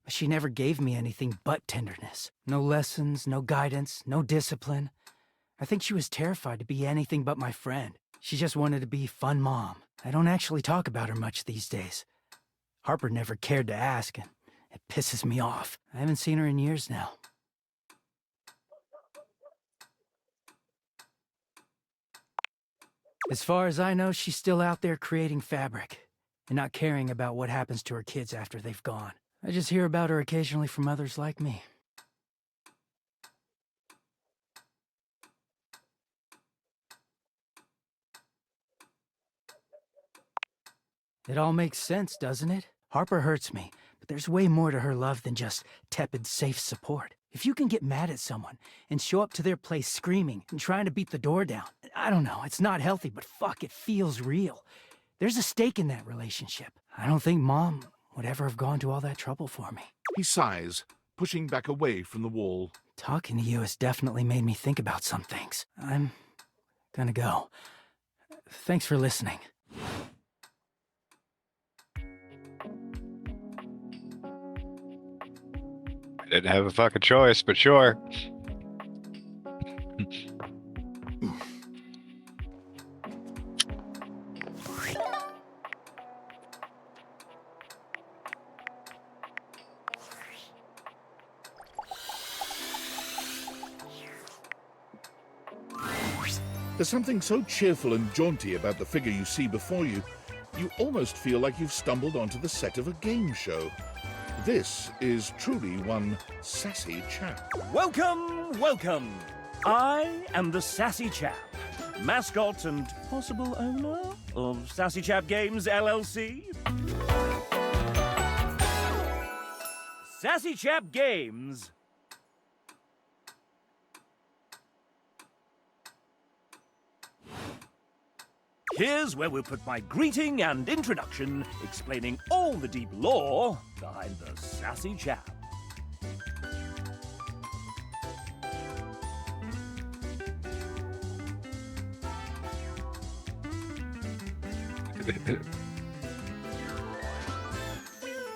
But she never gave me anything but tenderness. No lessons, no guidance, no discipline. I think she was terrified to be anything but my friend. She just wanted to be fun mom. I don't actually talk about her much these days. Harper never cared to ask, and it pisses me off. I haven't seen her in years now. As far as I know, she's still out there creating fabric and not caring about what happens to her kids after they've gone. I just hear about her occasionally from others like me. It all makes sense, doesn't it? Harper hurts me, but there's way more to her love than just tepid, safe support. If you can get mad at someone and show up to their place screaming and trying to beat the door down, I don't know, it's not healthy, but fuck, it feels real. There's a stake in that relationship. I don't think Mom would ever have gone to all that trouble for me. He sighs, pushing back away from the wall. Talking to you has definitely made me think about some things. I'm gonna go. Thanks for listening. I didn't have a fucking choice, but sure. There's something so cheerful and jaunty about the figure you see before you, you almost feel like you've stumbled onto the set of a game show. This is truly one sassy chap. Welcome, welcome. I am the Sassy Chap, mascot and possible owner of Sassy Chap Games LLC. Sassy Chap Games. Here's where we'll put my greeting and introduction, explaining all the deep lore behind the Sassy Chap.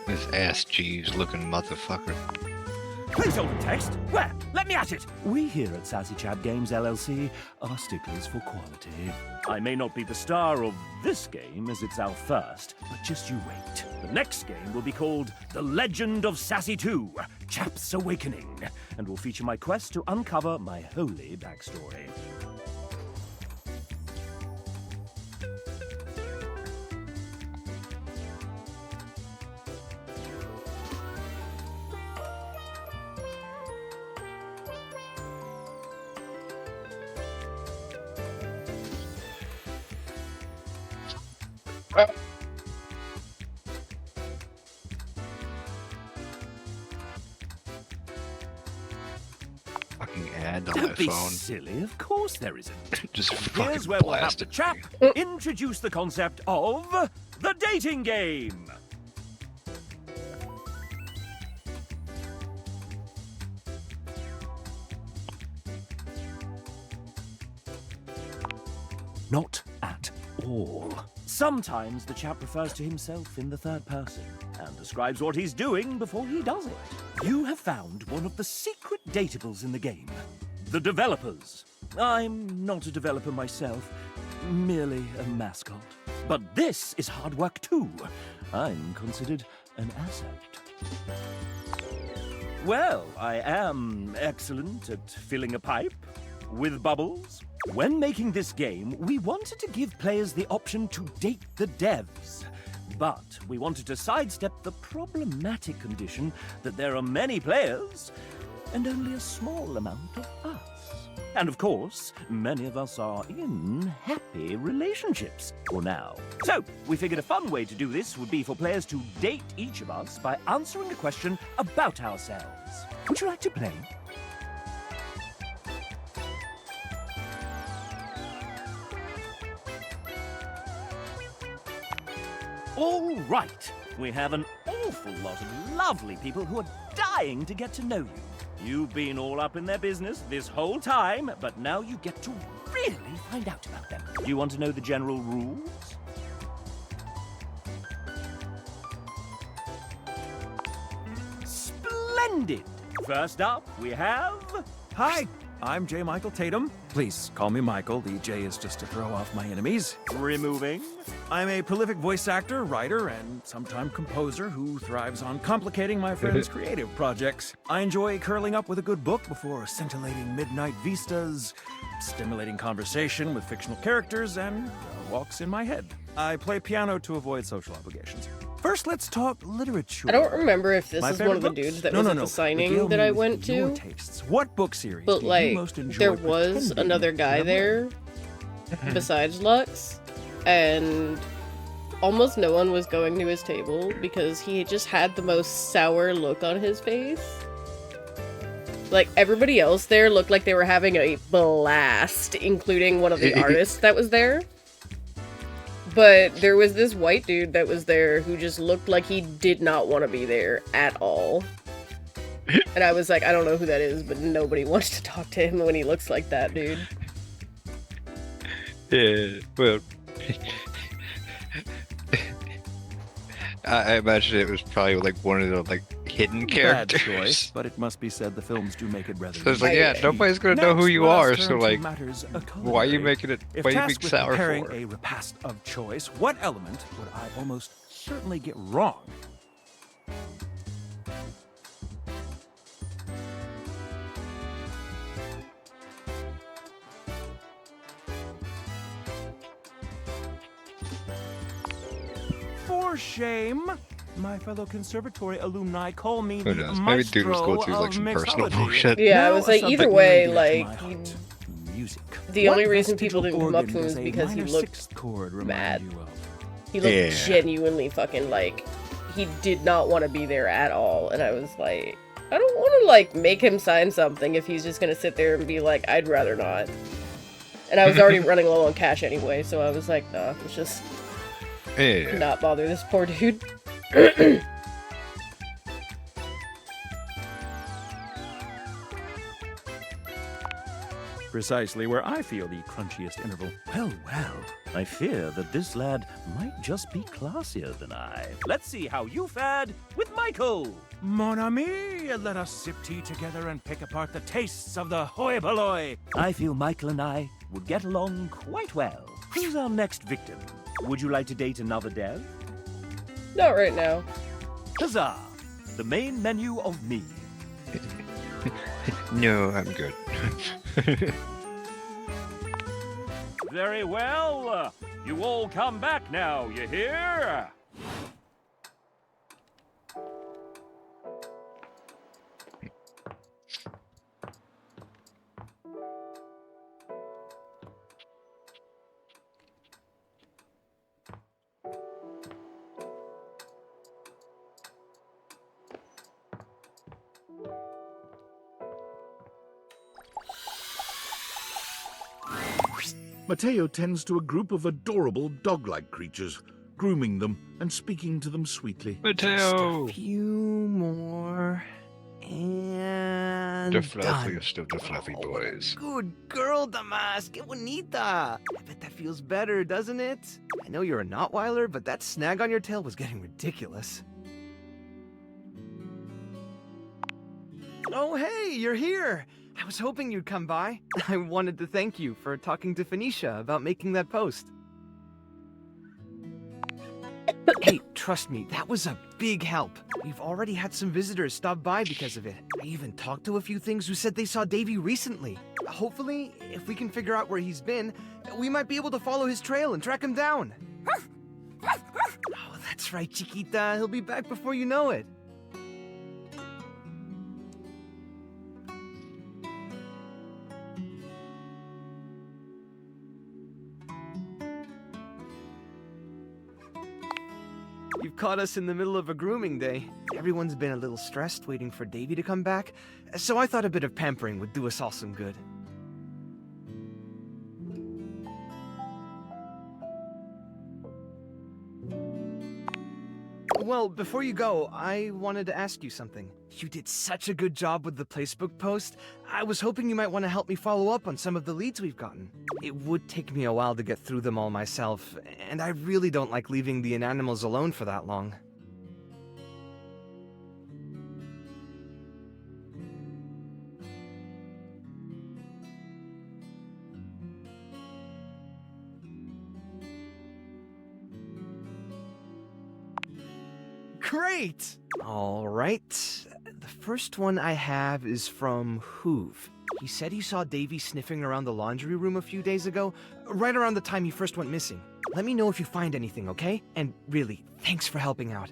This ass Jeeves looking motherfucker. Please hold the text. Where? Let me at it. We here at Sassy Chap Games LLC are sticklers for quality. I may not be the star of this game as it's our first, but just you wait. The next game will be called The Legend of Sassy 2, Chap's Awakening, and will feature my quest to uncover my holy backstory. Fucking ad on Don't my be phone. silly, of course there isn't. Just Here's fucking where we'll have blast the it. chap introduce the concept of the dating game. Not at all. Sometimes the chap refers to himself in the third person and describes what he's doing before he does it. You have found one of the secret datables in the game. The developers. I'm not a developer myself, merely a mascot. But this is hard work too. I'm considered an asset. Well, I am excellent at filling a pipe with bubbles. When making this game, we wanted to give players the option to date the devs. But we wanted to sidestep the problematic condition that there are many players and only a small amount of us. And of course, many of us are in happy relationships for now. So, we figured a fun way to do this would be for players to date each of us by answering a question about ourselves. Would you like to play? All right, we have an awful lot of lovely people who are dying to get to know you. You've been all up in their business this whole time, but now you get to really find out about them. Do you want to know the general rules? Splendid! First up, we have... Hi, I'm J. Michael Tatum. Please call me Michael. The J is just to throw off my enemies. Removing. I'm a prolific voice actor, writer, and sometime composer who thrives on complicating my friends' creative projects. I enjoy curling up with a good book before scintillating midnight vistas, stimulating conversation with fictional characters, and walks in my head. I play piano to avoid social obligations. First, let's talk literature. I don't remember if this My is one of the favorite dudes books? that No, was no, at no. the signing Regale that me I with went your to. tastes. What book series But do like, you most enjoy there was pretending another to guy have there besides Lux, and almost no one was going to his table because he just had the most sour look on his face. Like, everybody else there looked like they were having a blast, including one of the artists that was there. But there was this white dude that was there who just looked like he did not want to be there at all. And I was like, I don't know who that is, but nobody wants to talk to him when he looks like that, dude. Yeah, well, I imagine it was probably like one of the like hidden Bad characters. choice, but it must be said the films do make it rather. So it's like, easy. yeah, nobody's gonna know who Next, you let us are. turn So to like, matters why are you culinary. making it? If Why are you being tasked with sour preparing for? a repast of choice, what element would I almost certainly get wrong? For shame. My fellow conservatory alumni call me Who the knows? Maybe dude was going through like of some personal mixology. bullshit. Yeah, I Now was a like, either subject way, near and dear to like, my heart, music. the What only reason people vestigial didn't come up to him organ was does a because he minor looked sixth chord remind mad. you of? He looked Yeah. genuinely fucking like he did not want to be there at all, and I was like, I don't want to like make him sign something if he's just gonna sit there and be like, I'd rather not. And I was already running low on cash anyway, so I was like, nah, let's just Yeah. not bother this poor dude. Precisely where I feel the crunchiest interval. Well, well, I fear that this lad might just be classier than I. Let's see how you fared with Michael. Mon ami, let us sip tea together and pick apart the tastes of the hoi polloi. I feel Michael and I would get along quite well. Who's our next victim? Would you like to date another dev? Not right now. Huzzah! The main menu of me. No, I'm good. Very well. You all come back now, you hear? Mateo tends to a group of adorable dog-like creatures, grooming them and speaking to them sweetly. Mateo! Few more. And The done. fluffiest of the fluffy Oh, boys. good girl, Damas. Que bonita. I bet that feels better, doesn't it? I know you're a Notweiler, but that snag on your tail was getting ridiculous. Oh, hey, you're here. I was hoping you'd come by. I wanted to thank you for talking to Phoenicia about making that post. Hey, trust me, that was a big help. We've already had some visitors stop by because of it. I even talked to a few things who said they saw Davy recently. Hopefully, if we can figure out where he's been, we might be able to follow his trail and track him down. Oh, that's right, Chiquita. He'll be back before you know it. You've caught us in the middle of a grooming day. Everyone's been a little stressed waiting for Davy to come back, so I thought a bit of pampering would do us all some good. Well, before you go, I wanted to ask you something. You did such a good job with the Placebook post. I was hoping you might want to help me follow up on some of the leads we've gotten. It would take me a while to get through them all myself, and I really don't like leaving the inanimals alone for that long. Great! All right. The first one I have is from Hoove. He said he saw Davy sniffing around the laundry room a few days ago, right around the time he first went missing. Let me know if you find anything, okay? And really, thanks for helping out.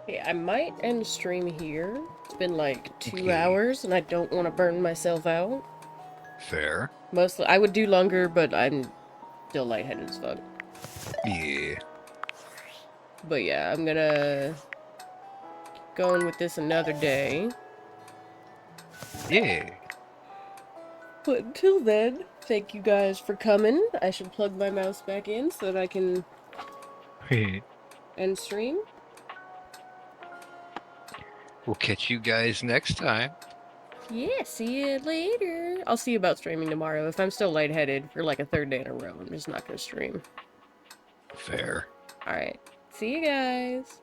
Hey, I might end stream here. It's been like 2 Okay. hours and I don't want to burn myself out. Fair. Mostly, I would do longer, but I'm still lightheaded as fuck. Yeah. But yeah, I'm gonna go on with this another day. Yeah. But until then, thank you guys for coming. I should plug my mouse back in so that I can end stream. We'll catch you guys next time. Yeah, see you later. I'll see about streaming tomorrow. If I'm still lightheaded for like a 3rd day in a row, I'm just not gonna stream. Fair. Alright. See you guys.